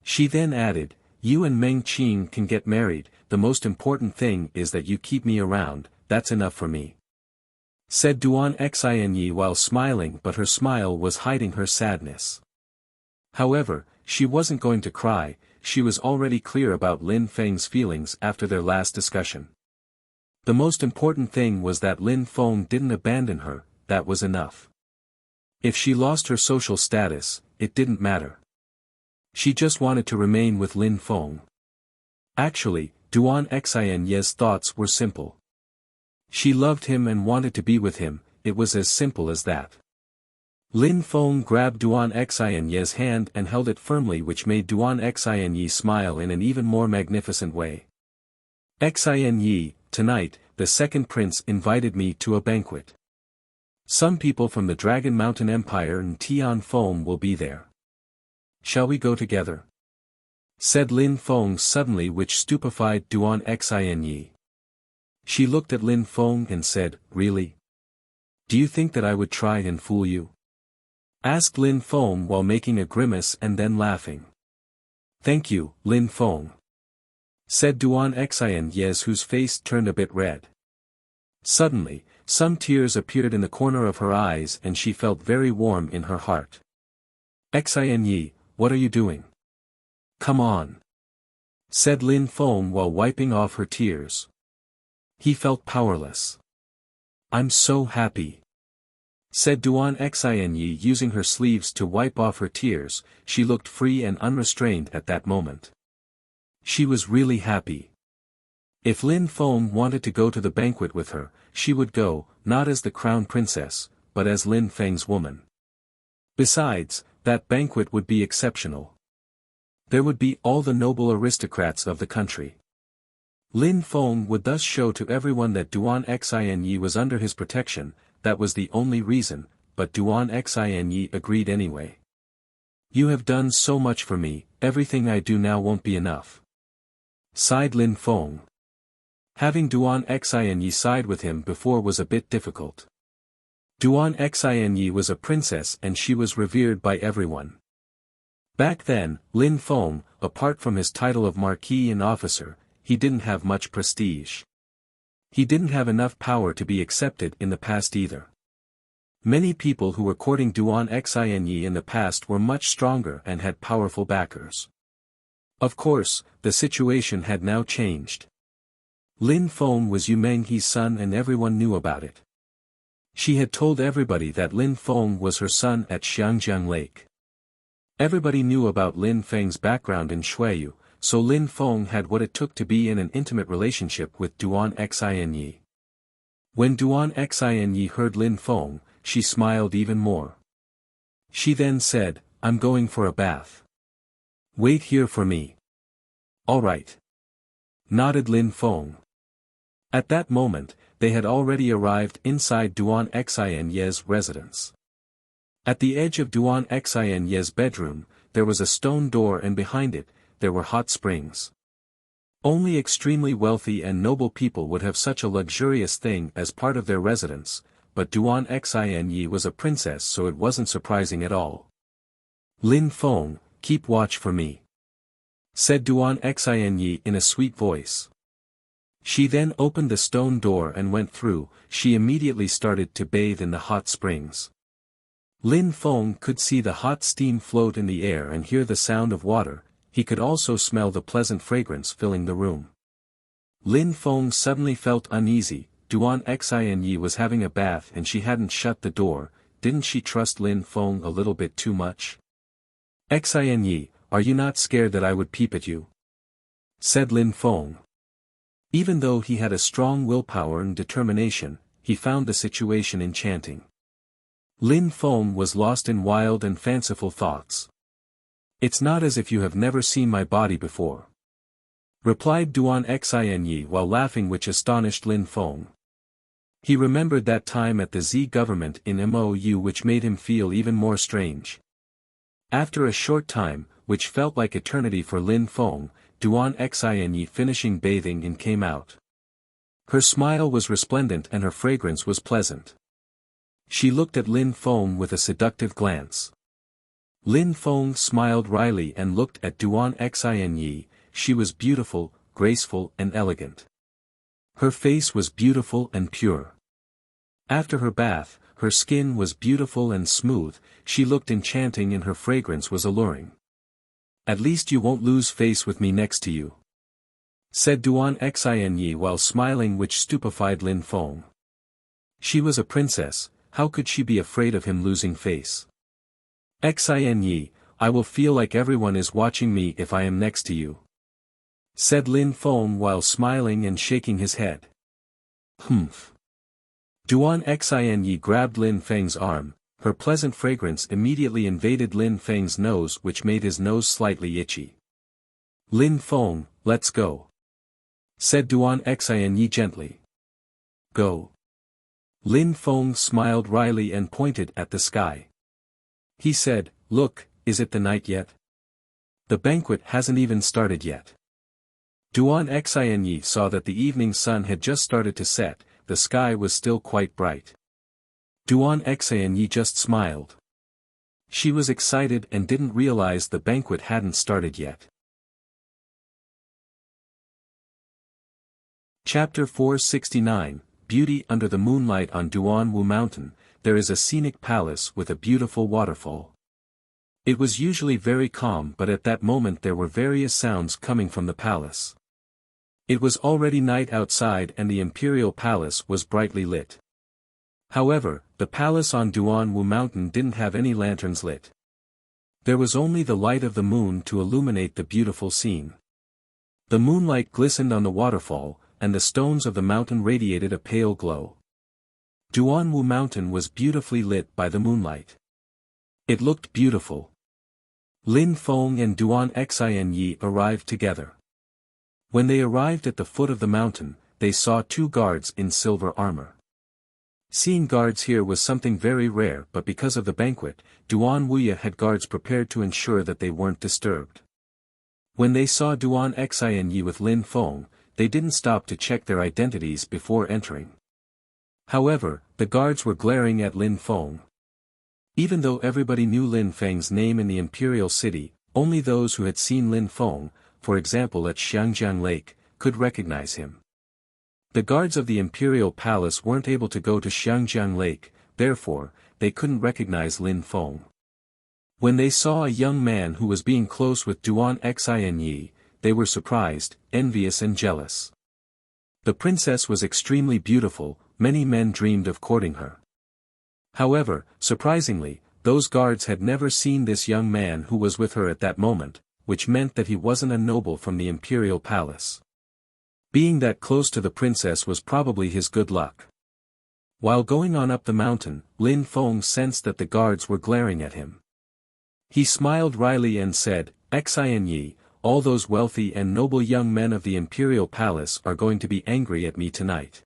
She then added, "You and Meng Qing can get married, the most important thing is that you keep me around, that's enough for me," said Duan Xinyi while smiling, but her smile was hiding her sadness. However, she wasn't going to cry, she was already clear about Lin Feng's feelings after their last discussion. The most important thing was that Lin Feng didn't abandon her, that was enough. If she lost her social status, it didn't matter. She just wanted to remain with Lin Feng. Actually, Duan Xinyi's thoughts were simple. She loved him and wanted to be with him, it was as simple as that. Lin Feng grabbed Duan Xinye's hand and held it firmly, which made Duan Xinye smile in an even more magnificent way. Xinye, tonight, the second prince invited me to a banquet. Some people from the Dragon Mountain Empire and Tian Feng will be there. Shall we go together? Said Lin Feng suddenly, which stupefied Duan Xinye. She looked at Lin Feng and said, "Really? Do you think that I would try and fool you?" Asked Lin Feng while making a grimace and then laughing. "Thank you, Lin Feng," said Duan Xinye, whose face turned a bit red. Suddenly, some tears appeared in the corner of her eyes and she felt very warm in her heart. "Xinye, what are you doing? Come on," said Lin Feng while wiping off her tears. He felt powerless. "I'm so happy," said Duan Xinye, using her sleeves to wipe off her tears. She looked free and unrestrained at that moment. She was really happy. If Lin Feng wanted to go to the banquet with her, she would go, not as the crown princess, but as Lin Feng's woman. Besides, that banquet would be exceptional. There would be all the noble aristocrats of the country. Lin Feng would thus show to everyone that Duan Xinye was under his protection. That was the only reason, but Duan Xinye agreed anyway. "You have done so much for me, everything I do now won't be enough," sighed Lin Feng. Having Duan Xinye side with him before was a bit difficult. Duan Xinye was a princess and she was revered by everyone. Back then, Lin Feng, apart from his title of marquis and officer, he didn't have much prestige. He didn't have enough power to be accepted in the past either. Many people who were courting Duan Xinye in the past were much stronger and had powerful backers. Of course, the situation had now changed. Lin Feng was Yu Menghe's son and everyone knew about it. She had told everybody that Lin Feng was her son at Xiangjiang Lake. Everybody knew about Lin Feng's background in Shuiyu, so Lin Feng had what it took to be in an intimate relationship with Duan Xinye. When Duan Xinye heard Lin Feng, she smiled even more. She then said, "I'm going for a bath. Wait here for me." "All right," nodded Lin Feng. At that moment, they had already arrived inside Duan Xinye's residence. At the edge of Duan Xinye's bedroom, there was a stone door and behind it, there were hot springs. Only extremely wealthy and noble people would have such a luxurious thing as part of their residence, but Duan Xinye was a princess, so it wasn't surprising at all. "Lin Feng, keep watch for me," said Duan Xinye in a sweet voice. She then opened the stone door and went through. She immediately started to bathe in the hot springs. Lin Feng could see the hot steam float in the air and hear the sound of water. He could also smell the pleasant fragrance filling the room. Lin Feng suddenly felt uneasy. Duan Xinye was having a bath and she hadn't shut the door. Didn't she trust Lin Feng a little bit too much? "Xinye, are you not scared that I would peep at you?" said Lin Feng. Even though he had a strong willpower and determination, he found the situation enchanting. Lin Feng was lost in wild and fanciful thoughts. "It's not as if you have never seen my body before," replied Duan Xinye while laughing, which astonished Lin Feng. He remembered that time at the Z government in Mou, which made him feel even more strange. After a short time, which felt like eternity for Lin Feng, Duan Xinye finishing bathing and came out. Her smile was resplendent and her fragrance was pleasant. She looked at Lin Feng with a seductive glance. Lin Feng smiled wryly and looked at Duan Xinye. She was beautiful, graceful and elegant. Her face was beautiful and pure. After her bath, her skin was beautiful and smooth. She looked enchanting and her fragrance was alluring. "At least you won't lose face with me next to you," said Duan Xinye while smiling, which stupefied Lin Feng. She was a princess, how could she be afraid of him losing face? "Xinye, I will feel like everyone is watching me if I am next to you," said Lin Feng while smiling and shaking his head. "Humph." Duan Xinye grabbed Lin Feng's arm. Her pleasant fragrance immediately invaded Lin Feng's nose, which made his nose slightly itchy. "Lin Feng, let's go," said Duan Xianyi gently. "Go." Lin Feng smiled wryly and pointed at the sky. He said, "Look, is it the night yet? The banquet hasn't even started yet." Duan Xianyi saw that the evening sun had just started to set, the sky was still quite bright. Duan Xianyi just smiled. She was excited and didn't realize the banquet hadn't started yet. Chapter 469, Beauty Under the Moonlight. On Duanwu Mountain, there is a scenic palace with a beautiful waterfall. It was usually very calm, but at that moment there were various sounds coming from the palace. It was already night outside and the imperial palace was brightly lit. However, the palace on Duanwu Mountain didn't have any lanterns lit. There was only the light of the moon to illuminate the beautiful scene. The moonlight glistened on the waterfall, and the stones of the mountain radiated a pale glow. Duanwu Mountain was beautifully lit by the moonlight. It looked beautiful. Lin Feng and Duan Xianyi arrived together. When they arrived at the foot of the mountain, they saw two guards in silver armor. Seeing guards here was something very rare, but because of the banquet, Duan Wuya had guards prepared to ensure that they weren't disturbed. When they saw Duan Xianyi with Lin Feng, they didn't stop to check their identities before entering. However, the guards were glaring at Lin Feng. Even though everybody knew Lin Feng's name in the imperial city, only those who had seen Lin Feng, for example at Xiangjiang Lake, could recognize him. The guards of the imperial palace weren't able to go to Xiangjiang Lake, therefore, they couldn't recognize Lin Feng. When they saw a young man who was being close with Duan Xianyi, they were surprised, envious and jealous. The princess was extremely beautiful, many men dreamed of courting her. However, surprisingly, those guards had never seen this young man who was with her at that moment, which meant that he wasn't a noble from the imperial palace. Being that close to the princess was probably his good luck. While going on up the mountain, Lin Feng sensed that the guards were glaring at him. He smiled wryly and said, "Xianyi, all those wealthy and noble young men of the imperial palace are going to be angry at me tonight.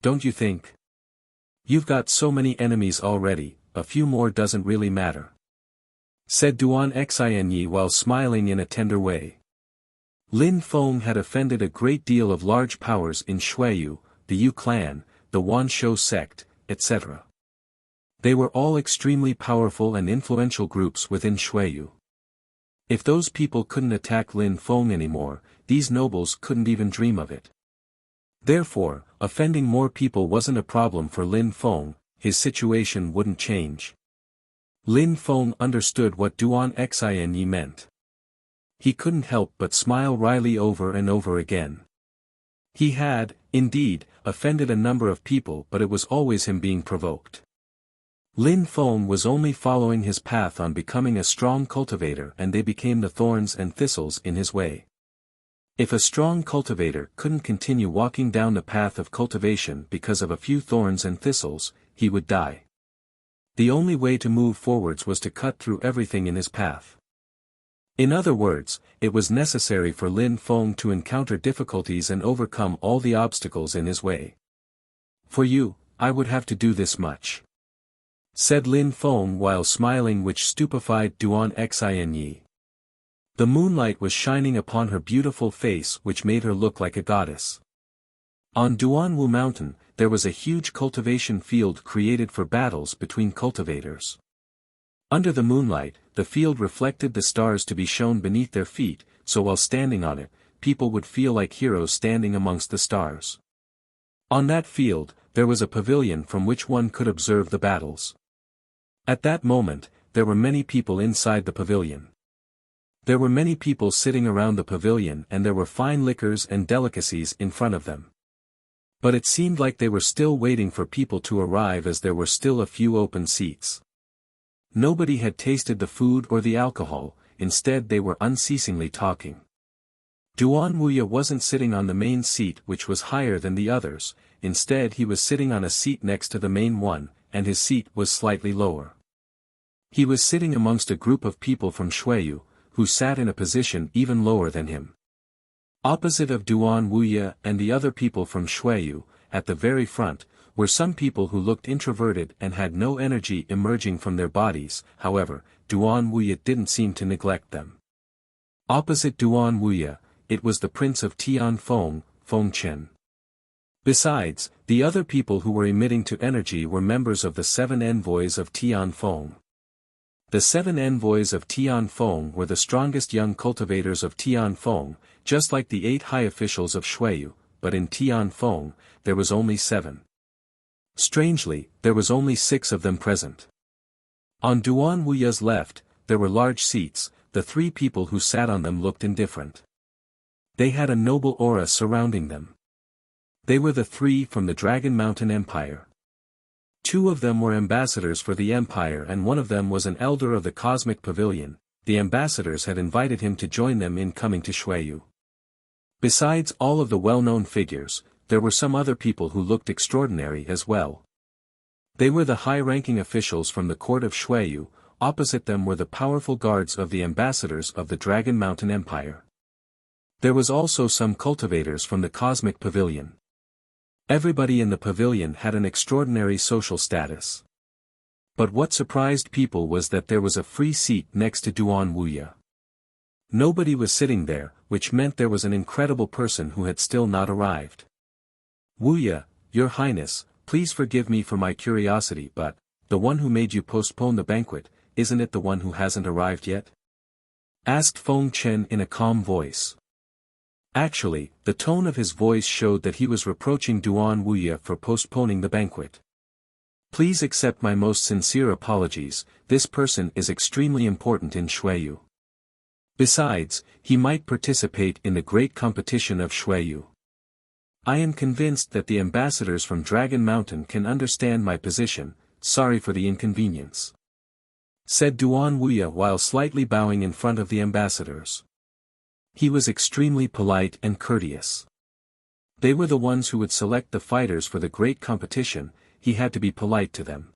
Don't you think? You've got so many enemies already, a few more doesn't really matter," said Duan Xianyi while smiling in a tender way. Lin Feng had offended a great deal of large powers in Shuiyu, the Yu clan, the Wanshou sect, etc. They were all extremely powerful and influential groups within Shuiyu. If those people couldn't attack Lin Feng anymore, these nobles couldn't even dream of it. Therefore, offending more people wasn't a problem for Lin Feng, his situation wouldn't change. Lin Feng understood what Duan Xianyi meant. He couldn't help but smile wryly over and over again. He had, indeed, offended a number of people, but it was always him being provoked. Lin Feng was only following his path on becoming a strong cultivator, and they became the thorns and thistles in his way. If a strong cultivator couldn't continue walking down the path of cultivation because of a few thorns and thistles, he would die. The only way to move forwards was to cut through everything in his path. In other words, it was necessary for Lin Feng to encounter difficulties and overcome all the obstacles in his way. "For you, I would have to do this much," said Lin Feng while smiling, which stupefied Duan Xianyi. The moonlight was shining upon her beautiful face, which made her look like a goddess. On Duanwu Mountain, there was a huge cultivation field created for battles between cultivators. Under the moonlight, the field reflected the stars to be shown beneath their feet, so while standing on it, people would feel like heroes standing amongst the stars. On that field, there was a pavilion from which one could observe the battles. At that moment, there were many people inside the pavilion. There were many people sitting around the pavilion, and there were fine liquors and delicacies in front of them. But it seemed like they were still waiting for people to arrive, as there were still a few open seats. Nobody had tasted the food or the alcohol, instead they were unceasingly talking. Duan Wuya wasn't sitting on the main seat, which was higher than the others, instead he was sitting on a seat next to the main one, and his seat was slightly lower. He was sitting amongst a group of people from Shuiyu, who sat in a position even lower than him. Opposite of Duan Wuya and the other people from Shuiyu, at the very front, were some people who looked introverted and had no energy emerging from their bodies. However, Duan Wuya didn't seem to neglect them. Opposite Duan Wuya, it was the prince of Tianfeng, Feng Chen. Besides, the other people who were emitting to energy were members of the 7 envoys of Tianfeng. The 7 envoys of Tianfeng were the strongest young cultivators of Tianfeng, just like the 8 high officials of Shuiyu, but in Tianfeng, there was only 7. Strangely, there was only 6 of them present. On Duan Wuya's left, there were large seats. The 3 people who sat on them looked indifferent. They had a noble aura surrounding them. They were the 3 from the Dragon Mountain Empire. 2 of them were ambassadors for the empire and one of them was an elder of the Cosmic Pavilion. The ambassadors had invited him to join them in coming to Shuiyu. Besides all of the well-known figures, there were some other people who looked extraordinary as well. They were the high-ranking officials from the court of Shuiyu. Opposite them were the powerful guards of the ambassadors of the Dragon Mountain Empire. There was also some cultivators from the Cosmic Pavilion. Everybody in the pavilion had an extraordinary social status. But what surprised people was that there was a free seat next to Duan Wuya. Nobody was sitting there, which meant there was an incredible person who had still not arrived. Wuya, Your Highness, please forgive me for my curiosity, but, the one who made you postpone the banquet, isn't it the one who hasn't arrived yet? Asked Feng Chen in a calm voice. Actually, the tone of his voice showed that he was reproaching Duan Wuya for postponing the banquet. Please accept my most sincere apologies, this person is extremely important in Shuiyu. Besides, he might participate in the great competition of Shuiyu. I am convinced that the ambassadors from Dragon Mountain can understand my position, sorry for the inconvenience. Said Duan Wuya while slightly bowing in front of the ambassadors. He was extremely polite and courteous. They were the ones who would select the fighters for the great competition, he had to be polite to them.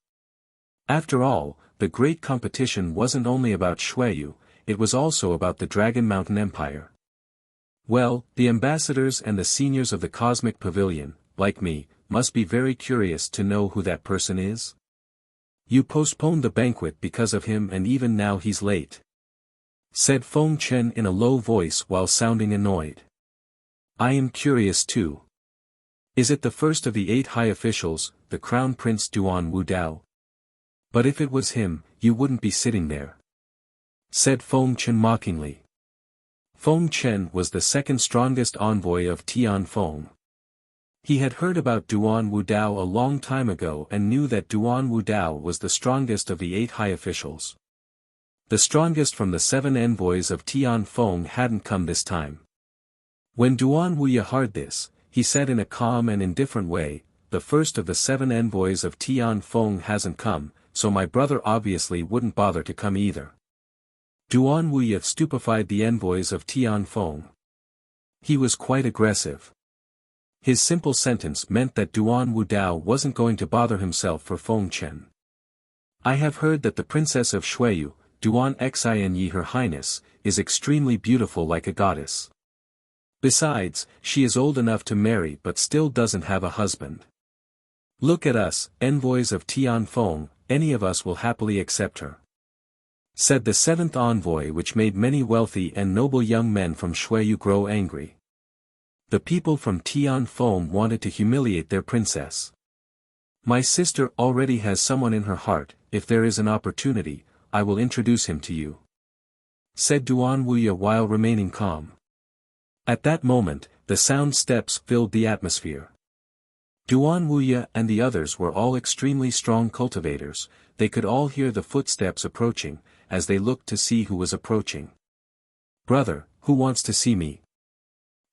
After all, the great competition wasn't only about Shuiyu, it was also about the Dragon Mountain Empire. Well, the ambassadors and the seniors of the Cosmic Pavilion, like me, must be very curious to know who that person is. You postponed the banquet because of him and even now he's late. Said Feng Chen in a low voice while sounding annoyed. I am curious too. Is it the first of the 8 high officials, the Crown Prince Duan Wudao? But if it was him, you wouldn't be sitting there. Said Feng Chen mockingly. Feng Chen was the second strongest envoy of Tianfeng. He had heard about Duan Wudao a long time ago and knew that Duan Wudao was the strongest of the 8 high officials. The strongest from the 7 envoys of Tianfeng hadn't come this time. When Duan Wuya heard this, he said in a calm and indifferent way, the first of the 7 envoys of Tianfeng hasn't come, so my brother obviously wouldn't bother to come either. Duan Wuya stupefied the envoys of Tianfeng. He was quite aggressive. His simple sentence meant that Duan Wudao wasn't going to bother himself for Feng Chen. I have heard that the princess of Shuiyu, Duan Xinyi Her Highness, is extremely beautiful like a goddess. Besides, she is old enough to marry but still doesn't have a husband. Look at us, envoys of Tianfeng, any of us will happily accept her. Said the 7th envoy, which made many wealthy and noble young men from Shuiyu grow angry. The people from Tianfeng wanted to humiliate their princess. My sister already has someone in her heart, if there is an opportunity, I will introduce him to you. Said Duan Wuya while remaining calm. At that moment, the sound steps filled the atmosphere. Duan Wuya and the others were all extremely strong cultivators, they could all hear the footsteps approaching, as they looked to see who was approaching. Brother, who wants to see me?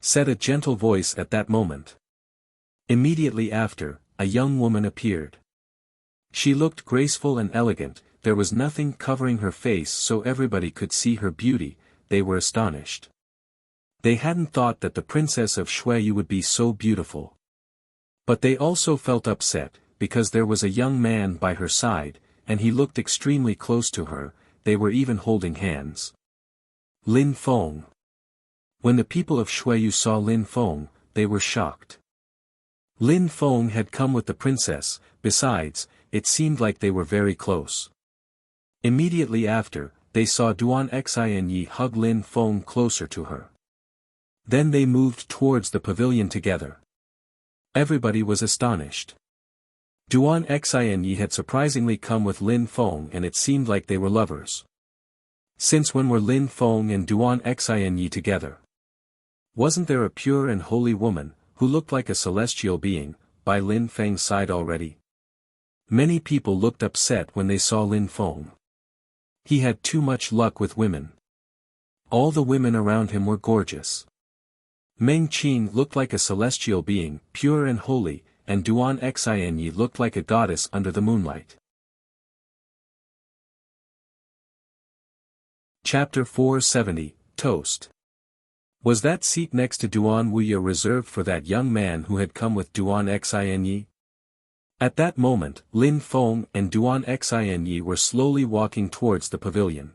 Said a gentle voice at that moment. Immediately after, a young woman appeared. She looked graceful and elegant, there was nothing covering her face so everybody could see her beauty, they were astonished. They hadn't thought that the princess of Shuiyu would be so beautiful. But they also felt upset, because there was a young man by her side, and he looked extremely close to her, they were even holding hands. Lin Feng. When the people of Shuiyu saw Lin Feng, they were shocked. Lin Feng had come with the princess, besides, it seemed like they were very close. Immediately after, they saw Duan Xinyi hug Lin Feng closer to her. Then they moved towards the pavilion together. Everybody was astonished. Duan Xinyi had surprisingly come with Lin Feng and it seemed like they were lovers. Since when were Lin Feng and Duan Xinyi together? Wasn't there a pure and holy woman, who looked like a celestial being, by Lin Feng's side already? Many people looked upset when they saw Lin Feng. He had too much luck with women. All the women around him were gorgeous. Meng Qing looked like a celestial being, pure and holy, and Duan Xinyi looked like a goddess under the moonlight. Chapter 470, Toast. Was that seat next to Duan Wuya reserved for that young man who had come with Duan Xinyi? At that moment, Lin Feng and Duan Xinyi were slowly walking towards the pavilion.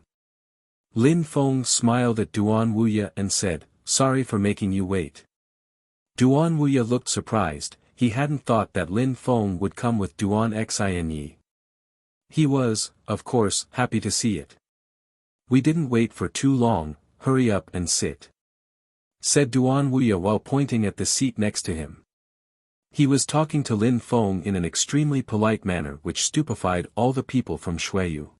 Lin Feng smiled at Duan Wuya and said, "Sorry for making you wait." Duan Wuya looked surprised, he hadn't thought that Lin Feng would come with Duan Xinyi. He was, of course, happy to see it. "We didn't wait for too long, hurry up and sit," said Duan Wuya while pointing at the seat next to him. He was talking to Lin Feng in an extremely polite manner which stupefied all the people from Shuiyu.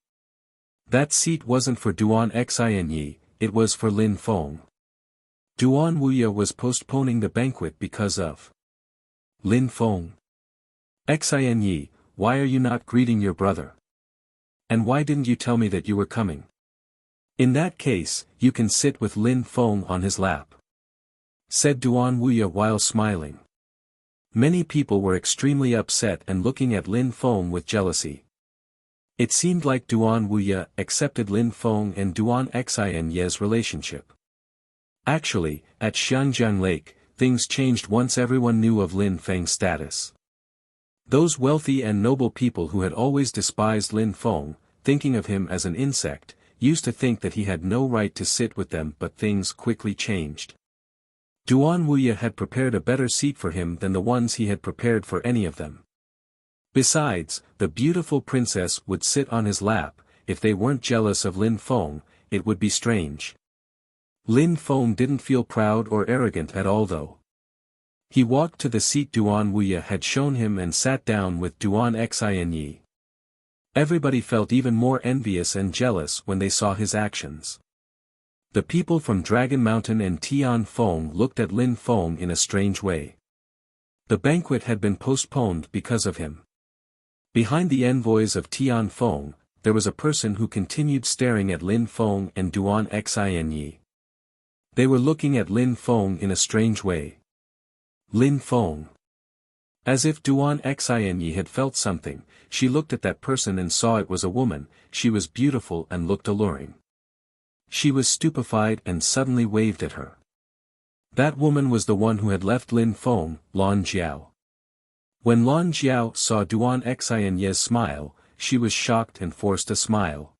That seat wasn't for Duan Xinyi, it was for Lin Feng. Duan Wuya was postponing the banquet because of Lin Feng. "Xinyi, why are you not greeting your brother? And why didn't you tell me that you were coming? In that case, you can sit with Lin Feng on his lap," said Duan Wuya while smiling. Many people were extremely upset and looking at Lin Feng with jealousy. It seemed like Duan Wuya accepted Lin Feng and Duan Xinyi's relationship. Actually, at Xiangjiang Lake, things changed once everyone knew of Lin Feng's status. Those wealthy and noble people who had always despised Lin Feng, thinking of him as an insect, used to think that he had no right to sit with them, but things quickly changed. Duan Wuya had prepared a better seat for him than the ones he had prepared for any of them. Besides, the beautiful princess would sit on his lap. If they weren't jealous of Lin Feng, it would be strange. Lin Feng didn't feel proud or arrogant at all though. He walked to the seat Duan Wuya had shown him and sat down with Duan Xinyi. Everybody felt even more envious and jealous when they saw his actions. The people from Dragon Mountain and Tian Feng looked at Lin Feng in a strange way. The banquet had been postponed because of him. Behind the envoys of Tian Feng, there was a person who continued staring at Lin Feng and Duan Xinyi. They were looking at Lin Feng in a strange way. Lin Feng. As if Duan Xinyi had felt something, she looked at that person and saw it was a woman. She was beautiful and looked alluring. She was stupefied and suddenly waved at her. That woman was the one who had left Lin Feng, Lan Jiao. When Lan Jiao saw Duan Xinyi's smile, she was shocked and forced a smile.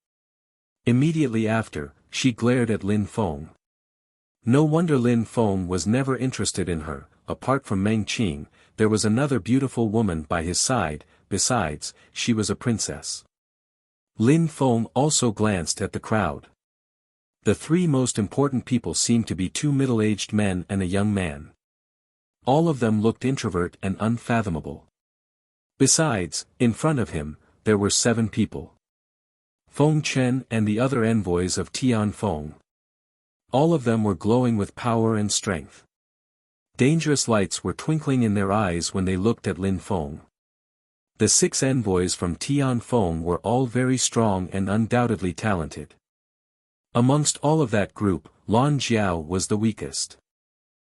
Immediately after, she glared at Lin Feng. No wonder Lin Feng was never interested in her. Apart from Meng Qing, there was another beautiful woman by his side. Besides, she was a princess. Lin Feng also glanced at the crowd. The three most important people seemed to be two middle-aged men and a young man. All of them looked introvert and unfathomable. Besides, in front of him, there were 7 people. Feng Chen and the other envoys of Tian Feng. All of them were glowing with power and strength. Dangerous lights were twinkling in their eyes when they looked at Lin Feng. The 6 envoys from Tian Feng were all very strong and undoubtedly talented. Amongst all of that group, Lan Jiao was the weakest.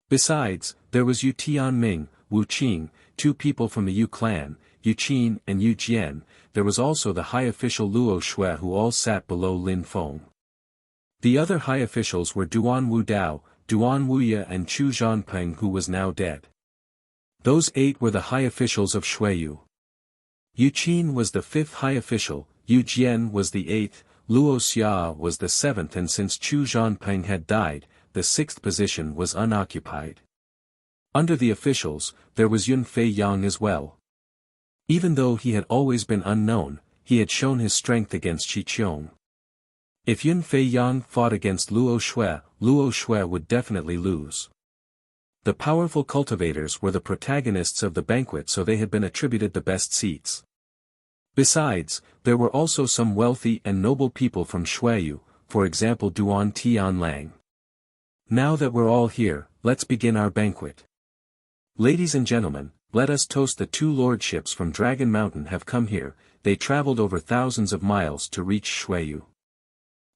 Besides, there was Yu Tianming, Wu Qing, 2 people from the Yu clan, Yu Qin and Yu Jian. There was also the high official Luo Shui who all sat below Lin Feng. The other high officials were Duan Wu Dao, Duan Wuya and Chu Zhanpeng who was now dead. Those 8 were the high officials of Shuiyu. Yu Qin was the 5th high official, Yu Jian was the 8th, Luo Xia was the 7th, and since Chu Zhanping had died, the 6th position was unoccupied. Under the officials, there was Yun Fei Yang as well. Even though he had always been unknown, he had shown his strength against Shi Qiong. If Yun Fei Yang fought against Luo Shui would definitely lose. The powerful cultivators were the protagonists of the banquet, so they had been attributed the best seats. Besides, there were also some wealthy and noble people from Shuiyu, for example Duan Tianlang. Now that we're all here, let's begin our banquet. Ladies and gentlemen, let us toast the 2 lordships from Dragon Mountain have come here. They traveled over thousands of miles to reach Shuiyu,"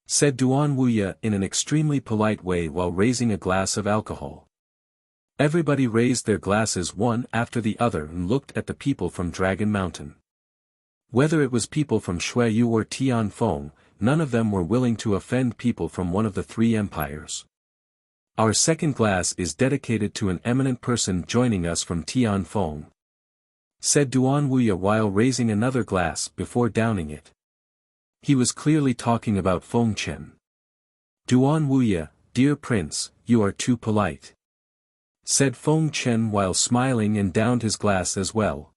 said Duan Wuya in an extremely polite way while raising a glass of alcohol. Everybody raised their glasses one after the other and looked at the people from Dragon Mountain. Whether it was people from Shuiyu or Tianfeng, none of them were willing to offend people from one of the 3 empires. "Our second glass is dedicated to an eminent person joining us from Tianfeng," said Duan Wuya while raising another glass before downing it. He was clearly talking about Feng Chen. "Duan Wuya, dear prince, you are too polite," said Feng Chen while smiling and downed his glass as well.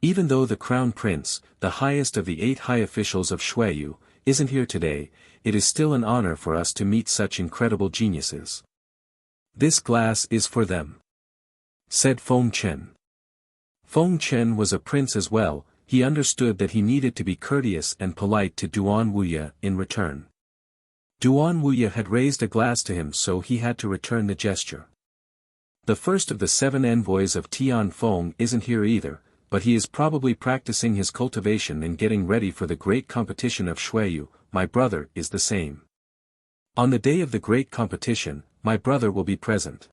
"Even though the crown prince, the highest of the 8 high officials of Shuiyu, isn't here today, it is still an honor for us to meet such incredible geniuses. This glass is for them," said Feng Chen. Feng Chen was a prince as well. He understood that he needed to be courteous and polite to Duan Wuya in return. Duan Wuya had raised a glass to him, so he had to return the gesture. The first of the 7 envoys of Tianfeng isn't here either, but he is probably practicing his cultivation and getting ready for the great competition of Shuiyu. My brother is the same. On the day of the great competition, my brother will be present,"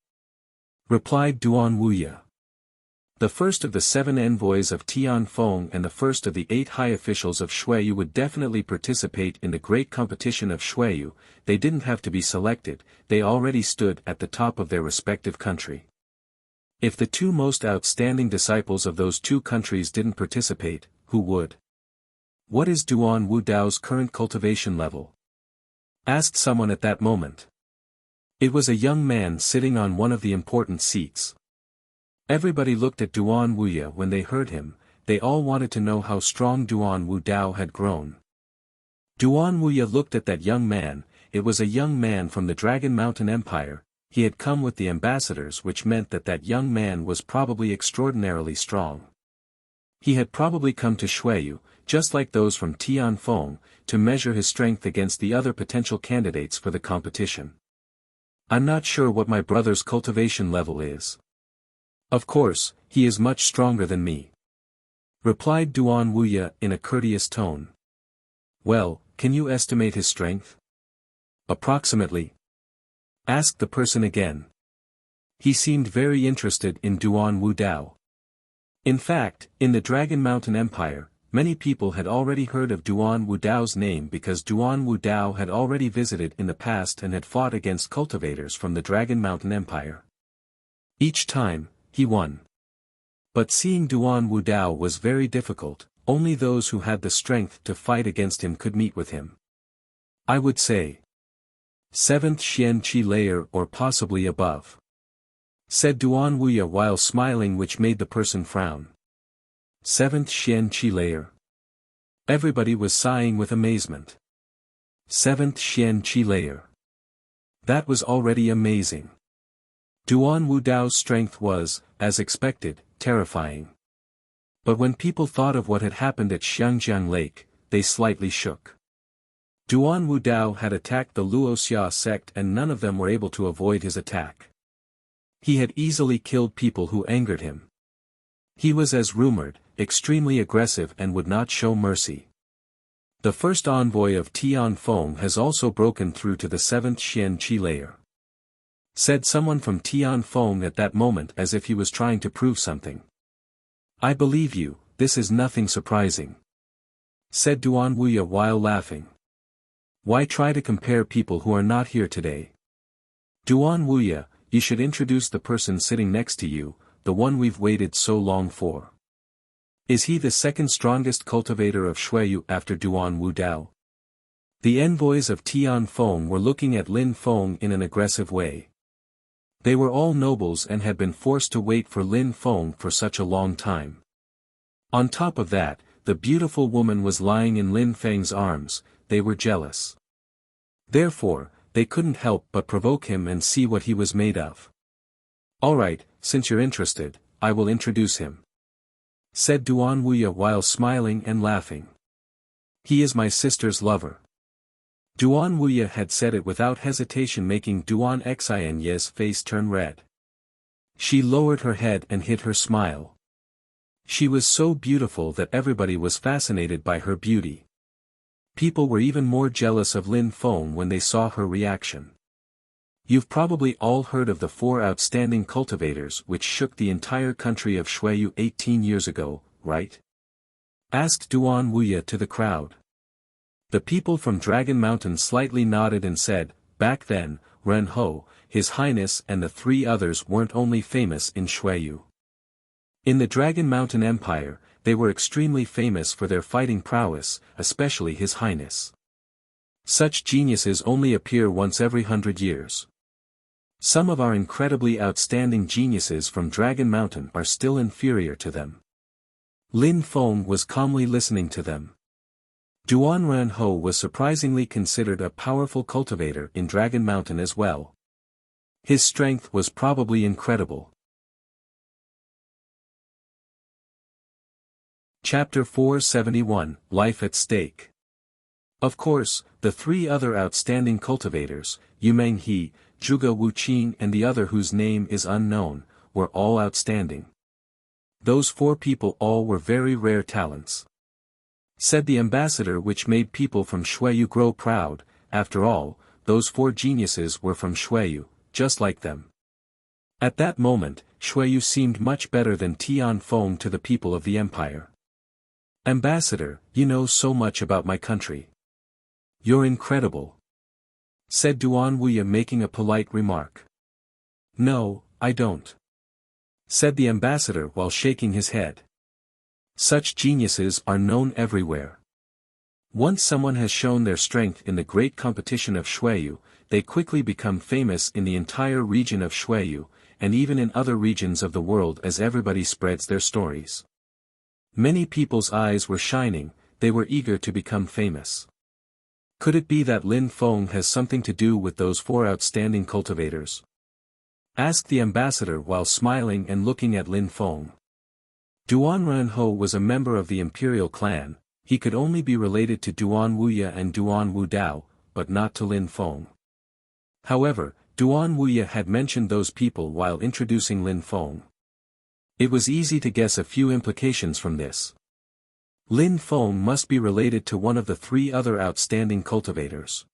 replied Duan Wuya. The first of the 7 envoys of Tianfeng and the first of the 8 high officials of Shuiyu would definitely participate in the great competition of Shuiyu. They didn't have to be selected, they already stood at the top of their respective country. If the 2 most outstanding disciples of those 2 countries didn't participate, who would? "What is Duan Wu Dao's current cultivation level?" asked someone at that moment. It was a young man sitting on one of the important seats. Everybody looked at Duan Wuya when they heard him. They all wanted to know how strong Duan Wu Dao had grown. Duan Wuya looked at that young man. It was a young man from the Dragon Mountain Empire. He had come with the ambassadors, which meant that that young man was probably extraordinarily strong. He had probably come to Shuiyu, just like those from Tianfeng, to measure his strength against the other potential candidates for the competition. "I'm not sure what my brother's cultivation level is. Of course, he is much stronger than me," replied Duan Wuya in a courteous tone. "Well, can you estimate his strength?" "Approximately?" asked the person again. He seemed very interested in Duan Wu Dao. In fact, in the Dragon Mountain Empire, many people had already heard of Duan Wu Dao's name because Duan Wu Dao had already visited in the past and had fought against cultivators from the Dragon Mountain Empire. Each time, he won. But seeing Duan Wu Dao was very difficult. Only those who had the strength to fight against him could meet with him. "I would say 7th Xian Qi layer or possibly above," said Duan Wuya while smiling, which made the person frown. 7th Xian Qi layer. Everybody was sighing with amazement. 7th Xian Qi layer. That was already amazing. Duan Wu Dao's strength was, as expected, terrifying. But when people thought of what had happened at Xiangjiang Lake, they slightly shook. Duan Wu Dao had attacked the Luoxia sect and none of them were able to avoid his attack. He had easily killed people who angered him. He was, as rumored, extremely aggressive and would not show mercy. The first envoy of Tianfeng has also broken through to the 7th Xian Qi layer, said someone from Tianfeng at that moment, as if he was trying to prove something. "I believe you, this is nothing surprising," said Duan Wuya while laughing. "Why try to compare people who are not here today? Duan Wuya, you should introduce the person sitting next to you, the one we've waited so long for." Is he the second strongest cultivator of Shuiyu after Duan Wudao? The envoys of Tian Feng were looking at Lin Feng in an aggressive way. They were all nobles and had been forced to wait for Lin Feng for such a long time. On top of that, the beautiful woman was lying in Lin Feng's arms. They were jealous. Therefore, they couldn't help but provoke him and see what he was made of. "Alright, since you're interested, I will introduce him," said Duan Wuya while smiling and laughing. "He is my sister's lover." Duan Wuya had said it without hesitation, making Duan Xianye's face turn red. She lowered her head and hid her smile. She was so beautiful that everybody was fascinated by her beauty. People were even more jealous of Lin Feng when they saw her reaction. You've probably all heard of the 4 outstanding cultivators which shook the entire country of Shuiyu 18 years ago, right? Asked Duan Wuya to the crowd. The people from Dragon Mountain slightly nodded and said, back then, Ren Ho, His Highness and the 3 others weren't only famous in Shuiyu. In the Dragon Mountain Empire, they were extremely famous for their fighting prowess, especially His Highness. Such geniuses only appear once every 100 years. Some of our incredibly outstanding geniuses from Dragon Mountain are still inferior to them. Lin Feng was calmly listening to them. Duan Renho was surprisingly considered a powerful cultivator in Dragon Mountain as well. His strength was probably incredible. Chapter 471, Life at Stake. Of course, the 3 other outstanding cultivators, Yu Menghe, Zhuge Wuqing and the other whose name is unknown, were all outstanding. Those 4 people all were very rare talents. Said the ambassador, which made people from Shuiyu grow proud. After all, those 4 geniuses were from Shuiyu, just like them. At that moment, Shuiyu seemed much better than Tian Feng to the people of the empire. Ambassador, you know so much about my country. You're incredible, said Duan Wuya, making a polite remark. No, I don't, said the ambassador while shaking his head. Such geniuses are known everywhere. Once someone has shown their strength in the great competition of Shuiyu, they quickly become famous in the entire region of Shuiyu, and even in other regions of the world as everybody spreads their stories. Many people's eyes were shining, they were eager to become famous. Could it be that Lin Feng has something to do with those 4 outstanding cultivators? Asked the ambassador while smiling and looking at Lin Feng. Duan Renho was a member of the imperial clan. He could only be related to Duan Wuya and Duan Wudao, but not to Lin Feng. However, Duan Wuya had mentioned those people while introducing Lin Feng. It was easy to guess a few implications from this. Lin Feng must be related to one of the 3 other outstanding cultivators.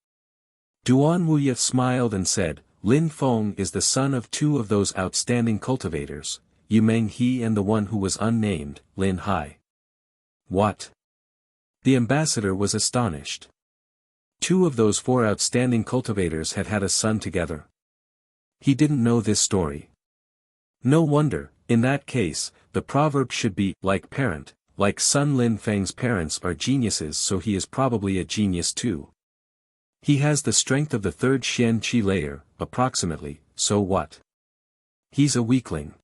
Duan Wuya smiled and said, Lin Feng is the son of 2 of those outstanding cultivators, Yu Menghe and the one who was unnamed, Lin Hai. What? The ambassador was astonished. 2 of those 4 outstanding cultivators had had a son together. He didn't know this story. No wonder, in that case, the proverb should be, like parent, like son. Lin Feng's parents are geniuses, so he is probably a genius too. He has the strength of the 3rd Xian Qi layer, approximately, so what? He's a weakling,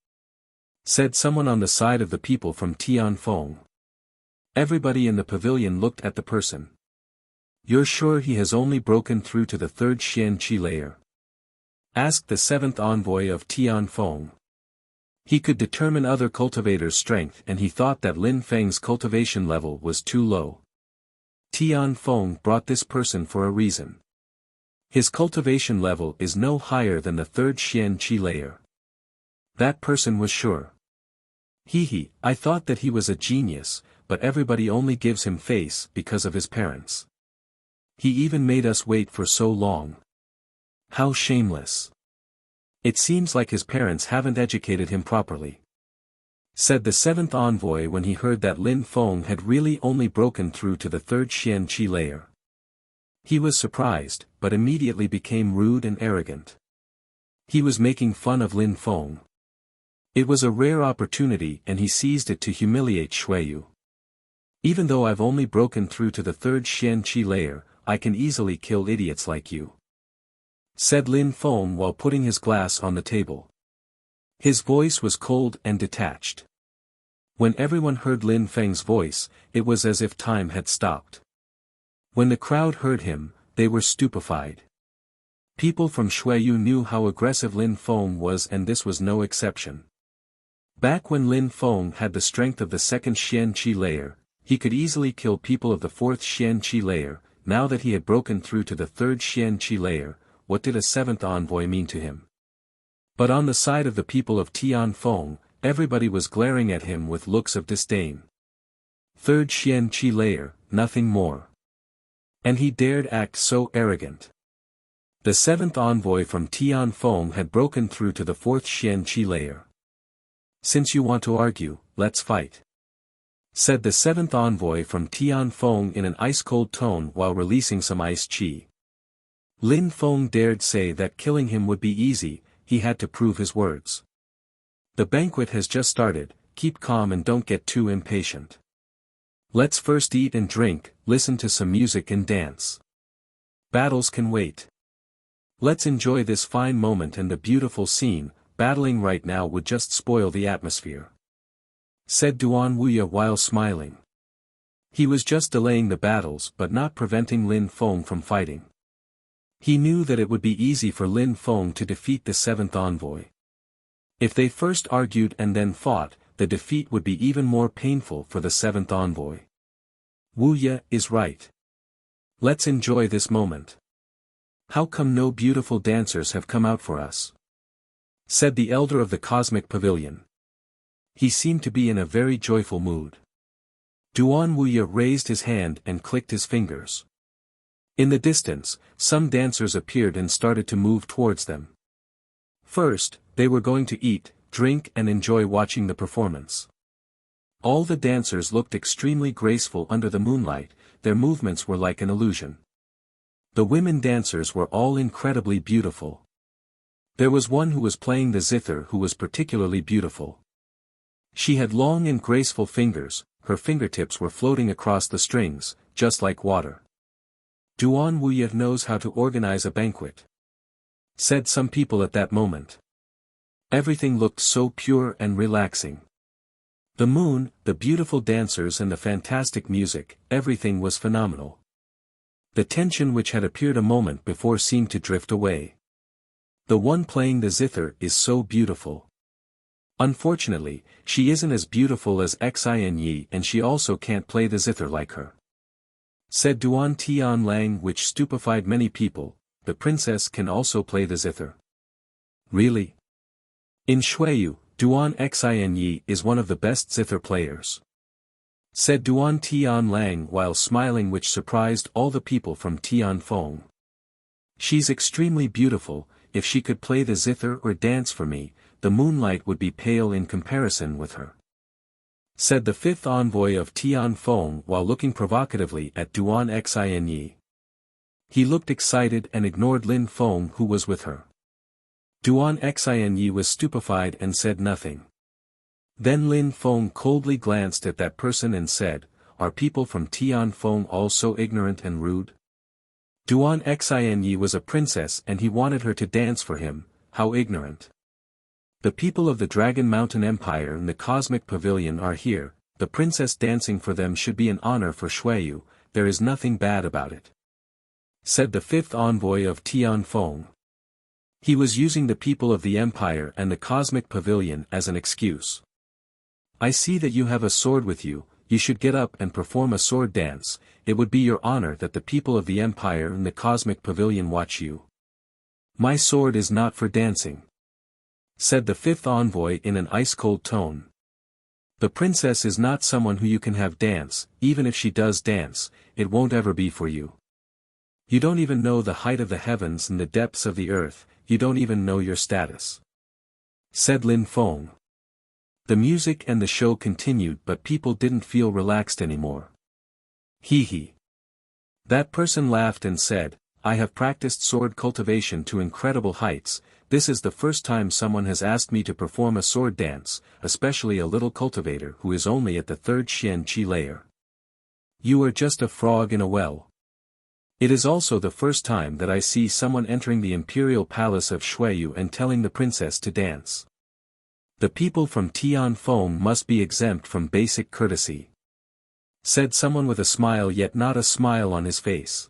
said someone on the side of the people from Tian Feng. Everybody in the pavilion looked at the person. You're sure he has only broken through to the 3rd Xian Qi layer? Asked the 7th envoy of Tian Feng. He could determine other cultivators' strength, and he thought that Lin Feng's cultivation level was too low. Tian Feng brought this person for a reason. His cultivation level is no higher than the 3rd Xian Qi layer. That person was sure. I thought that he was a genius, but everybody only gives him face because of his parents. He even made us wait for so long. How shameless. It seems like his parents haven't educated him properly, said the 7th envoy when he heard that Lin Feng had really only broken through to the 3rd Xian Qi layer. He was surprised, but immediately became rude and arrogant. He was making fun of Lin Feng. It was a rare opportunity and he seized it to humiliate Xueyu. Even though I've only broken through to the third Xian-Qi layer, I can easily kill idiots like you," said Lin Feng while putting his glass on the table. His voice was cold and detached. When everyone heard Lin Feng's voice, it was as if time had stopped. When the crowd heard him, they were stupefied. People from Xueyu knew how aggressive Lin Feng was and this was no exception. Back when Lin Feng had the strength of the second Xian-Qi layer, he could easily kill people of the fourth Xian-Qi layer. Now that he had broken through to the third Xian-Qi layer, what did a seventh envoy mean to him? But on the side of the people of Tianfeng, everybody was glaring at him with looks of disdain. Third Xian-Qi layer, nothing more. And he dared act so arrogant. The seventh envoy from Tianfeng had broken through to the fourth Xian-Qi layer. "Since you want to argue, let's fight," said the seventh envoy from Tianfeng in an ice-cold tone while releasing some ice chi. Lin Feng dared say that killing him would be easy, he had to prove his words. "The banquet has just started, keep calm and don't get too impatient. Let's first eat and drink, listen to some music and dance. Battles can wait. Let's enjoy this fine moment and the beautiful scene, battling right now would just spoil the atmosphere," said Duan Wuya while smiling. He was just delaying the battles but not preventing Lin Feng from fighting. He knew that it would be easy for Lin Feng to defeat the seventh envoy. If they first argued and then fought, the defeat would be even more painful for the seventh envoy. Wuya is right. Let's enjoy this moment. How come no beautiful dancers have come out for us? Said the elder of the cosmic pavilion. He seemed to be in a very joyful mood. Duan Wuya raised his hand and clicked his fingers. In the distance, some dancers appeared and started to move towards them. First, they were going to eat, drink and enjoy watching the performance. All the dancers looked extremely graceful under the moonlight, their movements were like an illusion. The women dancers were all incredibly beautiful. There was one who was playing the zither who was particularly beautiful. She had long and graceful fingers, her fingertips were floating across the strings, just like water. Duan Wuya knows how to organize a banquet, said some people at that moment. Everything looked so pure and relaxing. The moon, the beautiful dancers and the fantastic music, everything was phenomenal. The tension which had appeared a moment before seemed to drift away. The one playing the zither is so beautiful. Unfortunately, she isn't as beautiful as Xin and she also can't play the zither like her, said Duan Tian Lang, which stupefied many people. The princess can also play the zither. Really? In Xueyu, Duan Xin is one of the best zither players, said Duan Tian Lang while smiling, which surprised all the people from Tianfeng. She's extremely beautiful. If she could play the zither or dance for me, the moonlight would be pale in comparison with her, said the fifth envoy of Tianfeng while looking provocatively at Duan Xin. He looked excited and ignored Lin Feng who was with her. Duan Xin was stupefied and said nothing. Then Lin Feng coldly glanced at that person and said, "Are people from Tianfeng all so ignorant and rude?" Duan Xin was a princess and he wanted her to dance for him, how ignorant. The people of the Dragon Mountain Empire and the Cosmic Pavilion are here, the princess dancing for them should be an honor for Xueyu, there is nothing bad about it, said the fifth envoy of Tianfeng. He was using the people of the Empire and the Cosmic Pavilion as an excuse. "I see that you have a sword with you, you should get up and perform a sword dance, it would be your honor that the people of the Empire and the Cosmic Pavilion watch you." "My sword is not for dancing," said the fifth envoy in an ice-cold tone. "The princess is not someone who you can have dance, even if she does dance, it won't ever be for you. You don't even know the height of the heavens and the depths of the earth, you don't even know your status," said Lin Feng. The music and the show continued but people didn't feel relaxed anymore. Hee hee. That person laughed and said, "I have practiced sword cultivation to incredible heights, This is the first time someone has asked me to perform a sword dance, especially a little cultivator who is only at the 3rd Xian-Qi layer. You are just a frog in a well. It is also the first time that I see someone entering the imperial palace of Shuiyu and telling the princess to dance. The people from Tianfeng must be exempt from basic courtesy," said someone with a smile yet not a smile on his face.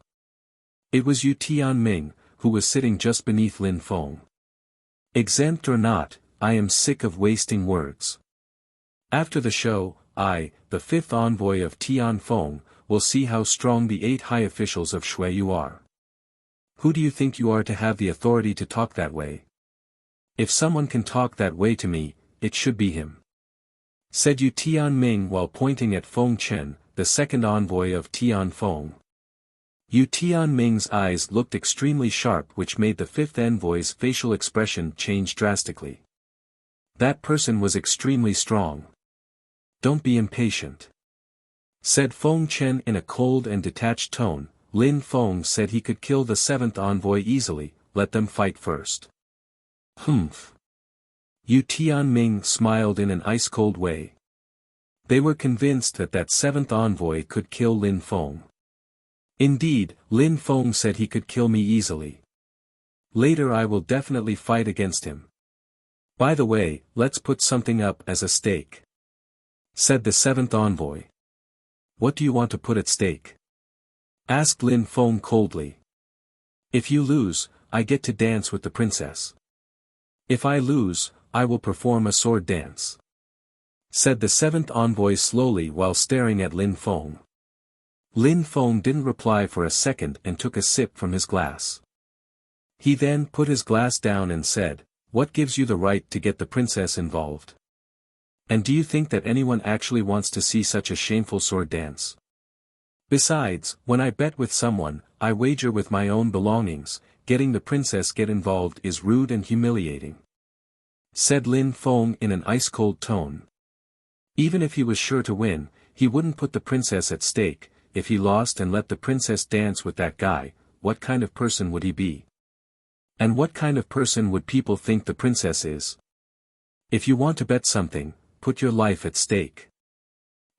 It was Yu Tianming, who was sitting just beneath Lin Feng. "Exempt or not, I am sick of wasting words. After the show, I, the 5th envoy of Tianfeng, will see how strong the 8 high officials of Shuiyu are. Who do you think you are to have the authority to talk that way? If someone can talk that way to me, it should be him," said Yu Tianming while pointing at Feng Chen, the 2nd envoy of Tianfeng. Yu Tianming's eyes looked extremely sharp, which made the 5th envoy's facial expression change drastically. That person was extremely strong. "Don't be impatient," said Feng Chen in a cold and detached tone. Lin Feng said he could kill the 7th envoy easily, let them fight first. "Humph." Yu Tianming smiled in an ice-cold way. They were convinced that that 7th envoy could kill Lin Feng. "Indeed, Lin Feng said he could kill me easily. Later I will definitely fight against him. By the way, let's put something up as a stake," said the 7th envoy. "What do you want to put at stake?" asked Lin Feng coldly. "If you lose, I get to dance with the princess. If I lose, I will perform a sword dance," said the 7th envoy slowly while staring at Lin Feng. Lin Feng didn't reply for a second and took a sip from his glass. He then put his glass down and said, "What gives you the right to get the princess involved? And do you think that anyone actually wants to see such a shameful sword dance? Besides, when I bet with someone, I wager with my own belongings. Getting the princess get involved is rude and humiliating," said Lin Feng in an ice-cold tone. Even if he was sure to win, he wouldn't put the princess at stake. If he lost and let the princess dance with that guy, what kind of person would he be? And what kind of person would people think the princess is? "If you want to bet something, put your life at stake,"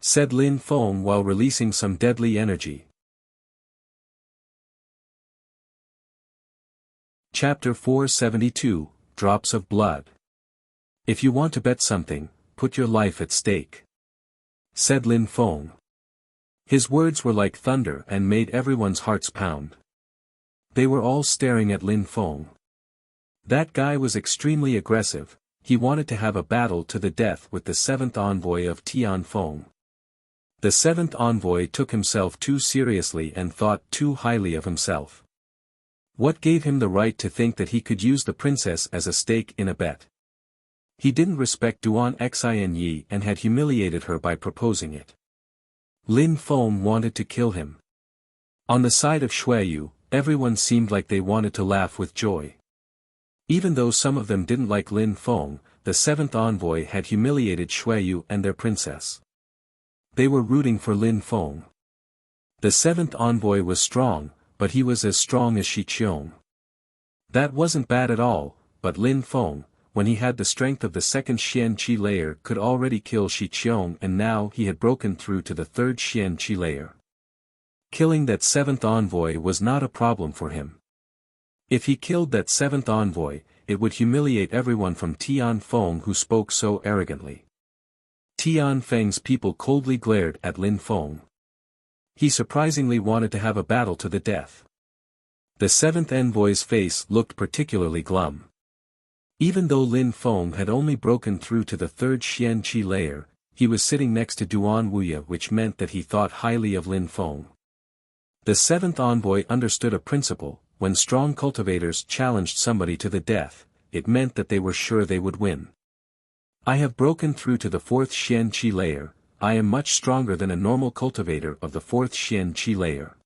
said Lin Feng while releasing some deadly energy. Chapter 472, Drops of Blood. "If you want to bet something, put your life at stake," said Lin Feng. His words were like thunder and made everyone's hearts pound. They were all staring at Lin Feng. That guy was extremely aggressive. He wanted to have a battle to the death with the 7th envoy of Tianfeng. The 7th envoy took himself too seriously and thought too highly of himself. What gave him the right to think that he could use the princess as a stake in a bet? He didn't respect Duan Xinyi and had humiliated her by proposing it. Lin Feng wanted to kill him. On the side of Shuiyu, everyone seemed like they wanted to laugh with joy. Even though some of them didn't like Lin Feng, the 7th envoy had humiliated Shuiyu and their princess. They were rooting for Lin Feng. The 7th envoy was strong, but he was as strong as Shi Qiong. That wasn't bad at all, but Lin Feng, when he had the strength of the 2nd Xian-Qi layer, could already kill Shi Qiong, and now he had broken through to the 3rd Xian-Qi layer. Killing that 7th envoy was not a problem for him. If he killed that 7th envoy, it would humiliate everyone from Tianfeng who spoke so arrogantly. Tianfeng's people coldly glared at Lin Feng. He surprisingly wanted to have a battle to the death. The 7th envoy's face looked particularly glum. Even though Lin Feng had only broken through to the 3rd Xian-Qi layer, he was sitting next to Duan Wuxia, which meant that he thought highly of Lin Feng. The 7th envoy understood a principle: when strong cultivators challenged somebody to the death, it meant that they were sure they would win. "I have broken through to the 4th Xian-Qi layer. I am much stronger than a normal cultivator of the 4th Xian-Qi layer."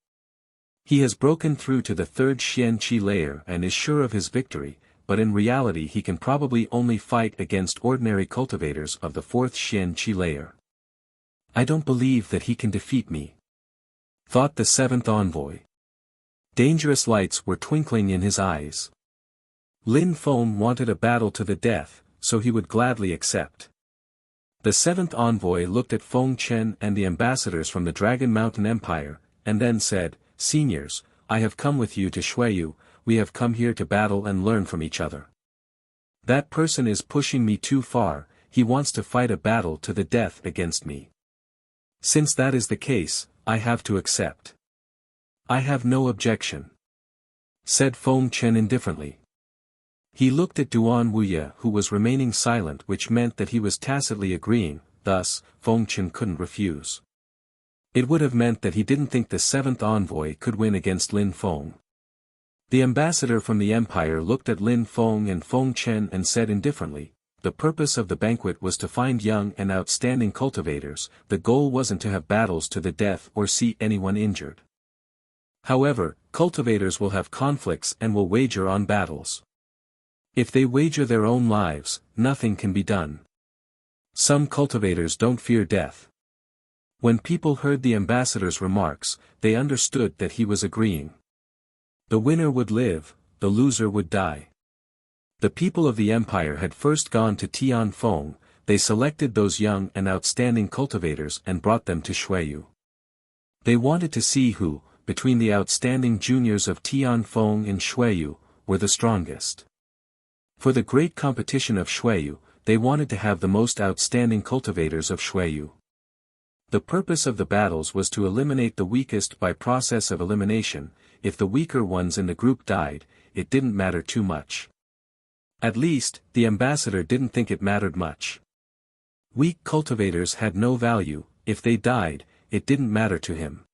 He has broken through to the 3rd Xian-Qi layer and is sure of his victory, but in reality he can probably only fight against ordinary cultivators of the 4th Xian-Qi layer. "I don't believe that he can defeat me," thought the 7th envoy. Dangerous lights were twinkling in his eyes. Lin Feng wanted a battle to the death, so he would gladly accept. The seventh envoy looked at Feng Chen and the ambassadors from the Dragon Mountain Empire, and then said, "Seniors, I have come with you to Shuiyu, we have come here to battle and learn from each other. That person is pushing me too far, he wants to fight a battle to the death against me. Since that is the case, I have to accept. I have no objection," said Feng Chen indifferently. He looked at Duan Wuya who was remaining silent, which meant that he was tacitly agreeing, thus, Feng Chen couldn't refuse. It would have meant that he didn't think the seventh envoy could win against Lin Feng. The ambassador from the empire looked at Lin Feng and Feng Chen and said indifferently, "The purpose of the banquet was to find young and outstanding cultivators, the goal wasn't to have battles to the death or see anyone injured. However, cultivators will have conflicts and will wager on battles. If they wager their own lives, nothing can be done. Some cultivators don't fear death." When people heard the ambassador's remarks, they understood that he was agreeing. The winner would live, the loser would die. The people of the empire had first gone to Tianfeng, they selected those young and outstanding cultivators and brought them to Shuiyu. They wanted to see who, between the outstanding juniors of Tianfeng and Shuiyu, were the strongest. For the great competition of Shuiyu, they wanted to have the most outstanding cultivators of Shuiyu. The purpose of the battles was to eliminate the weakest by process of elimination. If the weaker ones in the group died, it didn't matter too much. At least, the ambassador didn't think it mattered much. Weak cultivators had no value, if they died, it didn't matter to him.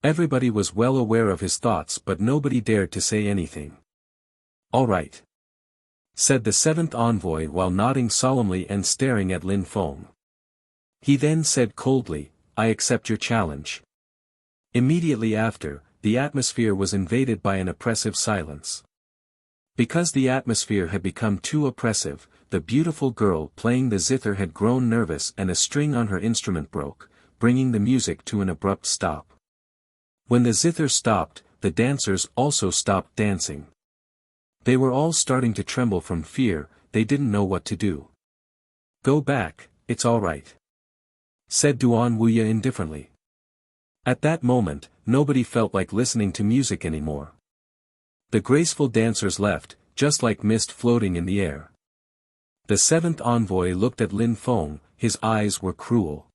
Everybody was well aware of his thoughts, but nobody dared to say anything. "All right," said the seventh envoy while nodding solemnly and staring at Lin Feng. He then said coldly, "I accept your challenge." Immediately after, the atmosphere was invaded by an oppressive silence. Because the atmosphere had become too oppressive, the beautiful girl playing the zither had grown nervous and a string on her instrument broke, bringing the music to an abrupt stop. When the zither stopped, the dancers also stopped dancing. They were all starting to tremble from fear, they didn't know what to do. "Go back, it's all right," said Duan Wuya indifferently. At that moment, nobody felt like listening to music anymore. The graceful dancers left, just like mist floating in the air. The seventh envoy looked at Lin Feng, his eyes were cruel.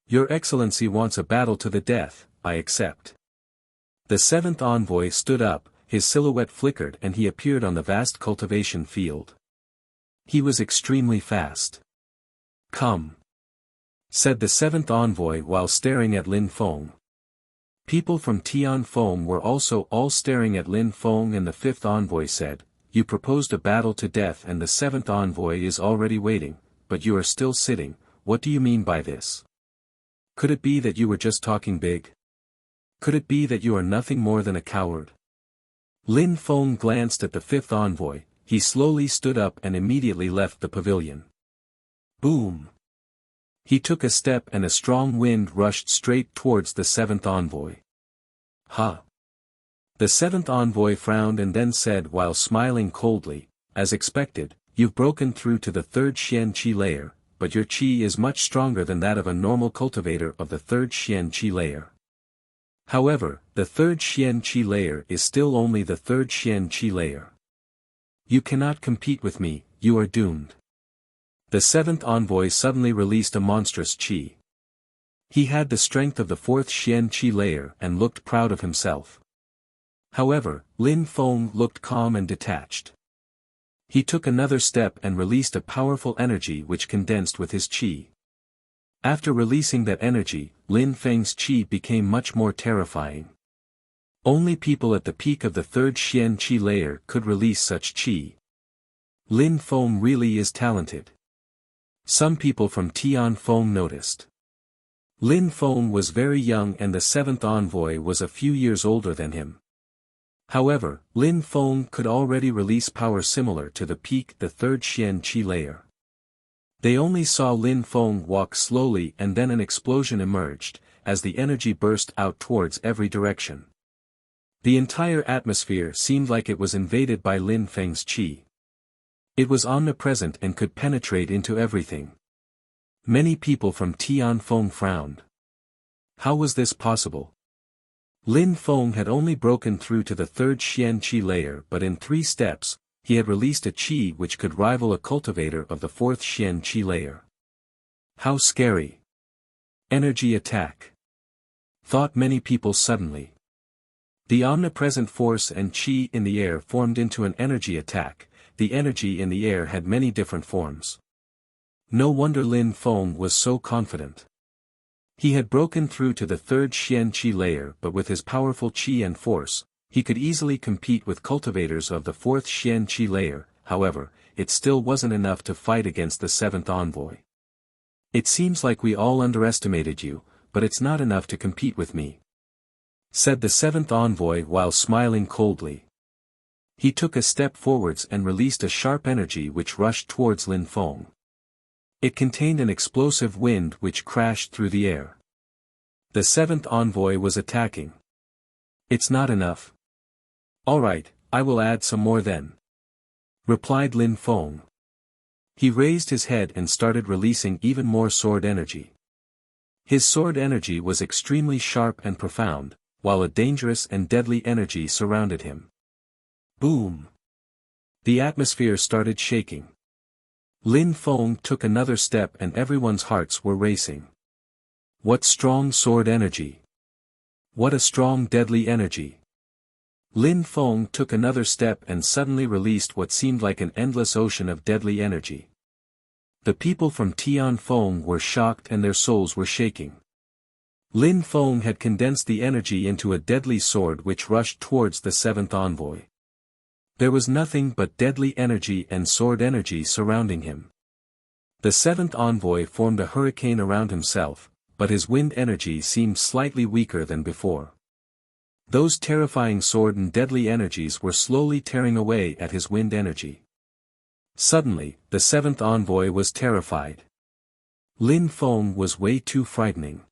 "Your Excellency wants a battle to the death, I accept." The seventh envoy stood up, his silhouette flickered and he appeared on the vast cultivation field. He was extremely fast. "Come," said the seventh envoy while staring at Lin Feng. People from Tianfeng were also all staring at Lin Feng, and the fifth envoy said, "You proposed a battle to death and the seventh envoy is already waiting, but you are still sitting, what do you mean by this? Could it be that you were just talking big? Could it be that you are nothing more than a coward?" Lin Feng glanced at the fifth envoy, he slowly stood up and immediately left the pavilion. Boom! He took a step and a strong wind rushed straight towards the seventh envoy. "Ha!" The seventh envoy frowned and then said while smiling coldly, "As expected, you've broken through to the third Xian Qi layer, but your Qi is much stronger than that of a normal cultivator of the third Xian Qi layer. However, the third Xian Qi layer is still only the third Xian Qi layer. You cannot compete with me, you are doomed." The seventh envoy suddenly released a monstrous Qi. He had the strength of the fourth Xian Qi layer and looked proud of himself. However, Lin Feng looked calm and detached. He took another step and released a powerful energy which condensed with his Qi. After releasing that energy, Lin Feng's Qi became much more terrifying. Only people at the peak of the third Xian Qi layer could release such Qi. Lin Feng really is talented. Some people from Tianfeng noticed. Lin Feng was very young and the seventh envoy was a few years older than him. However, Lin Feng could already release power similar to the peak the third Xian Qi layer. They only saw Lin Feng walk slowly and then an explosion emerged, as the energy burst out towards every direction. The entire atmosphere seemed like it was invaded by Lin Feng's qi. It was omnipresent and could penetrate into everything. Many people from Tianfeng frowned. How was this possible? Lin Feng had only broken through to the third Xian qi layer, but in 3 steps, he had released a qi which could rival a cultivator of the fourth Xian qi layer. How scary! Energy attack, thought many people suddenly. The omnipresent force and qi in the air formed into an energy attack. The energy in the air had many different forms. No wonder Lin Feng was so confident. He had broken through to the third Xian qi layer, but with his powerful qi and force, he could easily compete with cultivators of the fourth Xian qi layer. However, it still wasn't enough to fight against the seventh envoy. It seems like we all underestimated you, but it's not enough to compete with me, said the seventh envoy while smiling coldly. He took a step forwards and released a sharp energy which rushed towards Lin Feng. It contained an explosive wind which crashed through the air. The seventh envoy was attacking. It's not enough. Alright, I will add some more then, replied Lin Feng. He raised his head and started releasing even more sword energy. His sword energy was extremely sharp and profound, while a dangerous and deadly energy surrounded him. Boom! The atmosphere started shaking. Lin Feng took another step and everyone's hearts were racing. What strong sword energy! What a strong deadly energy! Lin Feng took another step and suddenly released what seemed like an endless ocean of deadly energy. The people from Tianfeng were shocked and their souls were shaking. Lin Feng had condensed the energy into a deadly sword which rushed towards the seventh envoy. There was nothing but deadly energy and sword energy surrounding him. The seventh envoy formed a hurricane around himself, but his wind energy seemed slightly weaker than before. Those terrifying sword and deadly energies were slowly tearing away at his wind energy. Suddenly, the seventh envoy was terrified. Lin Feng was way too frightening.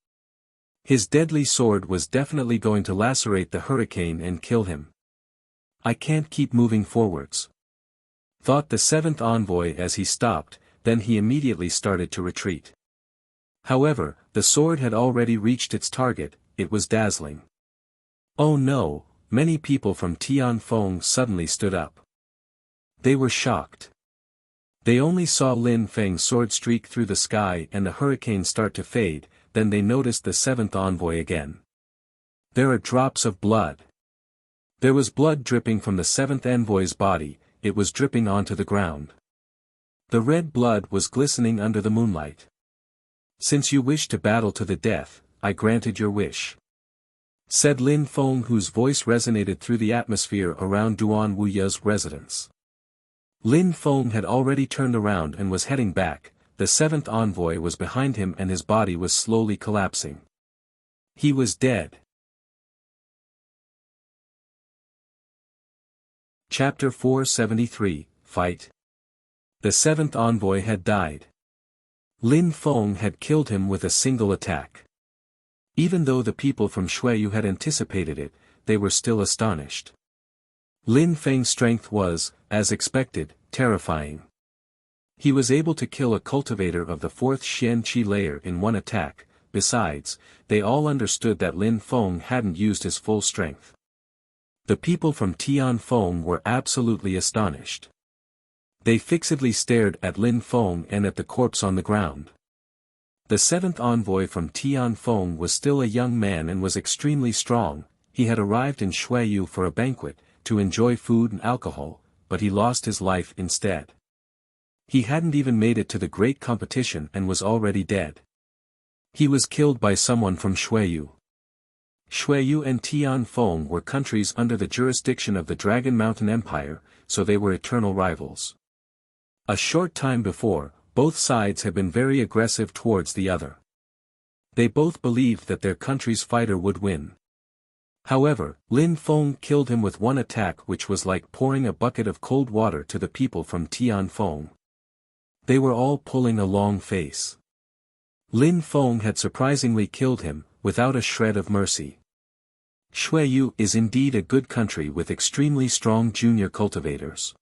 His deadly sword was definitely going to lacerate the hurricane and kill him. I can't keep moving forwards, thought the seventh envoy as he stopped, then he immediately started to retreat. However, the sword had already reached its target. It was dazzling. Oh no, many people from Tianfeng suddenly stood up. They were shocked. They only saw Lin Feng's sword streak through the sky and the hurricane start to fade, then they noticed the seventh envoy again. There are drops of blood. There was blood dripping from the seventh envoy's body, it was dripping onto the ground. The red blood was glistening under the moonlight. Since you wish to battle to the death, I granted your wish, said Lin Feng, whose voice resonated through the atmosphere around Duan Wuya's residence. Lin Feng had already turned around and was heading back. The seventh envoy was behind him and his body was slowly collapsing. He was dead. Chapter 473, Fight. The seventh envoy had died. Lin Feng had killed him with a single attack. Even though the people from Shuiyu had anticipated it, they were still astonished. Lin Feng's strength was, as expected, terrifying. He was able to kill a cultivator of the fourth Xian qi layer in one attack. Besides, they all understood that Lin Feng hadn't used his full strength. The people from Tianfeng were absolutely astonished. They fixedly stared at Lin Feng and at the corpse on the ground. The seventh envoy from Tianfeng was still a young man and was extremely strong. He had arrived in Shuiyu for a banquet, to enjoy food and alcohol, but he lost his life instead. He hadn't even made it to the great competition and was already dead. He was killed by someone from Shuiyu. Shuiyu and Tianfeng were countries under the jurisdiction of the Dragon Mountain Empire, so they were eternal rivals. A short time before, both sides had been very aggressive towards the other. They both believed that their country's fighter would win. However, Lin Feng killed him with one attack, which was like pouring a bucket of cold water to the people from Tianfeng. They were all pulling a long face. Lin Feng had surprisingly killed him, without a shred of mercy. Xueyu is indeed a good country with extremely strong junior cultivators.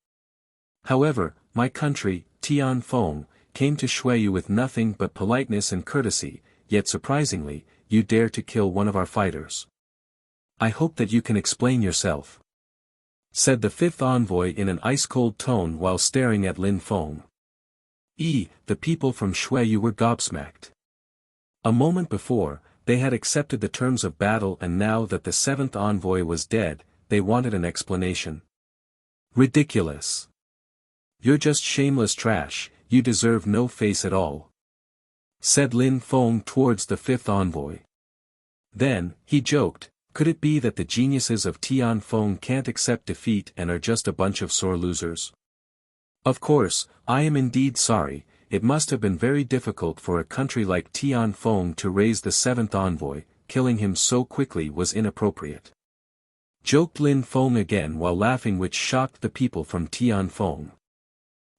However, my country, Tianfeng, came to Xueyu with nothing but politeness and courtesy, yet surprisingly, you dare to kill one of our fighters. I hope that you can explain yourself," said the fifth envoy in an ice-cold tone while staring at Lin Feng. The people from Xueyu were gobsmacked. A moment before, they had accepted the terms of battle, and now that the seventh envoy was dead, they wanted an explanation. "Ridiculous. You're just shameless trash, you deserve no face at all," said Lin Feng towards the fifth envoy. Then, he joked, "Could it be that the geniuses of Tianfeng can't accept defeat and are just a bunch of sore losers? Of course, I am indeed sorry. It must have been very difficult for a country like Tianfeng to raise the seventh envoy. Killing him so quickly was inappropriate," joked Lin Feng again while laughing, which shocked the people from Tianfeng.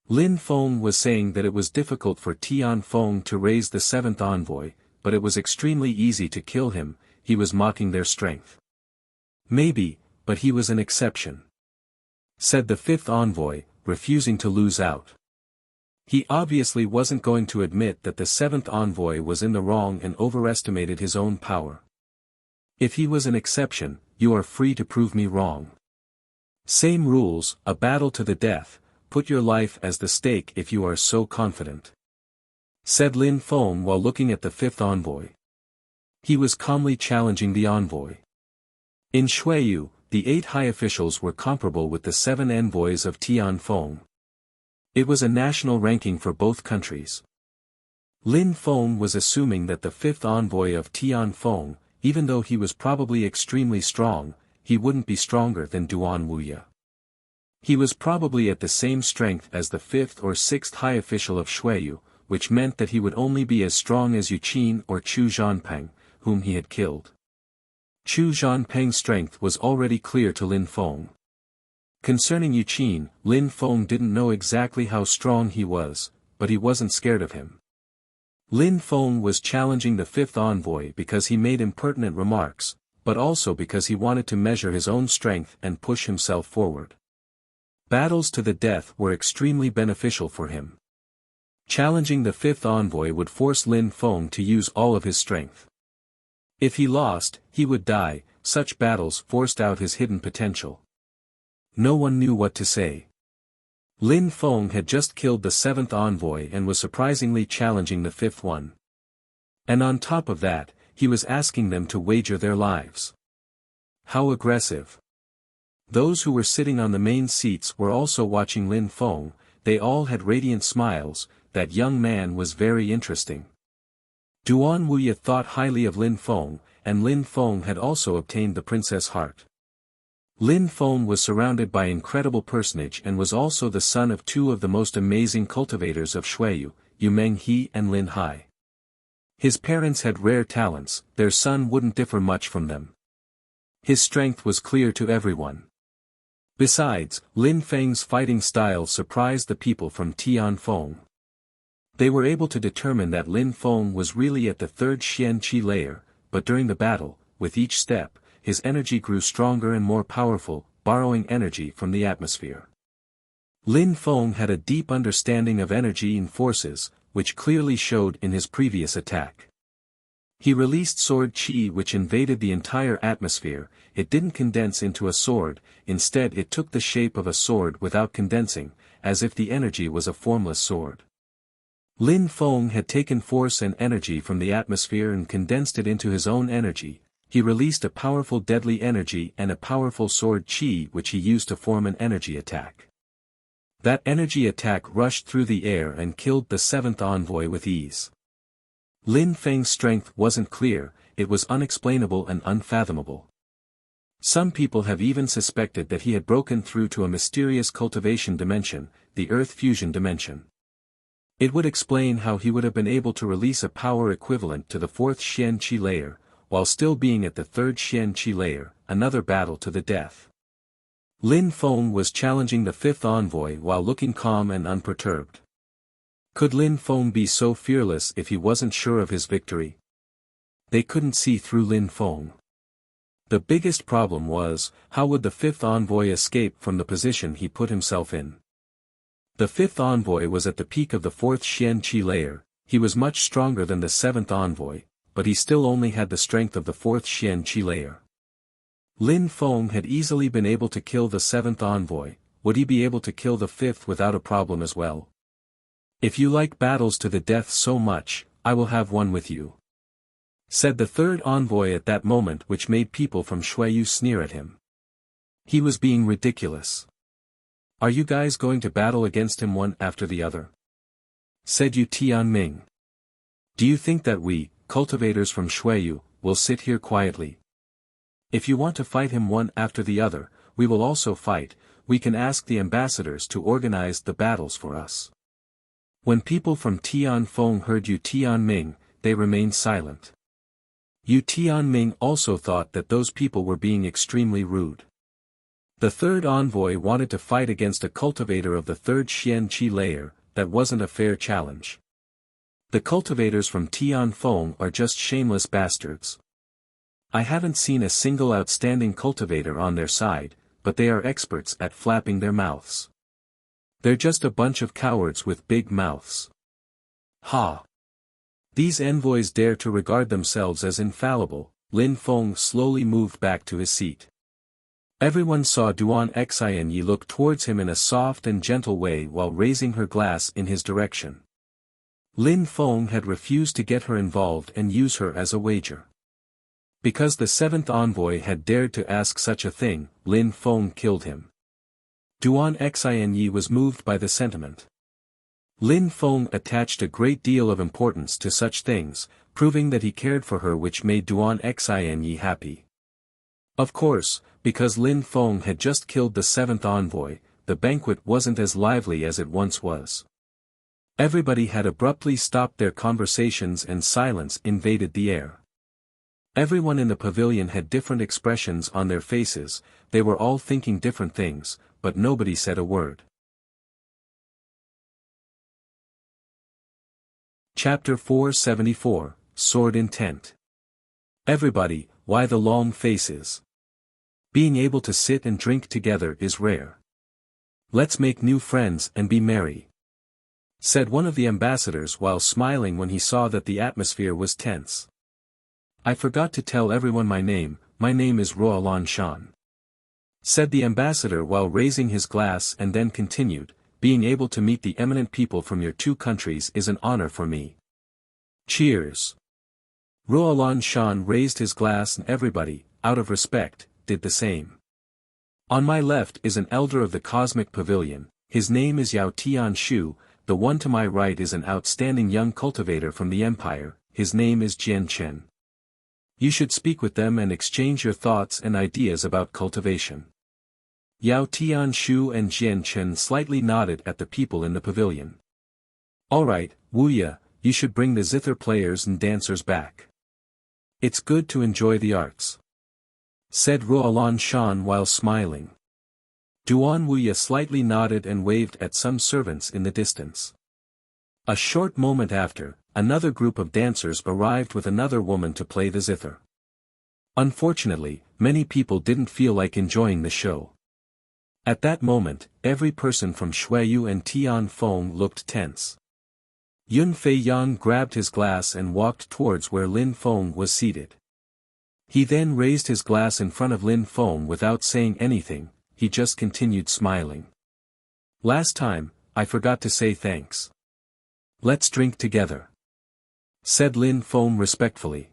Lin Feng was saying that it was difficult for Tianfeng to raise the seventh envoy, but it was extremely easy to kill him. He was mocking their strength. "Maybe, but he was an exception," said the fifth envoy, refusing to lose out. He obviously wasn't going to admit that the seventh envoy was in the wrong and overestimated his own power. "If he was an exception, you are free to prove me wrong. Same rules, a battle to the death, put your life as the stake if you are so confident," said Lin Feng while looking at the fifth envoy. He was calmly challenging the envoy. In Xueyu, the 8 high officials were comparable with the 7 envoys of Tianfeng. It was a national ranking for both countries. Lin Feng was assuming that the fifth envoy of Tianfeng, even though he was probably extremely strong, he wouldn't be stronger than Duan Wuya. He was probably at the same strength as the 5th or 6th high official of Xueyu, which meant that he would only be as strong as Yu Qin or Chu Zhanpeng, whom he had killed. Chu Zhanpeng's strength was already clear to Lin Feng. Concerning Yu Qin, Lin Feng didn't know exactly how strong he was, but he wasn't scared of him. Lin Feng was challenging the fifth envoy because he made impertinent remarks, but also because he wanted to measure his own strength and push himself forward. Battles to the death were extremely beneficial for him. Challenging the fifth envoy would force Lin Feng to use all of his strength. If he lost, he would die. Such battles forced out his hidden potential. No one knew what to say. Lin Feng had just killed the 7th envoy and was surprisingly challenging the 5th one. And on top of that, he was asking them to wager their lives. How aggressive. Those who were sitting on the main seats were also watching Lin Feng. They all had radiant smiles. That young man was very interesting. Duan Wuya thought highly of Lin Feng, and Lin Feng had also obtained the princess heart. Lin Feng was surrounded by incredible personage and was also the son of 2 of the most amazing cultivators of Xueyu, Yu Menghe and Lin Hai. His parents had rare talents, their son wouldn't differ much from them. His strength was clear to everyone. Besides, Lin Feng's fighting style surprised the people from Tianfeng. They were able to determine that Lin Feng was really at the 3rd Xian-Qi layer, but during the battle, with each step, his energy grew stronger and more powerful, borrowing energy from the atmosphere. Lin Feng had a deep understanding of energy and forces, which clearly showed in his previous attack. He released sword qi which invaded the entire atmosphere. It didn't condense into a sword, instead it took the shape of a sword without condensing, as if the energy was a formless sword. Lin Feng had taken force and energy from the atmosphere and condensed it into his own energy. He released a powerful deadly energy and a powerful sword qi which he used to form an energy attack. That energy attack rushed through the air and killed the 7th envoy with ease. Lin Feng's strength wasn't clear, it was unexplainable and unfathomable. Some people have even suspected that he had broken through to a mysterious cultivation dimension, the Earth fusion dimension. It would explain how he would have been able to release a power equivalent to the 4th Xian-Qi layer, while still being at the 3rd Xian-Qi layer, another battle to the death. Lin Feng was challenging the 5th envoy while looking calm and unperturbed. Could Lin Feng be so fearless if he wasn't sure of his victory? They couldn't see through Lin Feng. The biggest problem was, how would the fifth envoy escape from the position he put himself in? The fifth envoy was at the peak of the fourth Xian Qi layer. He was much stronger than the seventh envoy, but he still only had the strength of the fourth Xian Qi layer. Lin Feng had easily been able to kill the seventh envoy. Would he be able to kill the fifth without a problem as well? If you like battles to the death so much, I will have one with you, said the third envoy at that moment, which made people from Shuiyu sneer at him. He was being ridiculous. Are you guys going to battle against him one after the other? Said Yu Tianming. Do you think that we, cultivators from Shuiyu, will sit here quietly? If you want to fight him one after the other, we will also fight. We can ask the ambassadors to organize the battles for us. When people from Tianfeng heard Yu Tianming, they remained silent. Yu Tianming also thought that those people were being extremely rude. The third envoy wanted to fight against a cultivator of the third Xian Qi layer. That wasn't a fair challenge. The cultivators from Tianfeng are just shameless bastards. I haven't seen a single outstanding cultivator on their side, but they are experts at flapping their mouths. They're just a bunch of cowards with big mouths. Ha! These envoys dare to regard themselves as infallible. Lin Feng slowly moved back to his seat. Everyone saw Duan Xinyi look towards him in a soft and gentle way while raising her glass in his direction. Lin Feng had refused to get her involved and use her as a wager. Because the seventh envoy had dared to ask such a thing, Lin Feng killed him. Duan Xinyi was moved by the sentiment. Lin Feng attached a great deal of importance to such things, proving that he cared for her, which made Duan Xinyi happy. Of course, because Lin Feng had just killed the seventh envoy, the banquet wasn't as lively as it once was. Everybody had abruptly stopped their conversations and silence invaded the air. Everyone in the pavilion had different expressions on their faces. They were all thinking different things, but nobody said a word. Chapter 474, Sword Intent. Everybody, why the long faces? Being able to sit and drink together is rare. Let's make new friends and be merry, said one of the ambassadors while smiling when he saw that the atmosphere was tense. I forgot to tell everyone my name is Ruolan Shan, said the ambassador while raising his glass, and then continued, being able to meet the eminent people from your two countries is an honor for me. Cheers. Ruolan Shan raised his glass and everybody, out of respect, did the same. On my left is an elder of the Cosmic Pavilion, his name is Yao Tianshu. The one to my right is an outstanding young cultivator from the Empire, his name is Jian Chen. You should speak with them and exchange your thoughts and ideas about cultivation. Yao Tianshu and Jian Chen slightly nodded at the people in the pavilion. Alright, Wuxia, you should bring the zither players and dancers back. It's good to enjoy the arts, said Ruolan Shan while smiling. Duan Wuxia slightly nodded and waved at some servants in the distance. A short moment after, another group of dancers arrived with another woman to play the zither. Unfortunately, many people didn't feel like enjoying the show. At that moment, every person from Shuiyu and Tianfeng looked tense. Yun Fei Yang grabbed his glass and walked towards where Lin Feng was seated. He then raised his glass in front of Lin Feng without saying anything. He just continued smiling. Last time, I forgot to say thanks. Let's drink together, said Lin Feng respectfully.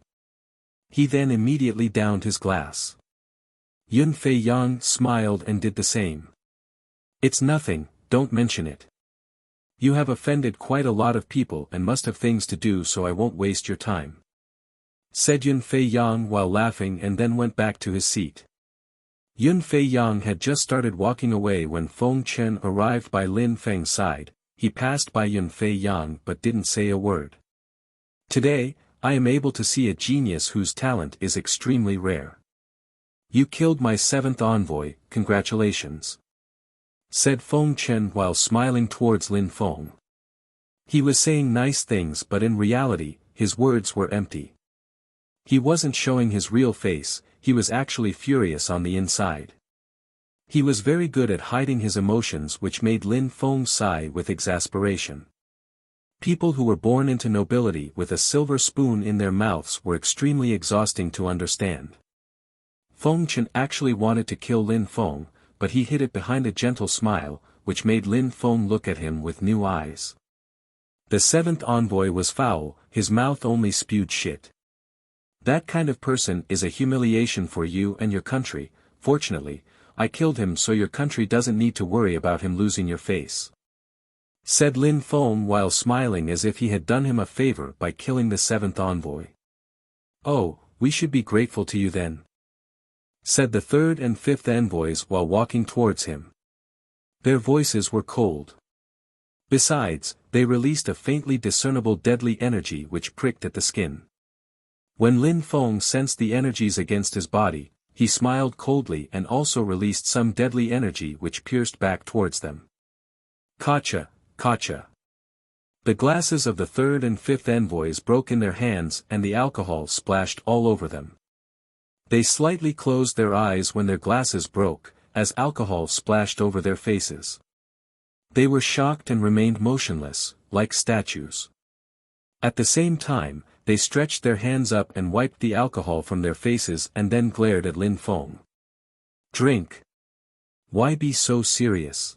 He then immediately downed his glass. Yun Fei Yang smiled and did the same. It's nothing, don't mention it. You have offended quite a lot of people and must have things to do, so I won't waste your time, said Yun Fei Yang while laughing, and then went back to his seat. Yun Fei Yang had just started walking away when Feng Chen arrived by Lin Feng's side. He passed by Yun Fei Yang but didn't say a word. Today, I am able to see a genius whose talent is extremely rare. You killed my seventh envoy, congratulations, said Feng Chen while smiling towards Lin Feng. He was saying nice things, but in reality, his words were empty. He wasn't showing his real face, he was actually furious on the inside. He was very good at hiding his emotions, which made Lin Feng sigh with exasperation. People who were born into nobility with a silver spoon in their mouths were extremely exhausting to understand. Feng Chen actually wanted to kill Lin Feng, but he hid it behind a gentle smile, which made Lin Feng look at him with new eyes. The seventh envoy was foul, his mouth only spewed shit. That kind of person is a humiliation for you and your country. Fortunately, I killed him so your country doesn't need to worry about him losing your face," said Lin Feng while smiling as if he had done him a favor by killing the seventh envoy. "Oh, we should be grateful to you then," said the third and fifth envoys while walking towards him. Their voices were cold. Besides, they released a faintly discernible deadly energy which pricked at the skin. When Lin Feng sensed the energies against his body, he smiled coldly and also released some deadly energy which pierced back towards them. Kacha, kacha. The glasses of the third and fifth envoys broke in their hands and the alcohol splashed all over them. They slightly closed their eyes when their glasses broke, as alcohol splashed over their faces. They were shocked and remained motionless, like statues. At the same time, they stretched their hands up and wiped the alcohol from their faces and then glared at Lin Feng. "Drink. Why be so serious?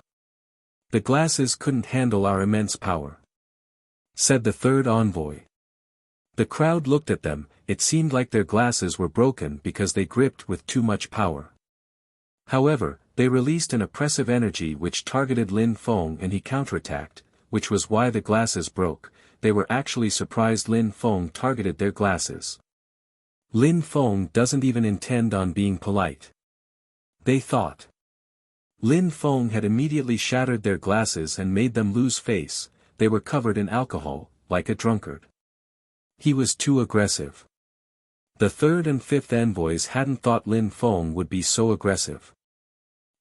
The glasses couldn't handle our immense power," said the third envoy. The crowd looked at them. It seemed like their glasses were broken because they gripped with too much power. However, they released an oppressive energy which targeted Lin Feng and he counterattacked, which was why the glasses broke. They were actually surprised Lin Feng targeted their glasses. Lin Feng doesn't even intend on being polite, they thought. Lin Feng had immediately shattered their glasses and made them lose face. They were covered in alcohol, like a drunkard. He was too aggressive. The third and fifth envoys hadn't thought Lin Feng would be so aggressive.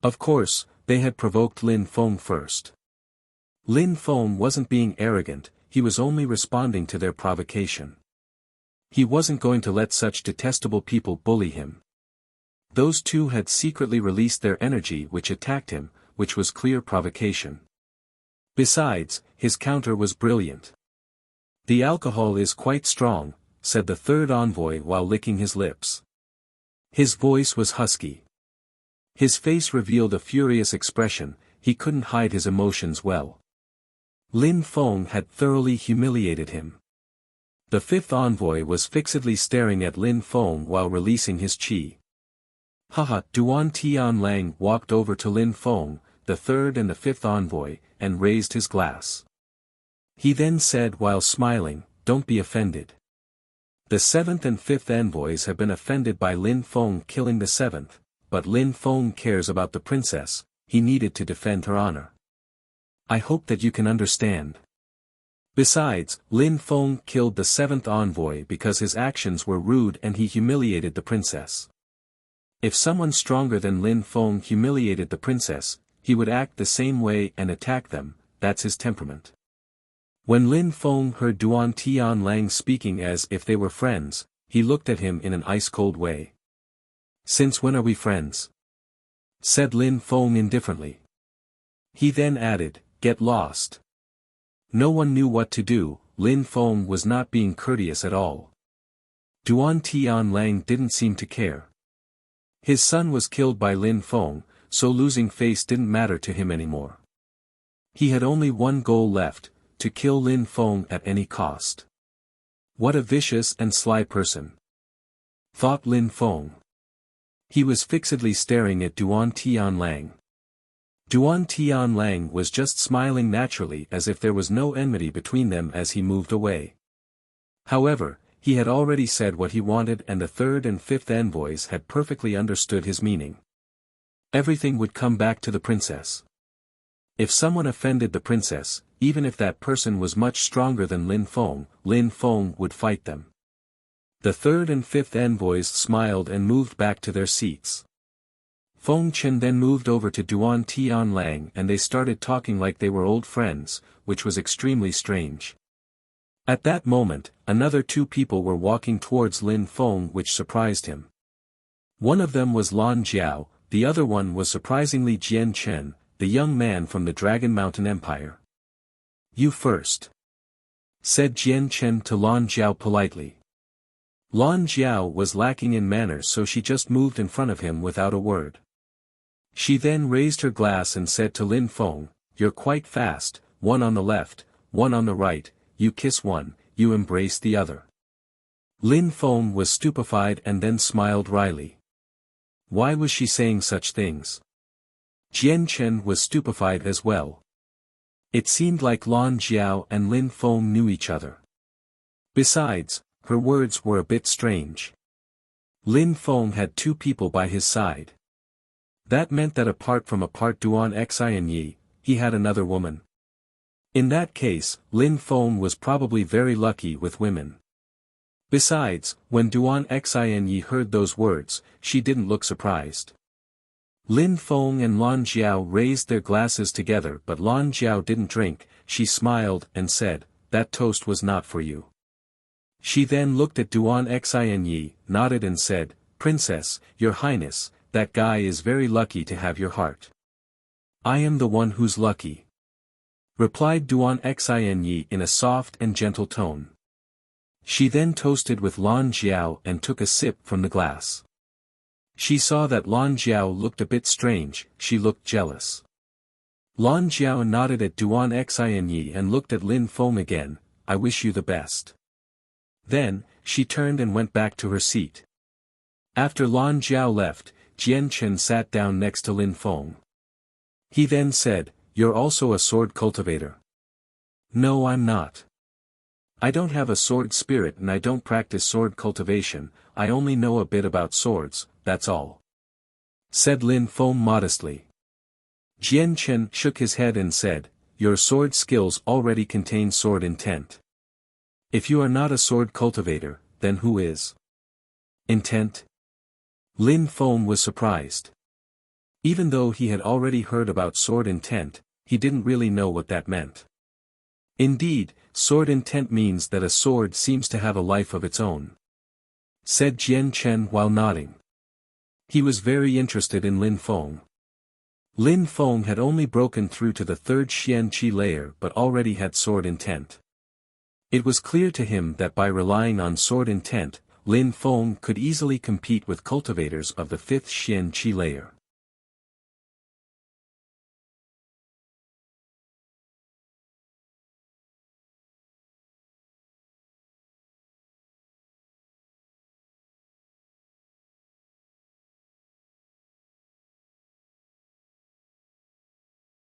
Of course, they had provoked Lin Feng first. Lin Feng wasn't being arrogant, he was only responding to their provocation. He wasn't going to let such detestable people bully him. Those two had secretly released their energy which attacked him, which was clear provocation. Besides, his counter was brilliant. "The alcohol is quite strong," said the third envoy while licking his lips. His voice was husky. His face revealed a furious expression, he couldn't hide his emotions well. Lin Feng had thoroughly humiliated him. The fifth envoy was fixedly staring at Lin Feng while releasing his qi. Haha! Duan Tianlang walked over to Lin Feng, the third and the fifth envoy, and raised his glass. He then said while smiling, "Don't be offended. The seventh and fifth envoys have been offended by Lin Feng killing the seventh, but Lin Feng cares about the princess, he needed to defend her honor. I hope that you can understand." Besides, Lin Feng killed the seventh envoy because his actions were rude and he humiliated the princess. If someone stronger than Lin Feng humiliated the princess, he would act the same way and attack them, that's his temperament. When Lin Feng heard Duan Tianlang speaking as if they were friends, he looked at him in an ice-cold way. "Since when are we friends?" said Lin Feng indifferently. He then added, "Get lost." No one knew what to do. Lin Feng was not being courteous at all. Duan Tianlang didn't seem to care. His son was killed by Lin Feng, so losing face didn't matter to him anymore. He had only one goal left, to kill Lin Feng at any cost. What a vicious and sly person, thought Lin Feng. He was fixedly staring at Duan Tianlang. Duan Tianlang was just smiling naturally as if there was no enmity between them as he moved away. However, he had already said what he wanted and the third and fifth envoys had perfectly understood his meaning. Everything would come back to the princess. If someone offended the princess, even if that person was much stronger than Lin Feng would fight them. The third and fifth envoys smiled and moved back to their seats. Feng Chen then moved over to Duan Tianlang and they started talking like they were old friends, which was extremely strange. At that moment, another two people were walking towards Lin Feng, which surprised him. One of them was Lan Jiao, the other one was surprisingly Jian Chen, the young man from the Dragon Mountain Empire. "You first," said Jian Chen to Lan Jiao politely. Lan Jiao was lacking in manners, so she just moved in front of him without a word. She then raised her glass and said to Lin Feng, "You're quite fast, one on the left, one on the right, you kiss one, you embrace the other." Lin Feng was stupefied and then smiled wryly. Why was she saying such things? Jian Chen was stupefied as well. It seemed like Lan Jiao and Lin Feng knew each other. Besides, her words were a bit strange. Lin Feng had two people by his side. That meant that apart from Duan Xinyi, he had another woman. In that case, Lin Feng was probably very lucky with women. Besides, when Duan Xinyi heard those words, she didn't look surprised. Lin Feng and Lan Jiao raised their glasses together, but Lan Jiao didn't drink. She smiled and said, "That toast was not for you." She then looked at Duan Xinyi, nodded and said, "Princess, your highness, that guy is very lucky to have your heart." "I am the one who's lucky," replied Duan Xinyi in a soft and gentle tone. She then toasted with Lan Jiao and took a sip from the glass. She saw that Lan Jiao looked a bit strange, she looked jealous. Lan Jiao nodded at Duan Xinyi and looked at Lin Feng again. "I wish you the best." Then, she turned and went back to her seat. After Lan Jiao left, Jian Chen sat down next to Lin Feng. He then said, "You're also a sword cultivator." "No, I'm not. I don't have a sword spirit and I don't practice sword cultivation, I only know a bit about swords, that's all," said Lin Feng modestly. Jian Chen shook his head and said, "Your sword skills already contain sword intent. If you are not a sword cultivator, then who is?" "Intent?" Lin Feng was surprised. Even though he had already heard about sword intent, he didn't really know what that meant. Indeed, sword intent means that a sword seems to have a life of its own, said Jian Chen while nodding. He was very interested in Lin Feng. Lin Feng had only broken through to the third Xian Qi layer but already had sword intent. It was clear to him that by relying on sword intent, Lin Feng could easily compete with cultivators of the fifth Xian Qi layer.